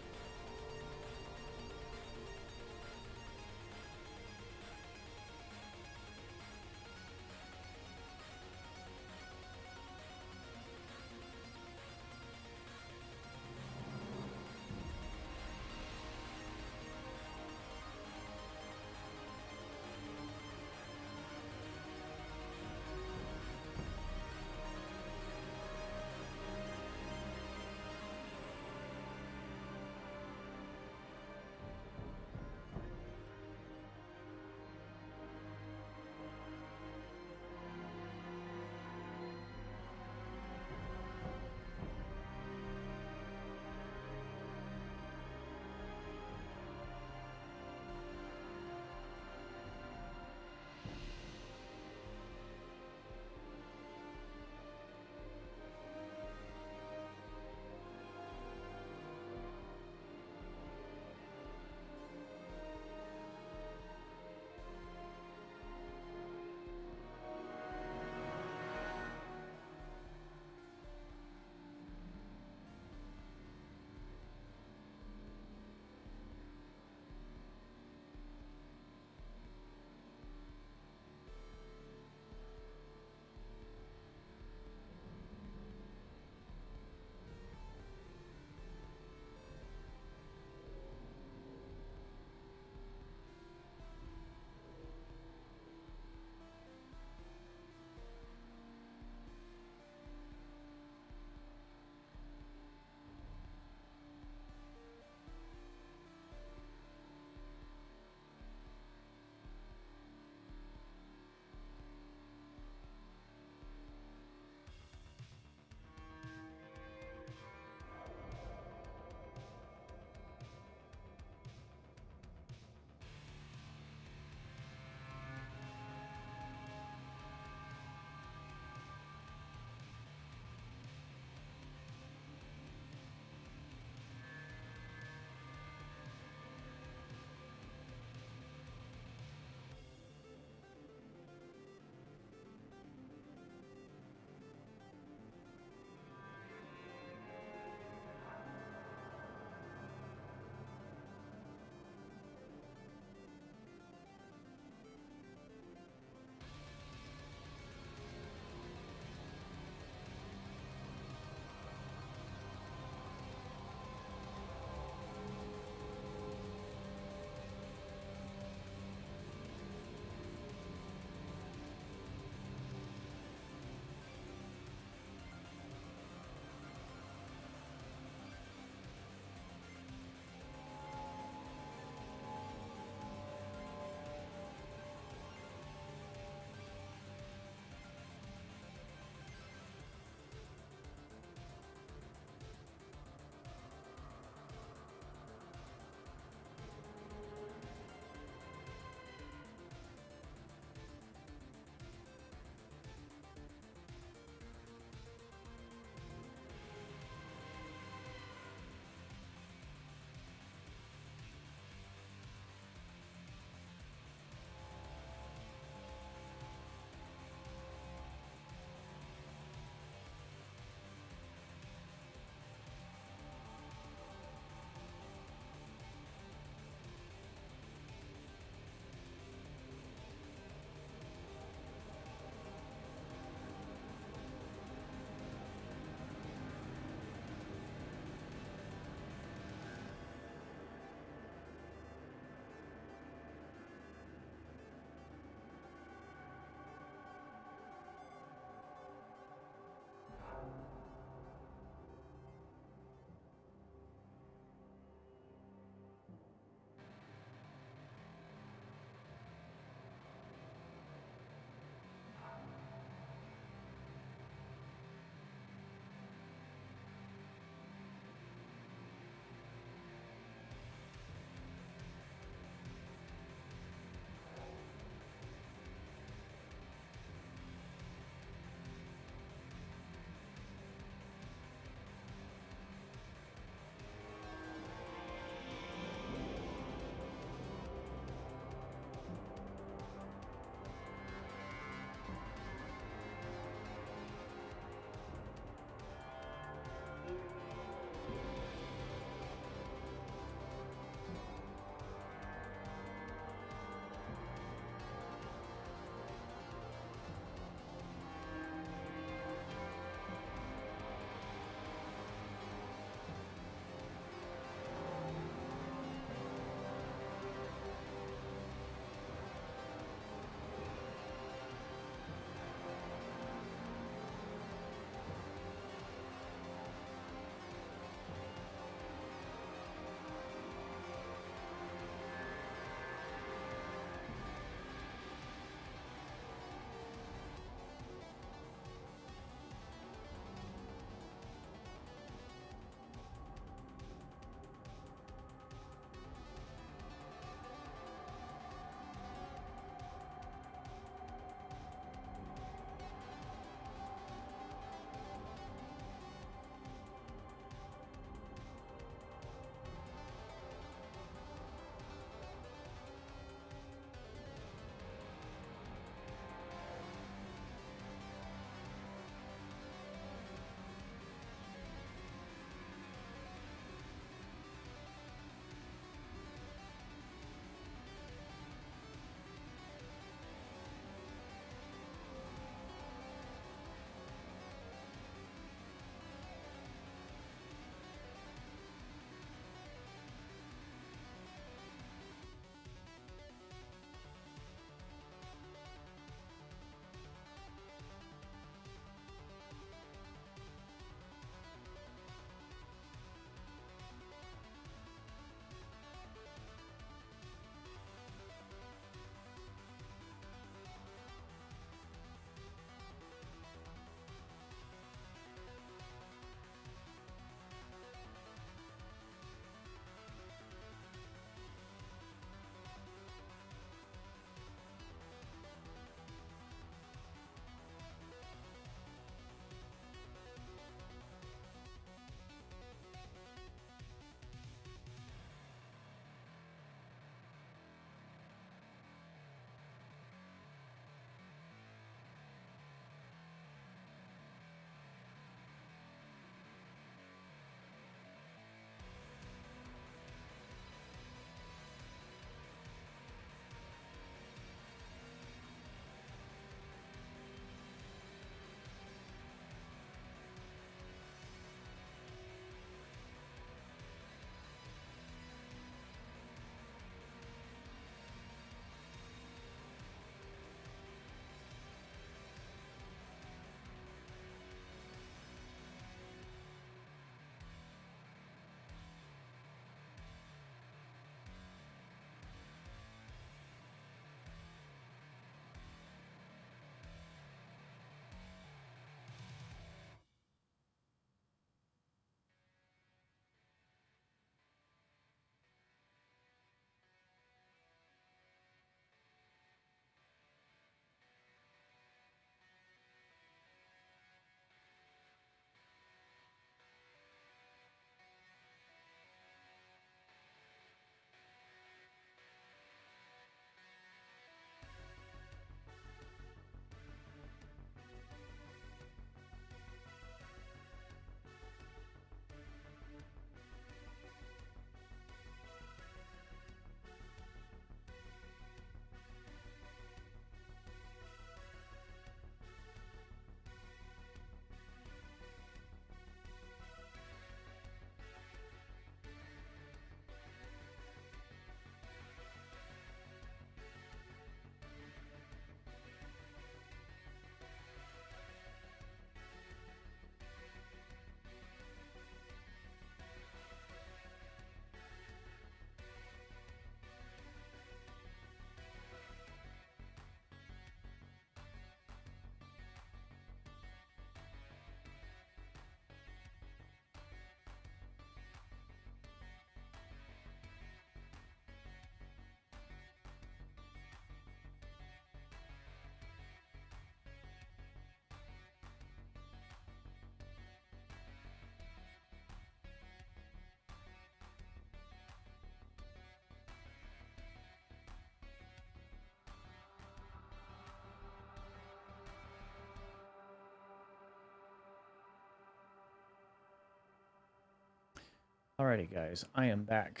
Alrighty, guys, I am back.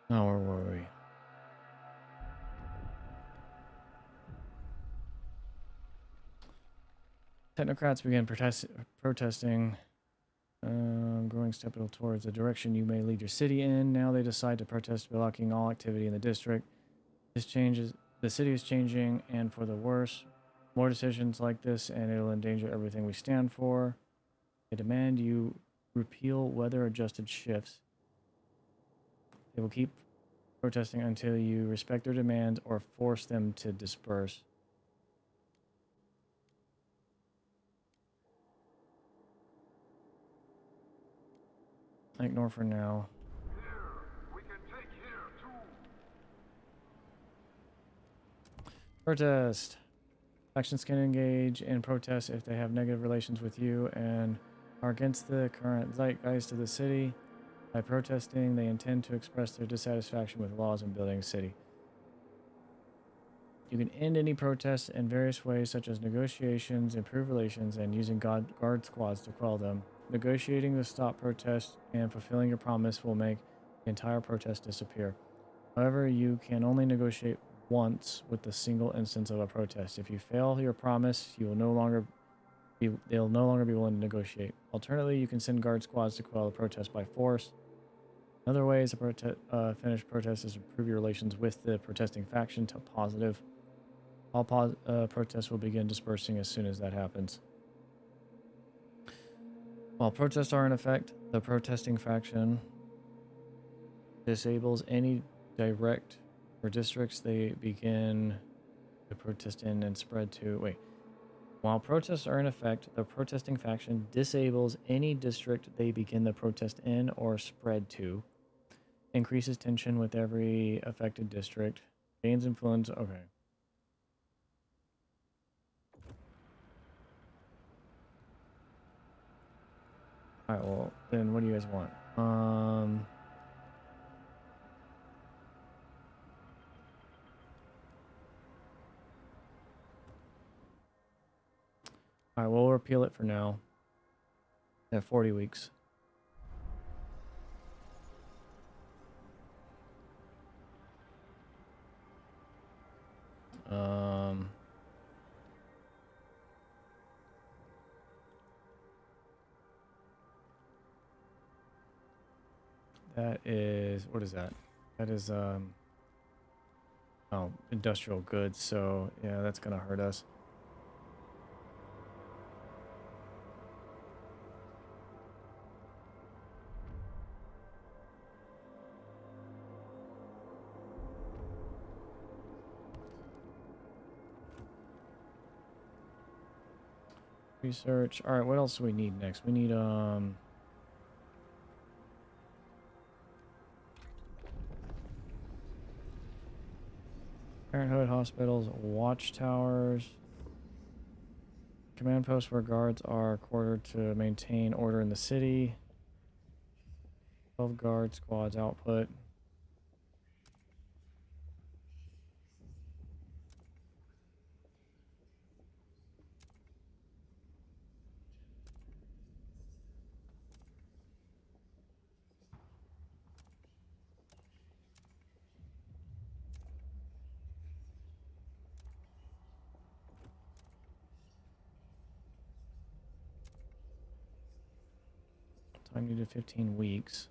Oh, where were we? Technocrats began protesting, growing step towards the direction you may lead your city in. Now they decide to protest, blocking all activity in the district. This changes. The city is changing, and for the worse. More decisions like this, and it'll endanger everything we stand for. They demand you repeal weather-adjusted shifts. They will keep protesting until you respect their demands or force them to disperse. Ignore for now. Here, we can take here too. Protest. Factions can engage in protest if they have negative relations with you and are against the current zeitgeist of the city. By protesting, they intend to express their dissatisfaction with laws and building a city. You can end any protests in various ways, such as negotiations, improve relations, and using guard squads to quell them. Negotiating to stop protests and fulfilling your promise will make the entire protest disappear. However, you can only negotiate once with a single instance of a protest. If you fail your promise, they'll no longer be willing to negotiate. Alternatively, you can send guard squads to quell the protest by force. Another way is to finish protests is improve your relations with the protesting faction to positive. All protests will begin dispersing as soon as that happens. While protests are in effect, the protesting faction disables any direct or districts they begin to protest in and spread to. Wait. While protests are in effect, the protesting faction disables any district they begin the protest in or spread to. Increases tension with every affected district. Gains influence. Okay. Alright, well, then what do you guys want? Alright, we'll repeal it for now. At 40 weeks. That is, what is that? That is, oh, industrial goods, so yeah, that's gonna hurt us. Research. All right, what else do we need next? We need Parenthood, hospitals, watchtowers, command posts where guards are quartered to maintain order in the city. 12 guard squads output. Time needed 15 weeks.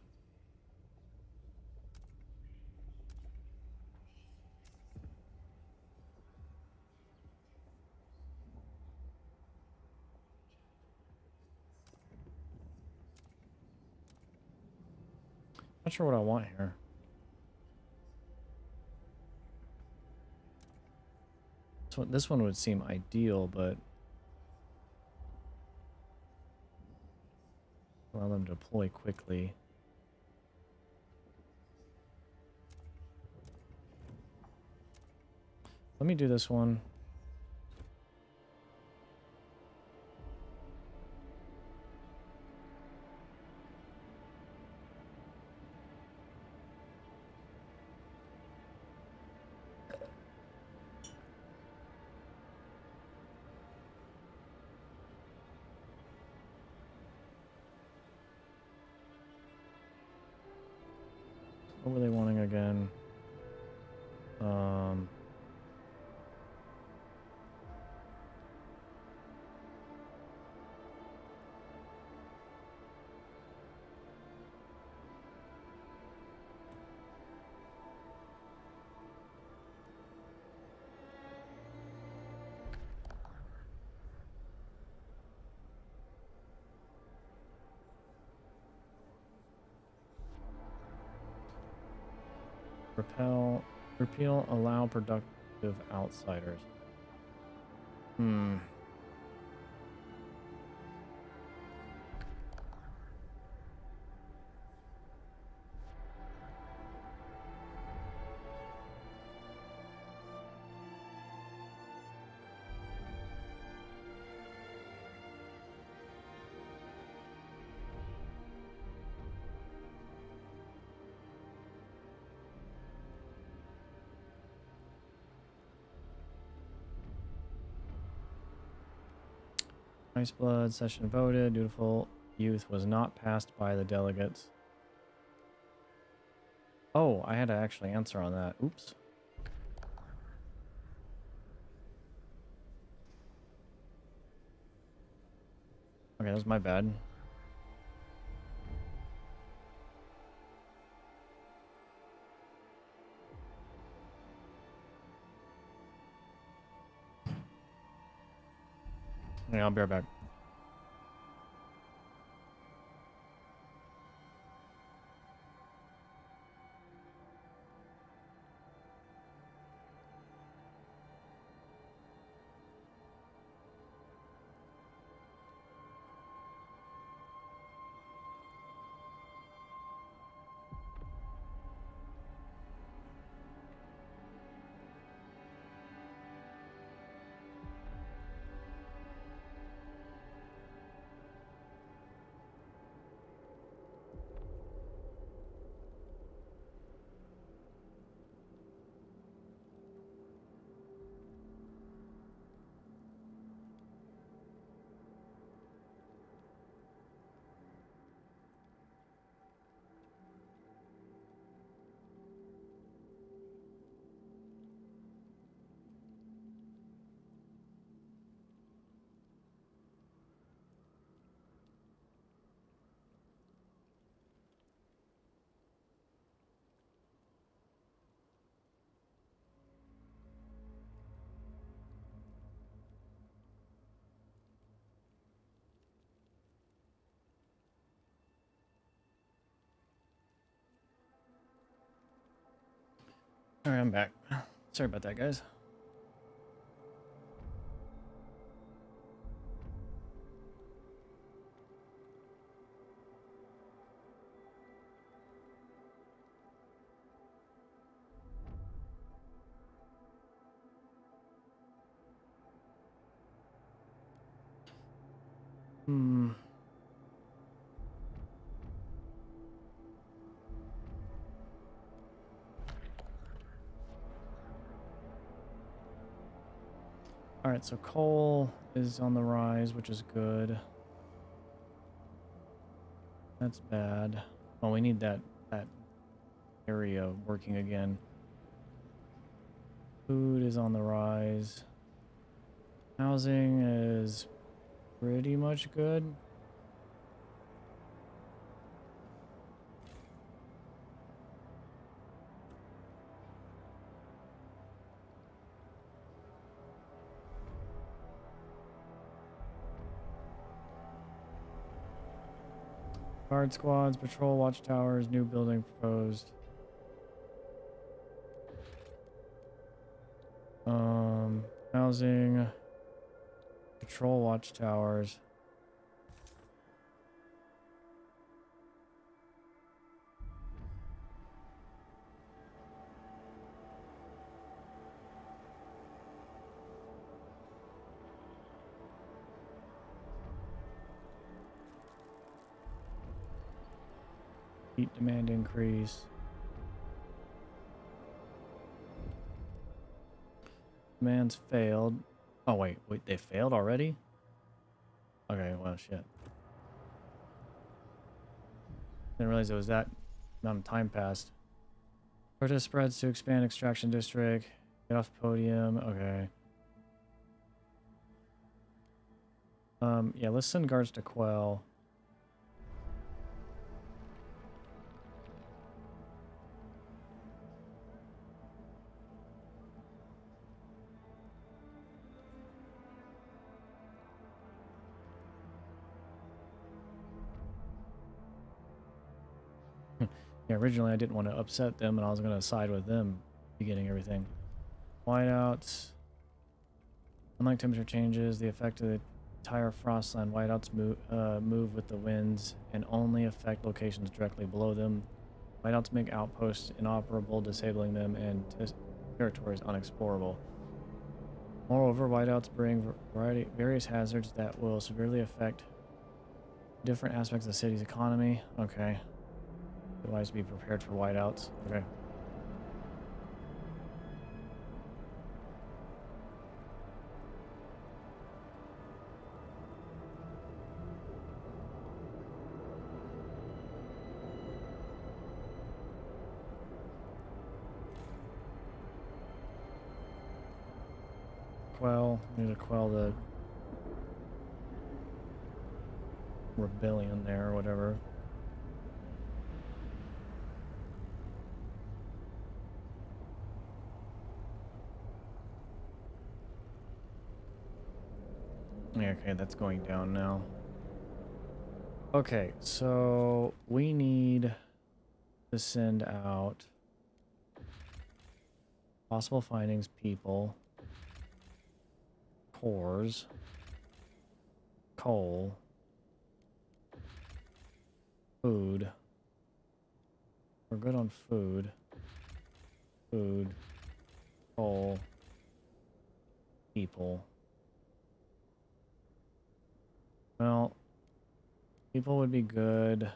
Not sure what I want here. This one would seem ideal, but allow them to deploy quickly. Let me do this one. What were they wanting again? Repeal, allow productive outsiders. Hmm. Ice Blood session voted. Dutiful Youth was not passed by the delegates. Oh, I had to actually answer on that. Oops. Okay, that was my bad. Yeah, I'll be right back. All right, I'm back. Sorry about that, guys. Hmm. All right, so coal is on the rise, which is good. That's bad. Oh, we need that area working again. Food is on the rise. Housing is pretty much good. Guard squads, patrol watchtowers, new building proposed. Housing, patrol watchtowers. Heat demand increase. Demands failed. Oh, wait, they failed already? Okay, well, shit. Didn't realize it was that amount of time passed. Protest spreads to expand extraction district. Get off podium. Okay. Yeah, let's send guards to Quell. Yeah, originally I didn't want to upset them and I was going to side with them beginning everything. Whiteouts. Unlike temperature changes, the effect of the entire Frostland, whiteouts move with the winds and only affect locations directly below them. Whiteouts make outposts inoperable, disabling them, and territories unexplorable. Moreover, whiteouts bring various hazards that will severely affect different aspects of the city's economy. Okay. Otherwise, be prepared for whiteouts. Okay. Quell. We need to quell the rebellion there or whatever. Yeah, okay, that's going down now. Okay, so we need to send out possible findings, people, cores, coal, food. We're good on food. Food, coal, people. Well, people would be good.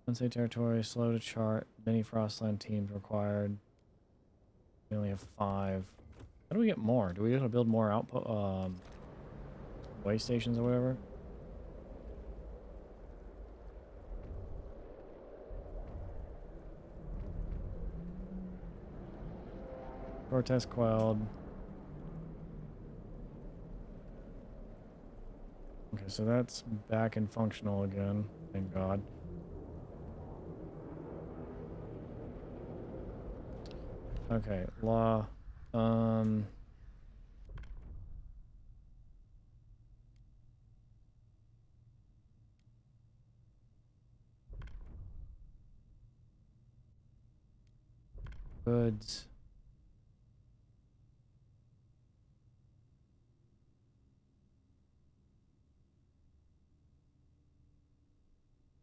Unsay territory, slow to chart. Many Frostland teams required. We only have 5. How do we get more? Do we have to build more output, way stations or whatever? Protest quelled. Okay, so that's back and functional again. Thank God. Okay, law. Goods.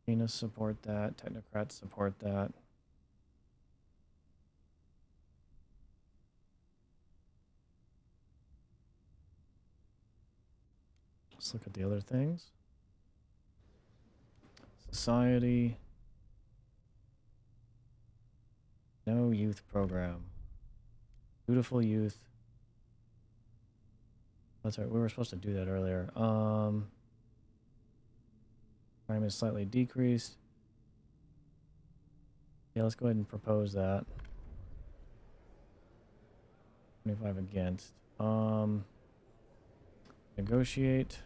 Venus support that. Technocrats support that. Let's look at the other things. Society. No youth program. Beautiful youth. That's right. We were supposed to do that earlier. Crime is slightly decreased. Yeah, let's go ahead and propose that. 25 against. Negotiate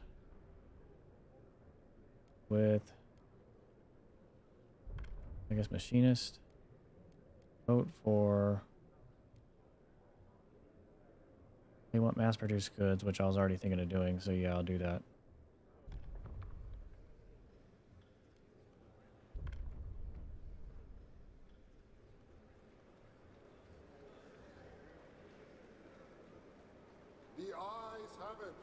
with, I guess, machinist. Vote for. They want mass-produced goods, which I was already thinking of doing, so yeah, I'll do that. The eyes have it.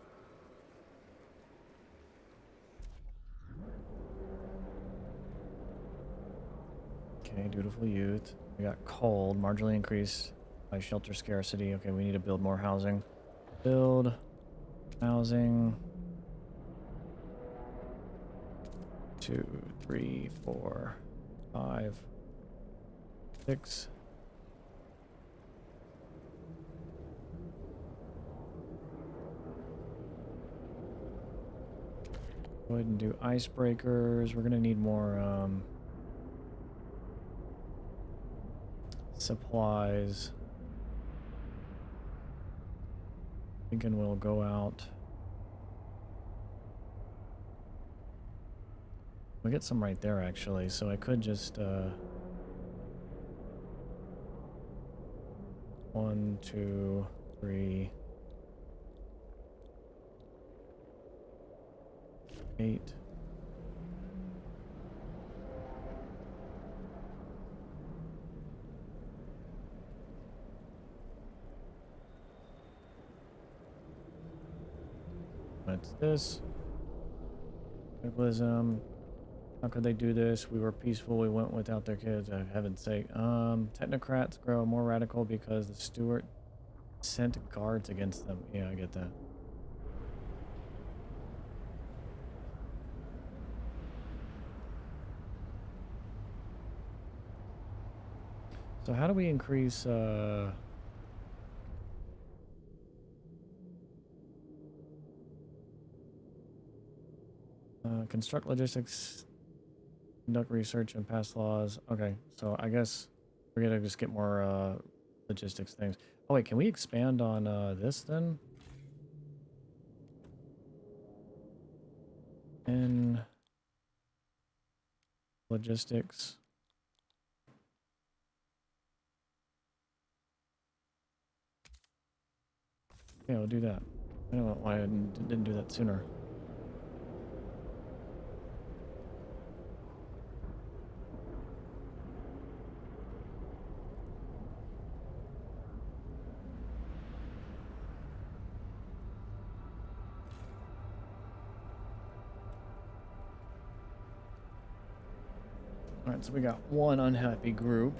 Okay, dutiful youth. We got cold, marginally increased by shelter scarcity. Okay, we need to build more housing. Build housing. 2, 3, 4, 5, 6. Go ahead and do icebreakers. We're gonna need more supplies. Thinking we'll go out. We get some right there actually, so I could just 1, 2, 3, 8. What's this? Capitalism. How could they do this? We were peaceful. We went without their kids. For heaven's sake. Technocrats grow more radical because the Stuart sent guards against them. Yeah, I get that. So how do we increase construct logistics, conduct research and pass laws? Okay, so I guess we're gonna just get more logistics things. Oh wait, can we expand on this then? In logistics. Yeah, we'll do that. I don't know why I didn't do that sooner. Alright, so we got one unhappy group.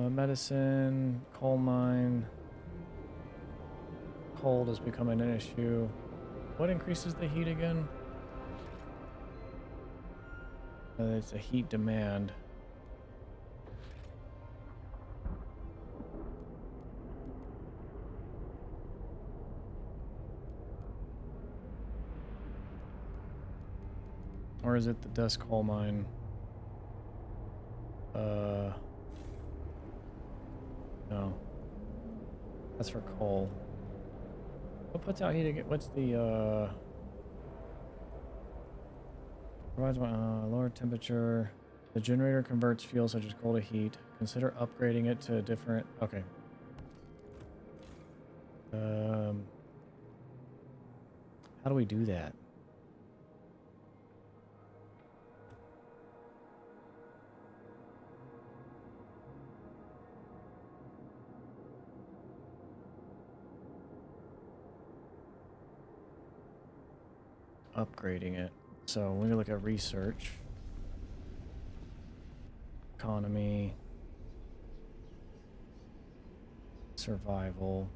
Medicine, coal mine. Cold is becoming an issue. What increases the heat again? It's a heat demand. Or is it the dust coal mine? No. That's for coal. What puts out heat again? What's the, provides lower temperature. The generator converts fuel such as coal to heat. Consider upgrading it to a different... Okay. How do we do that? Upgrading it. So when we look at research, economy, survival,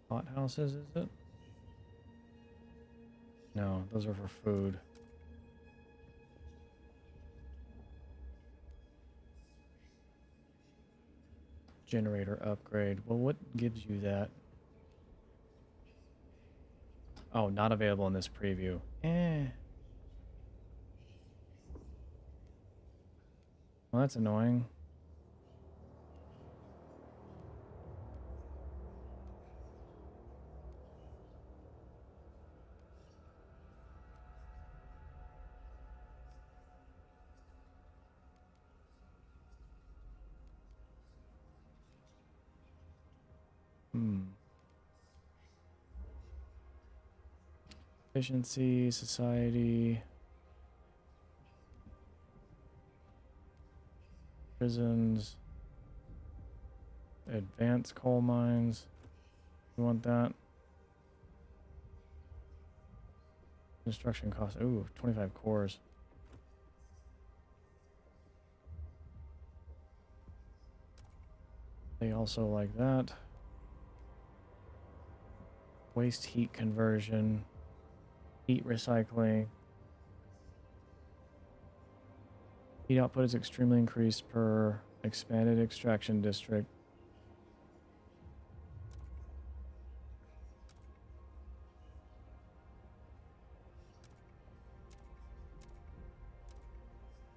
hothouses, is it? No, those are for food. Generator upgrade. Well, what gives you that? Oh, not available in this preview. Well, that's annoying. Efficiency, society, prisons, advanced coal mines. You want that? Construction cost. Ooh, 25 cores. They also like that. Waste heat conversion. Heat recycling. Heat output is extremely increased per expanded extraction district.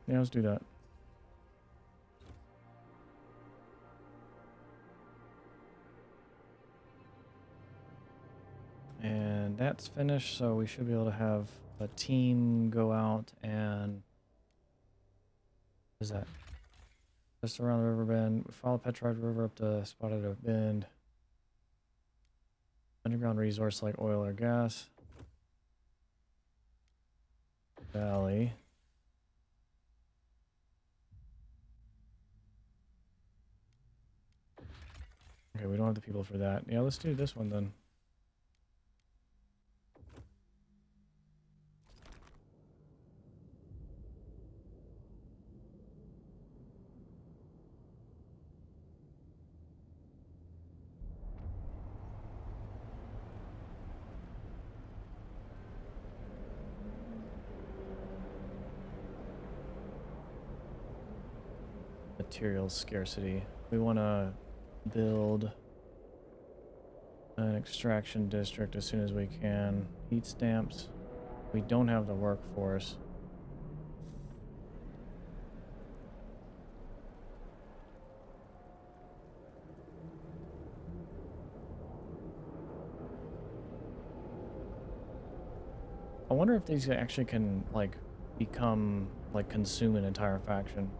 Yeah, let's do that. And that's finished, so we should be able to have a team go out and... What is that? Just around the river bend. We follow Petrified River up to spotted a bend. Underground resource like oil or gas. Valley. Okay, we don't have the people for that. Yeah, let's do this one then. Materials scarcity. We want to build an extraction district as soon as we can. Heat stamps. We don't have the workforce. I wonder if these actually can, like, become, like, consume an entire faction.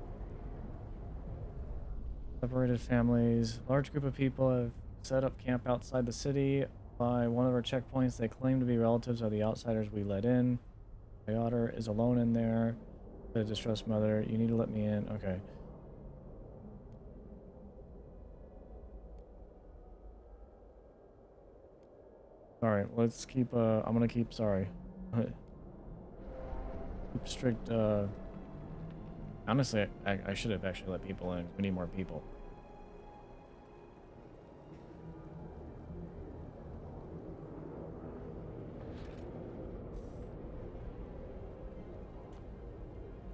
Separated families. Large group of people have set up camp outside the city. By one of our checkpoints, they claim to be relatives of the outsiders we let in. My daughter is alone in there. The distressed mother. You need to let me in. Okay. Alright, let's keep, I'm gonna keep, sorry. Keep strict, honestly, I should have actually let people in. We need more people.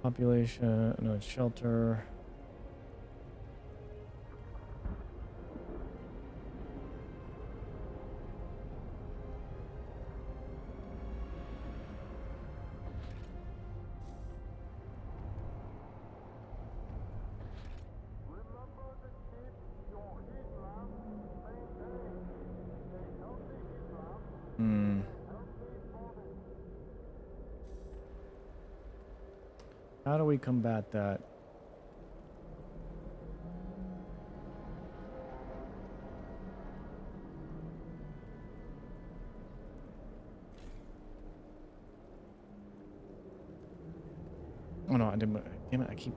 Population, no, shelter. Remember to keep your heat lamp maintained. A healthy heat lamp Hmm. is a healthy body. How do we combat that? Oh no, I didn't. Damn it, I keep.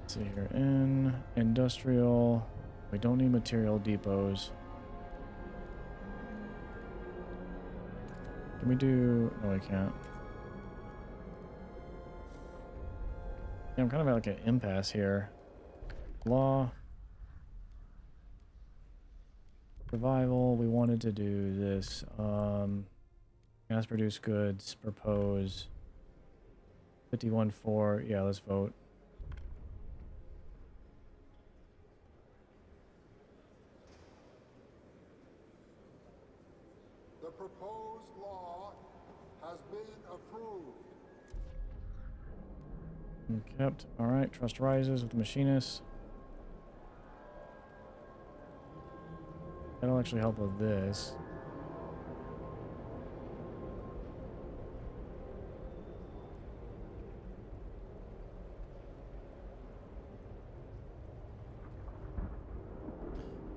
Let's see here. In industrial. We don't need material depots. Can we do. No, we can't. Yeah, I'm kind of at like an impasse here. Law. Survival. We wanted to do this. Mass produce goods. Propose. 51-4. Yeah, let's vote. The proposed law has been approved. Kept. Alright, trust rises with the machinists. That'll actually help with this.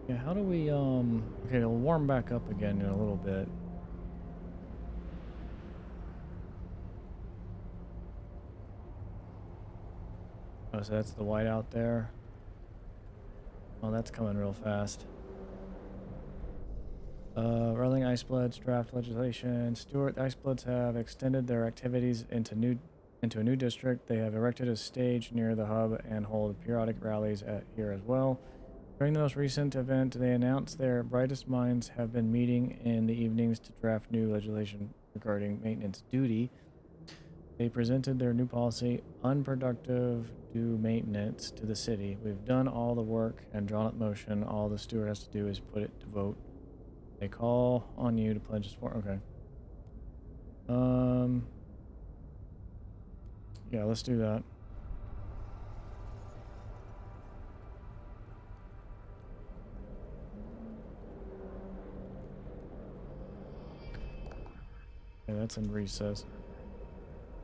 Yeah, how do we, okay, it'll warm back up again in a little bit. Oh, so that's the white out there. Oh, that's coming real fast. Rolling Icebloods draft legislation. Stewart, the Icebloods have extended their activities into a new district. They have erected a stage near the hub and hold periodic rallies here as well. During the most recent event, they announced their brightest minds have been meeting in the evenings to draft new legislation regarding maintenance duty. They presented their new policy, unproductive due maintenance, to the city. We've done all the work and drawn up motion. All the steward has to do is put it to vote. They call on you to pledge support. Okay. Yeah, let's do that. Okay, that's in recess.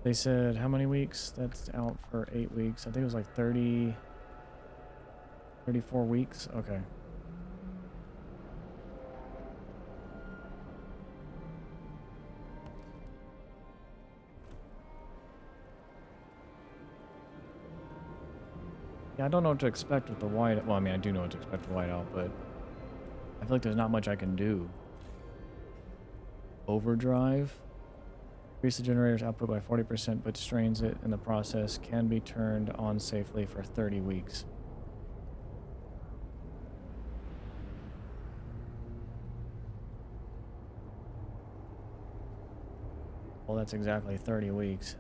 They said how many weeks? That's out for 8 weeks. I think it was like 34 weeks. Okay. Yeah, I don't know what to expect with the white. Well, I mean, I do know what to expect with whiteout, but I feel like there's not much I can do. Overdrive. Increase the generator's output by 40%, but strains it in the process. Can be turned on safely for 30 weeks. Well, that's exactly 30 weeks.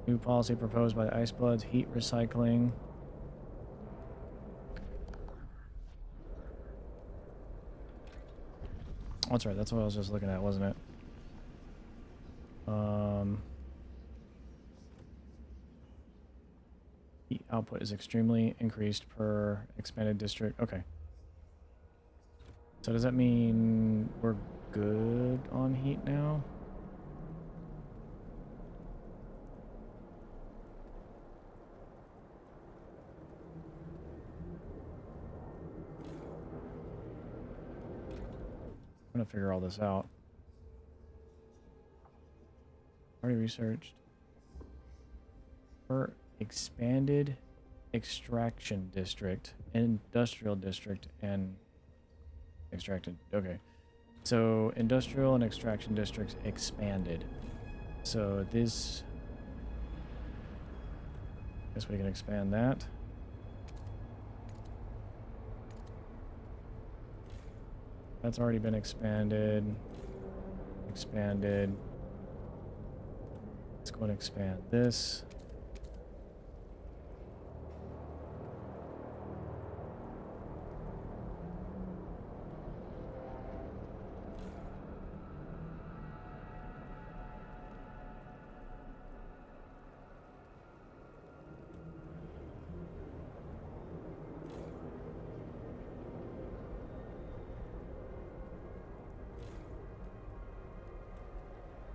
New policy proposed by the Icebloods, heat recycling. Oh, that's right, that's what I was just looking at, wasn't it? Heat output is extremely increased per expanded district. Okay. So does that mean we're good on heat now? I'm gonna figure all this out. Already researched. Per expanded extraction district, industrial district, and extracted. Okay. So industrial and extraction districts expanded. So this, guess we can expand that. That's already been expanded. Expanded. Let's go and expand this.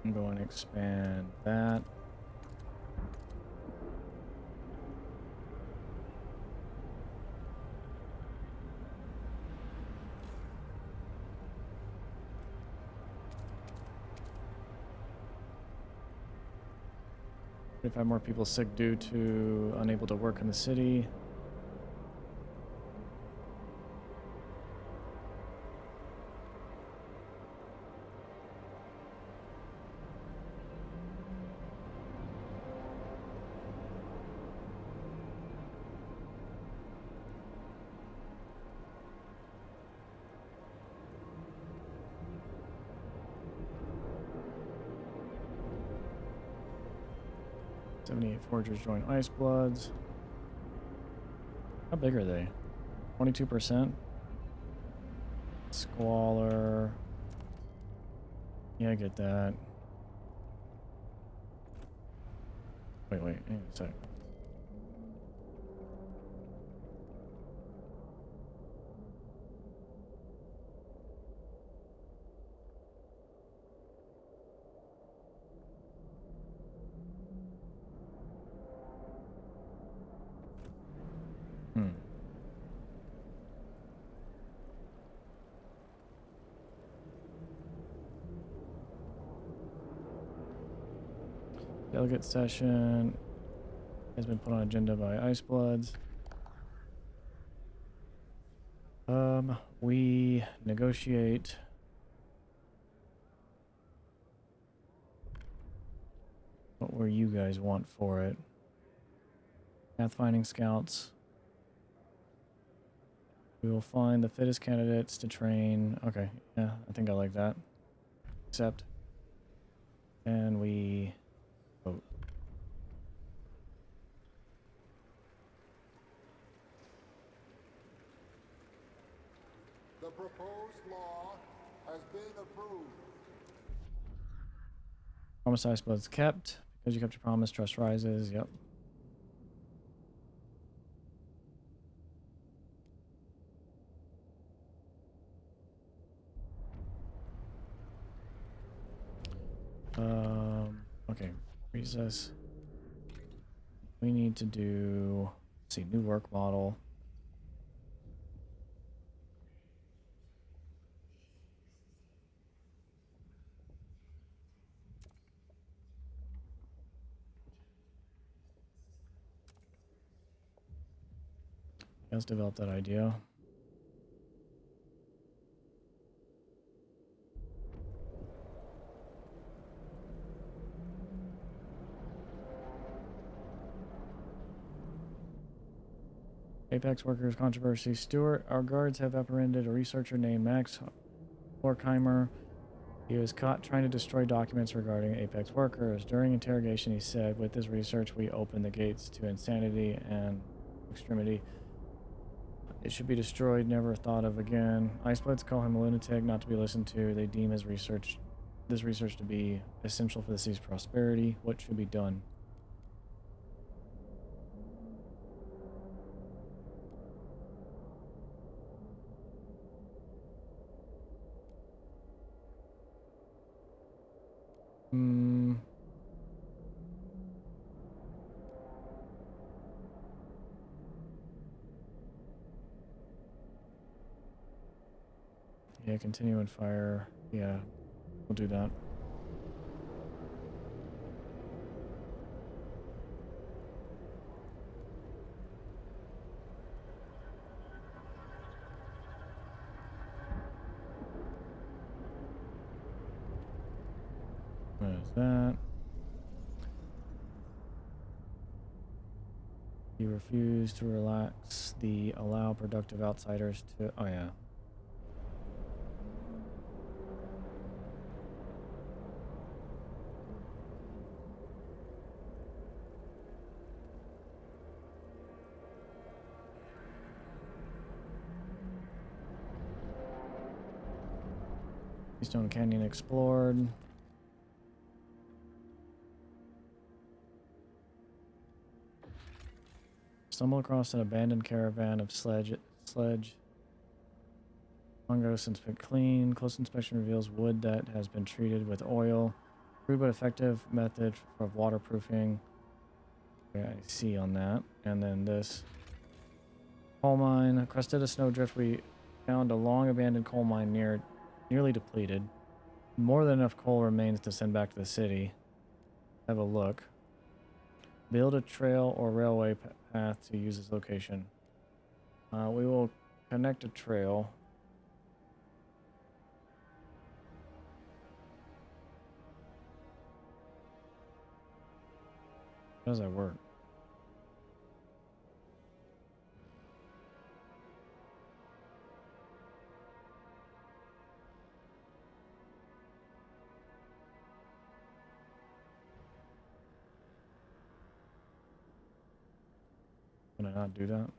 I'm going to expand that. If I have more people sick due to unable to work in the city. Forgers join Icebloods. How big are they? 22%? Squalor. Yeah, I get that. Wait, hang on a sec. Delegate session has been put on agenda by Icebloods. We negotiate. What were you guys want for it? Pathfinding scouts. We will find the fittest candidates to train. Okay, yeah, I think I like that. Accept. And we vote. The proposed law has been approved. Promise I suppose kept. Because you kept your promise, trust rises. Yep. Okay. Recess. We need to do, let's see, new work model. Let's develop that idea. Apex workers controversy. Stewart, our guards have apprehended a researcher named Max Horkheimer. He was caught trying to destroy documents regarding Apex workers. During interrogation, he said, with this research, we open the gates to insanity and extremity. It should be destroyed, never thought of again. Icebloods call him a lunatic, not to be listened to. They deem his research, this research to be essential for the city's prosperity. What should be done? Yeah, continue and fire. Yeah, we'll do that. What is that? You refuse to relax the allow productive outsiders to. Oh, yeah. Keystone Canyon explored. Stumble across an abandoned caravan of sledge. Fungus and spit clean. Close inspection reveals wood that has been treated with oil. Crude but effective method of waterproofing. Okay, I see on that. And then this coal mine. Crested a snowdrift. We found a long abandoned coal mine nearly depleted. More than enough coal remains to send back to the city. Have a look. Build a trail or railway path to use this location. We will connect a trail. How does that work? Can I not do that?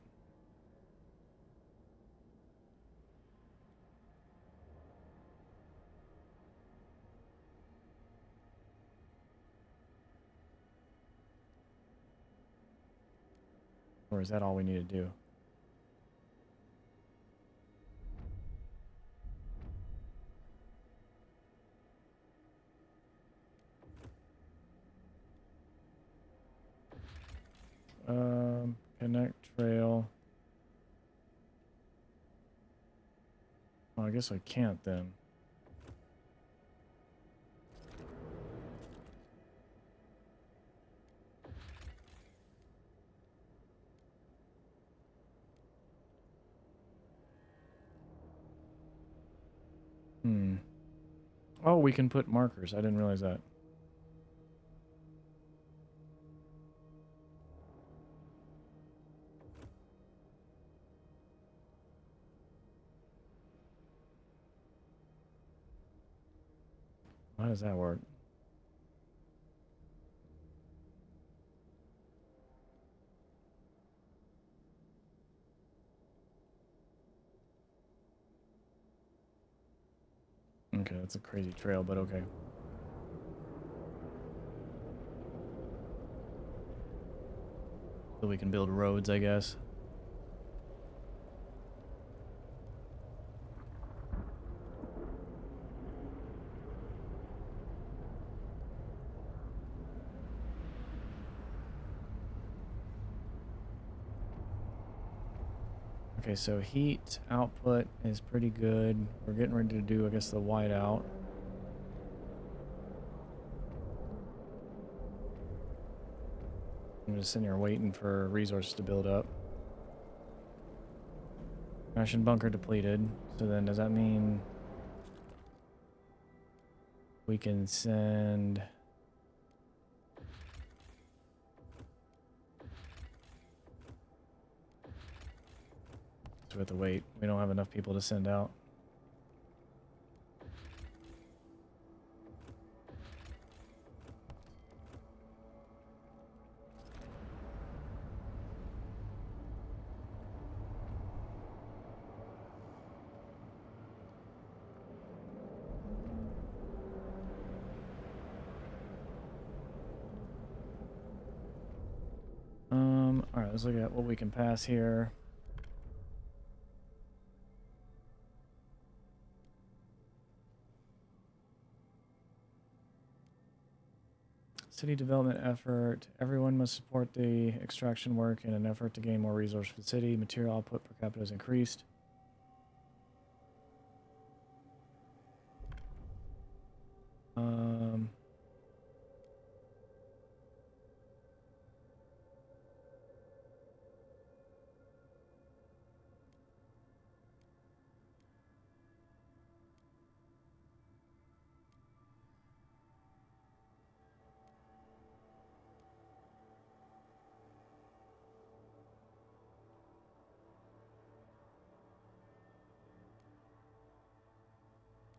Or is that all we need to do? Connect trail. Oh, I guess I can't then. Hmm. Oh, we can put markers. I didn't realize that. How does that work? Okay, that's a crazy trail, but okay. So we can build roads, I guess. Okay, so heat output is pretty good. We're getting ready to do, I guess, the whiteout. I'm just sitting here waiting for resources to build up. Ration bunker depleted. So then does that mean we can send... So we have to wait. We don't have enough people to send out. All right, let's look at what we can pass here. City development effort. Everyone must support the extraction work in an effort to gain more resource for the city. Material output per capita is increased.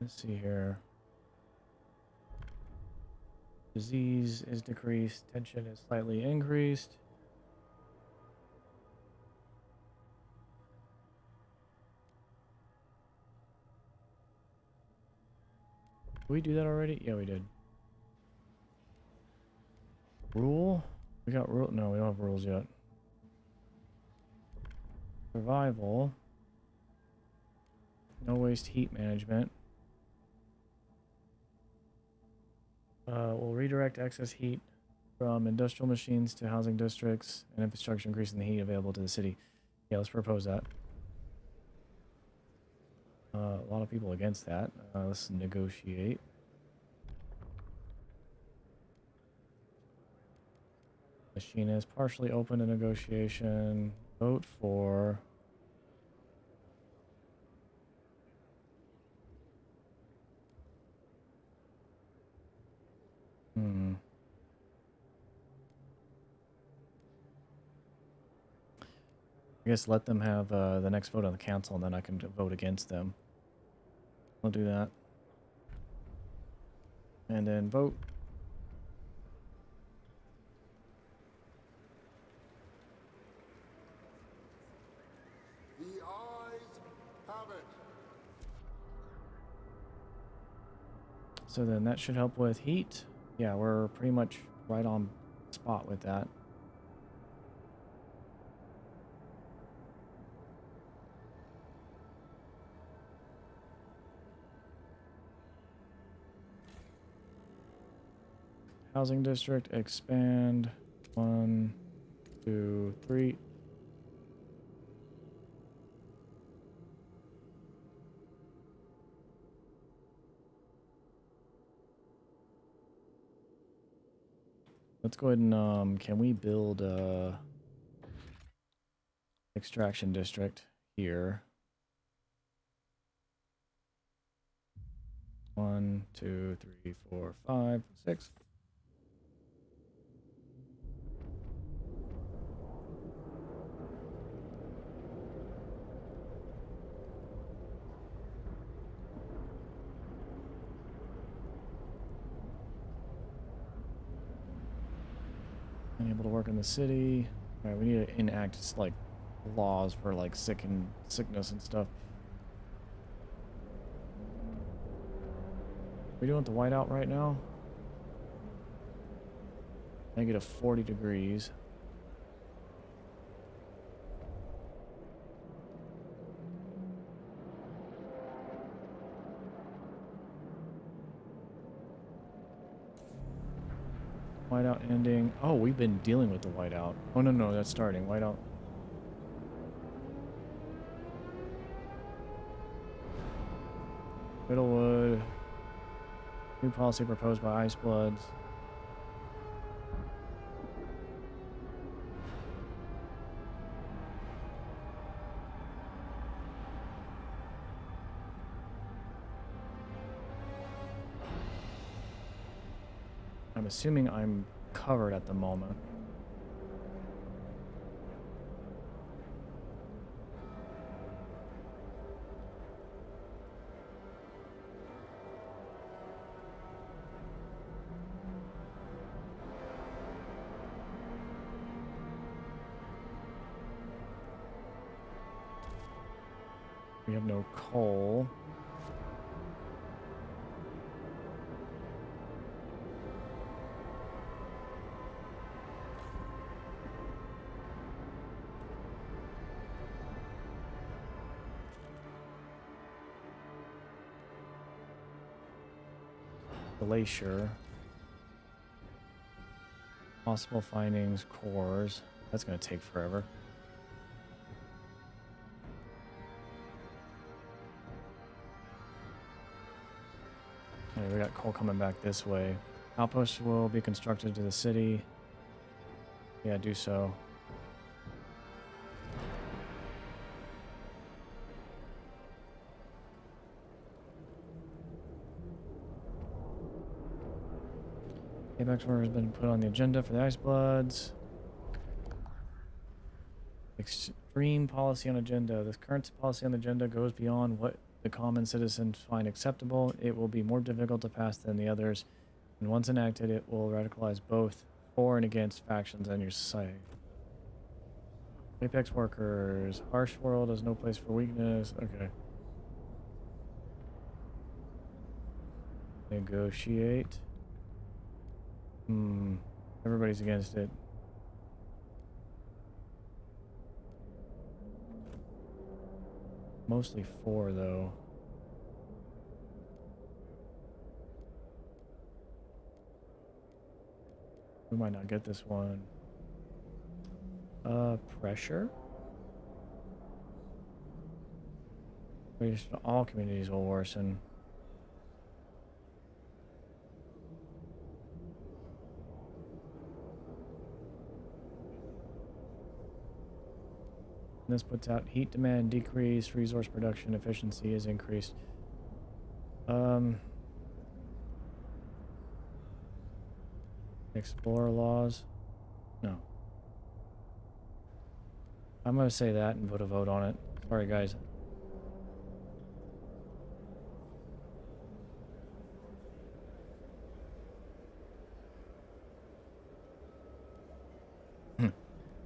Let's see here. Disease is decreased. Tension is slightly increased. Did we do that already? Yeah, we did. Rule? We got rule? No, we don't have rules yet. Survival. No waste heat management. We'll redirect excess heat from industrial machines to housing districts and infrastructure, increasing the heat available to the city. Yeah, let's propose that. A lot of people against that. Let's negotiate. Machinist partially open to negotiation. Vote for. I guess let them have the next vote on the council, and then I can vote against them. I'll do that. And then vote. The ayes have it. So then that should help with heat. Yeah, we're pretty much right on spot with that. Housing district expand. 1, 2, 3. Let's go ahead and can we build a extraction district here? 1, 2, 3, 4, 5, 6. Unable to work in the city. All right, we need to enact like laws for like sickness and stuff. We doing the whiteout right now? Negative 40 degrees. Whiteout ending. Oh, we've been dealing with the whiteout. Oh, no, no, that's starting. Whiteout. Middlewood. New policy proposed by Ice Bloods. I'm assuming I'm covered at the moment. We have no coal. Glacier. Possible findings, cores. That's going to take forever. Okay, we got coal coming back this way. Outposts will be constructed to the city. Yeah, do so. Apex War has been put on the agenda for the Ice Bloods. Extreme policy on agenda. The current policy on the agenda goes beyond what the common citizens find acceptable. It will be more difficult to pass than the others, and once enacted, it will radicalize both for and against factions in your society. Apex workers. Harsh world has no place for weakness. Okay. Negotiate. Everybody's against it. Mostly 4, though. We might not get this one. Pressure? All communities will worsen. This puts out heat demand decrease, resource production efficiency is increased. Explorer laws? No. I'm gonna say that and put a vote on it. Sorry, guys.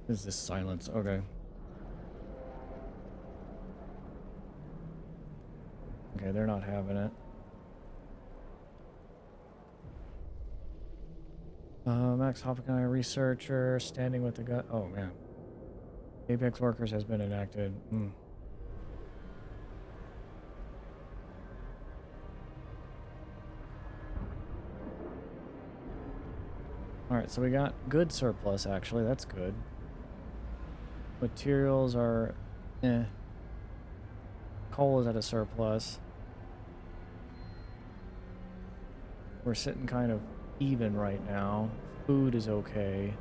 Is this silence? Okay. Okay, they're not having it. Max Hoppenheim researcher standing with the gun. Oh man. Apex workers has been enacted. Alright, so we got good surplus actually. That's good. Materials are Coal is at a surplus. We're sitting kind of even right now. Food is okay.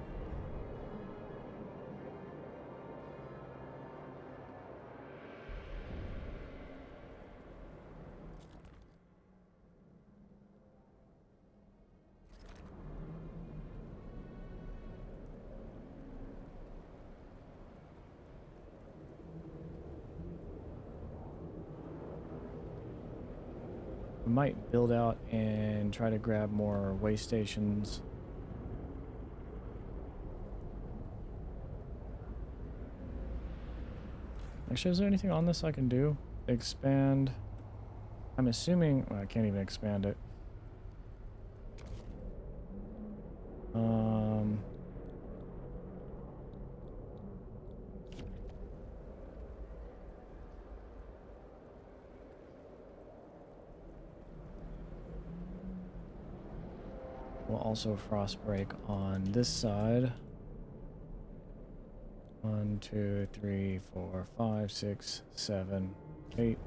might build out and try to grab more way stations. Actually, is there anything on this I can do? Expand. I'm assuming... Well, I can't even expand it. We'll also frost break on this side. 1, 2, 3, 4, 5, 6, 7, 8.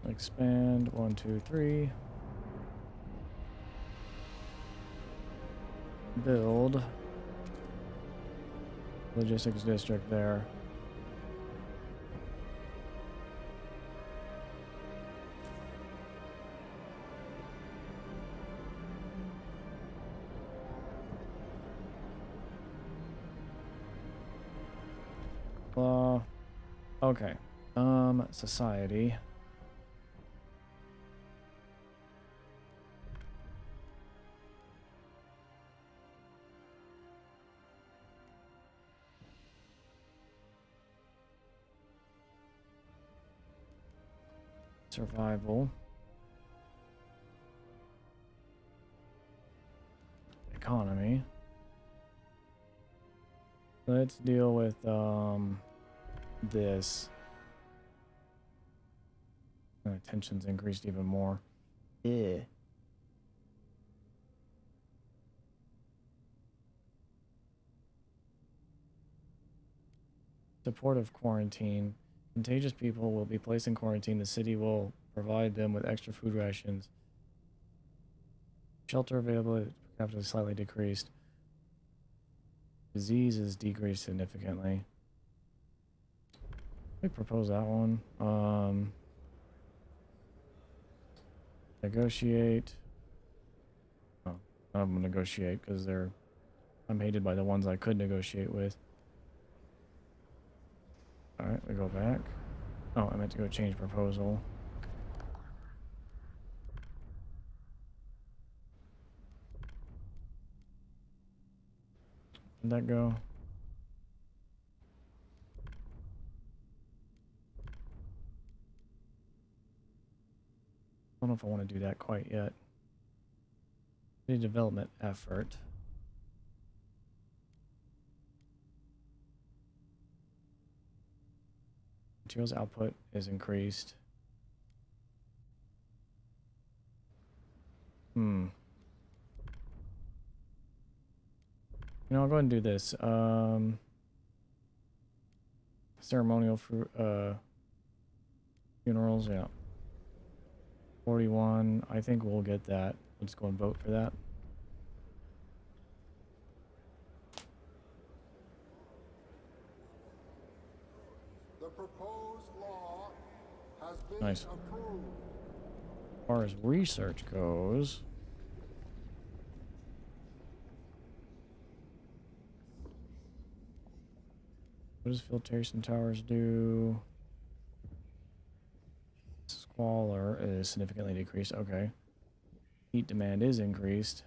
Expand 1, 2, 3. Build logistics district there. Okay. Society. Survival. Economy. Let's deal with this. Tension's increased even more. Yeah. Supportive quarantine. Contagious people will be placed in quarantine. The city will provide them with extra food rations. Shelter availability per capita slightly decreased. Disease is decreased significantly. We propose that one. Negotiate. Oh, none of them negotiate because I'm hated by the ones I could negotiate with. Alright, we go back. Oh, I meant to go change proposal. Where'd that go? I don't know if I want to do that quite yet. City development effort. Materials output is increased. You know, I'll go ahead and do this. Ceremonial funerals, yeah. 41. I think we'll get that. Let's go and vote for that. The proposed law has been Nice. approved. As far as research goes, what does filtration towers do? Squalor is significantly decreased. Okay. Heat demand is increased.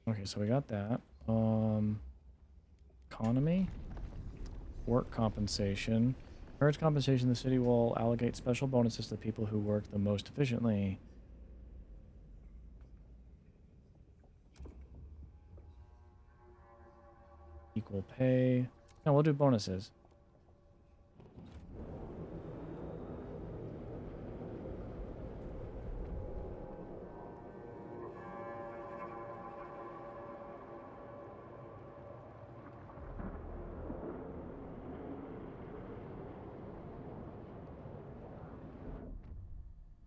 Okay, so we got that. Economy. Work compensation. Marriage compensation, the city will allocate special bonuses to people who work the most efficiently. Equal pay. No, we'll do bonuses.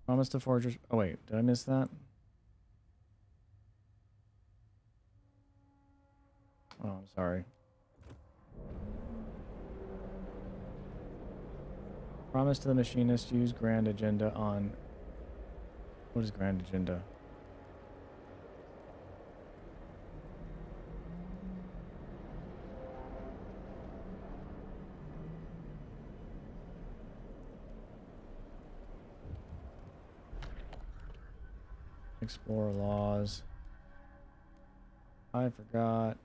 Promise to forgers. Oh wait, did I miss that? Oh, I'm sorry. Promise to the machinist. Use grand agenda on. What is grand agenda? Explore laws. I forgot.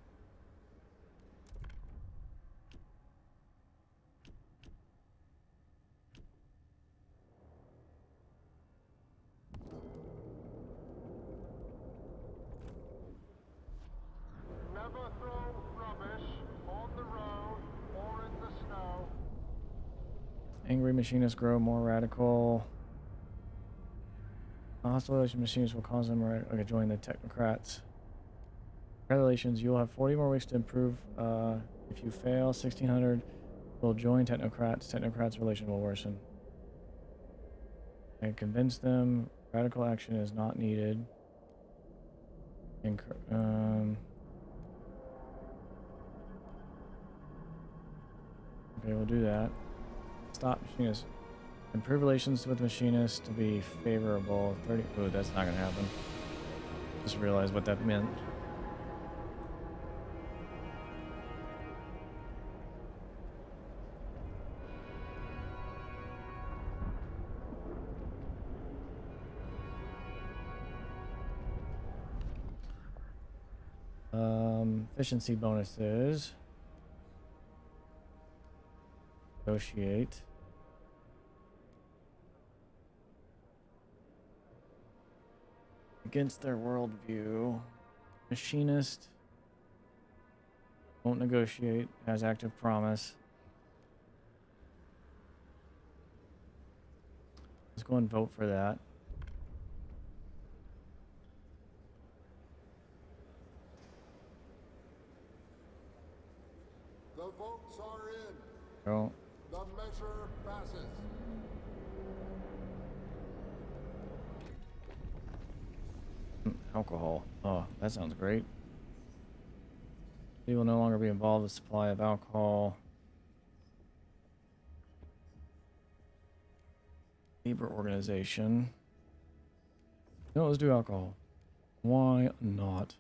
Never throw rubbish on the road or in the snow. Angry machinists grow more radical. Hostile machinists will cause them to join the technocrats. Congratulations, you'll have 40 more weeks to improve. If you fail, 1600 will join technocrats. Technocrats' relation will worsen. And convince them radical action is not needed. Okay, we'll do that. Stop machinists. Improve relations with machinists to be favorable. 30. Oh, that's not gonna happen. Just realized what that meant. Efficiency bonuses. Negotiate. Against their worldview. Machinist. Won't negotiate. Has active promise. Let's go and vote for that. The votes are in. Oh. The measure passes. Alcohol. Oh, that sounds great. We will no longer be involved with supply of alcohol. Labor organization. No, let's do alcohol. Why not?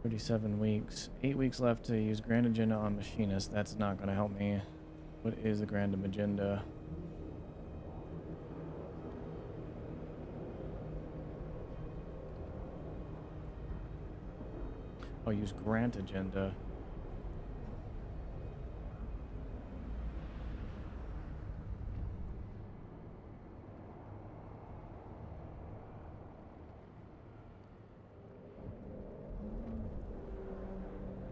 $37 weeks. 8 weeks left to use grand agenda on machinist. That's not going to help me. What is the grand agenda? I'll use grant agenda.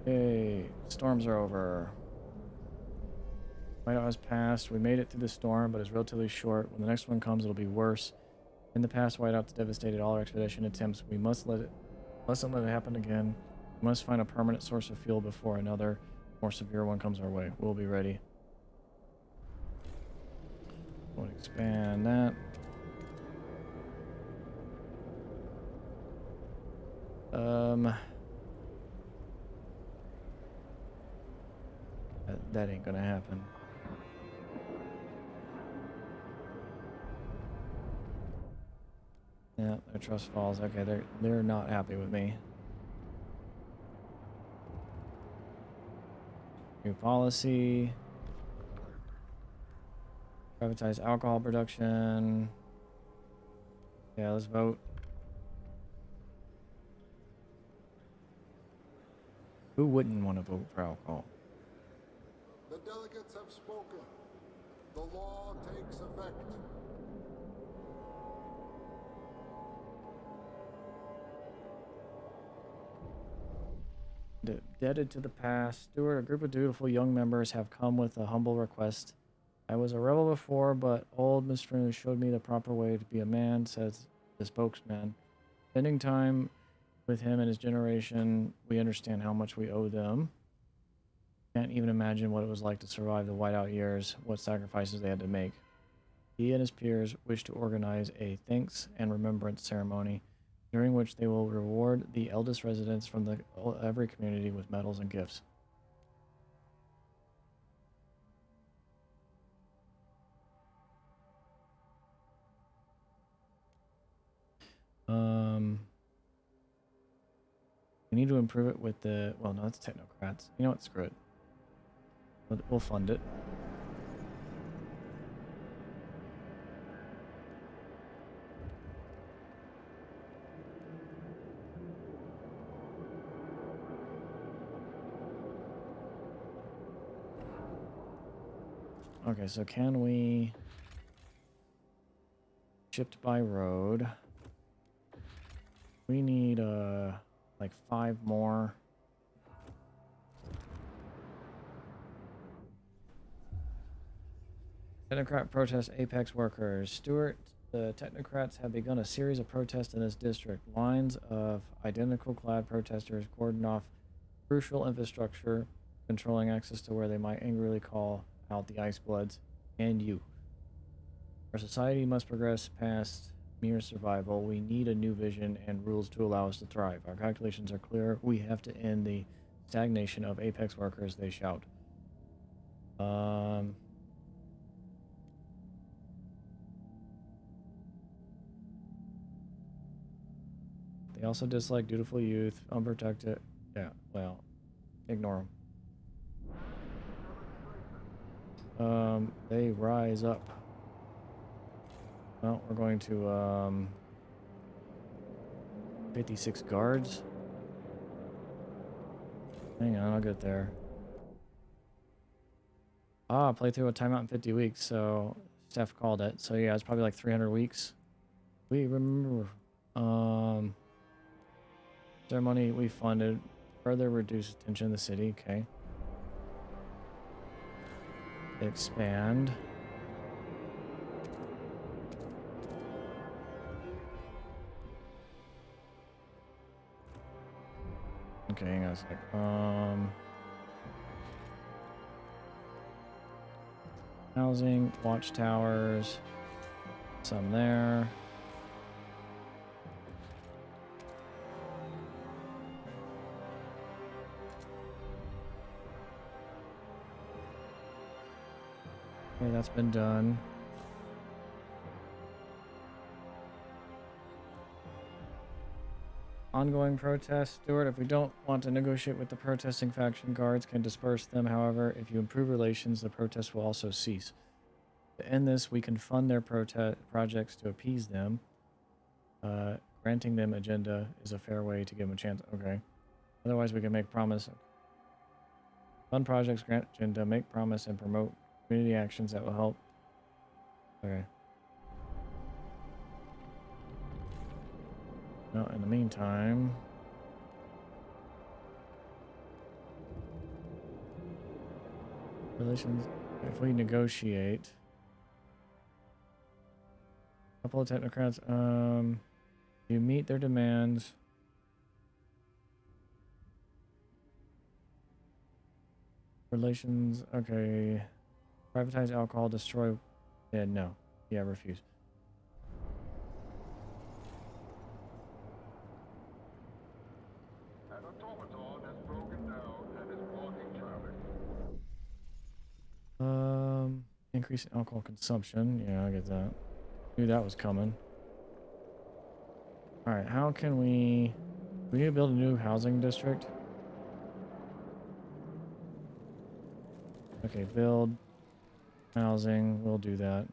Okay, storms are over. Whiteout has passed. We made it through the storm, but it's relatively short. When the next one comes, it'll be worse. In the past, Whiteout devastated all our expedition attempts. We mustn't let it happen again. We must find a permanent source of fuel before another, more severe one comes our way. We'll be ready. We'll expand that. That ain't gonna happen. Yeah, their trust falls. Okay, they're not happy with me. New policy. Privatize alcohol production. Yeah, let's vote. Who wouldn't want to vote for alcohol? The delegates have spoken. The law takes effect. Indebted to the past. Stewart, a group of dutiful young members have come with a humble request. I was a rebel before, but old Miss Freeman showed me the proper way to be a man, says the spokesman. Spending time with him and his generation, we understand how much we owe them. Can't even imagine what it was like to survive the whiteout years, what sacrifices they had to make. He and his peers wish to organize a thanks and remembrance ceremony during which they will reward the eldest residents from every community with medals and gifts. We need to improve it with the... Well, no, that's technocrats. You know what? Screw it. We'll fund it. Okay, so can we... Shipped by road. We need, like 5 more. Technocrat protest apex workers. Stuart, the technocrats have begun a series of protests in this district. Lines of identical clad protesters cordon off crucial infrastructure, controlling access to where they might angrily call out the Ice Bloods and you. Our society must progress past mere survival. We need a new vision and rules to allow us to thrive. Our calculations are clear. We have to end the stagnation of apex workers, they shout. They also dislike dutiful youth, unprotected. Yeah, well, ignore them. They rise up. Well, we're going to 56 guards. Hang on, I'll get there. Ah, playthrough a timeout in 50 weeks, so Steph called it. So yeah, it's probably like 300 weeks. We remember ceremony we funded, further reduce tension in the city, okay. Expand. Okay, hang on a sec. Housing, watchtowers, some there. Okay, that's been done. Ongoing protests. Stuart, if we don't want to negotiate with the protesting faction, guards can disperse them. However, if you improve relations, the protests will also cease. To end this, we can fund their projects to appease them. Granting them agenda is a fair way to give them a chance. Okay. Otherwise, we can make promise. Fund projects, grant agenda, make promise, and promote community actions that will help. Okay. Well, in the meantime... Relations... If we negotiate... A couple of technocrats, you meet their demands... Relations... Okay... Privatize alcohol, destroy... Yeah, no. Yeah, refuse. An automaton has broken down and is blocking traffic. Increase in alcohol consumption. Yeah, I get that. Knew that was coming. Alright, how can we... We need to build a new housing district. Okay, build housing. We'll do that.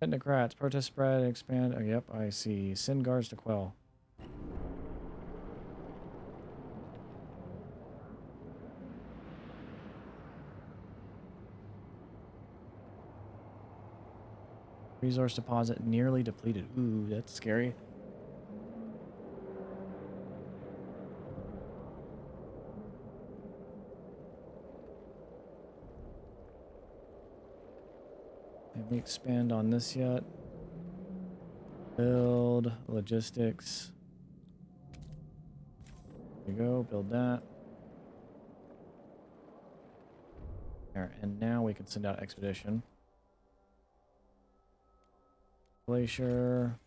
Technocrats, protest spread, expand. Oh, yep, I see. Send guards to quell. Resource deposit nearly depleted. Ooh, that's scary. Can we expand on this yet? Build logistics. There you go, build that. There, and now we can send out expedition. Glacier.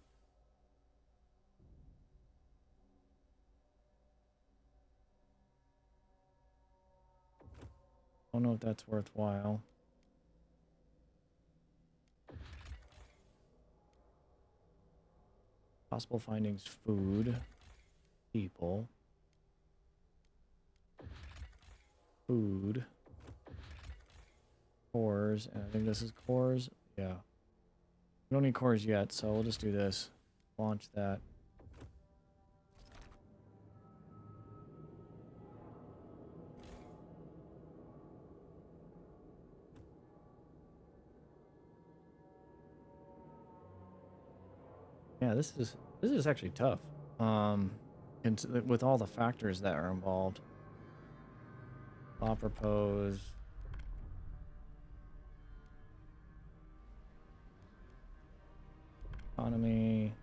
I don't know if that's worthwhile. Possible findings: food, people, food, cores, and I think this is cores. Yeah. We don't need cores yet, so we'll just do this. Launch that. Yeah, this is actually tough. And with all the factors that are involved. I'll propose economy.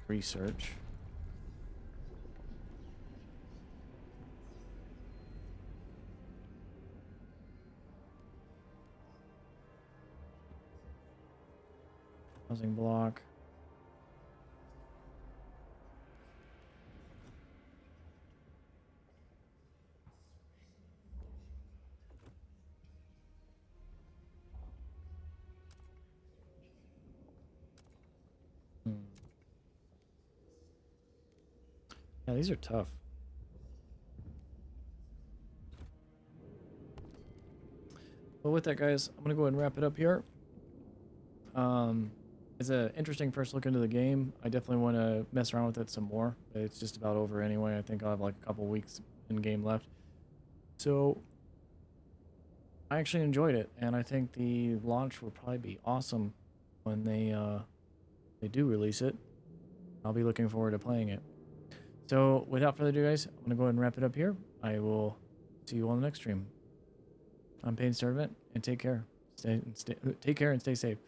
Research. Housing block. Yeah, these are tough. Well, with that, guys, I'm gonna go ahead and wrap it up here. It's an interesting first look into the game. I definitely want to mess around with it some more. It's just about over anyway. I think I'll have like a couple weeks in game left. So I actually enjoyed it, and I think the launch will probably be awesome when they do release it. I'll be looking forward to playing it. So without further ado, guys, I'm gonna go ahead and wrap it up here. I will see you on the next stream. I'm Paden Sturtevant, and take care. Take care and stay safe.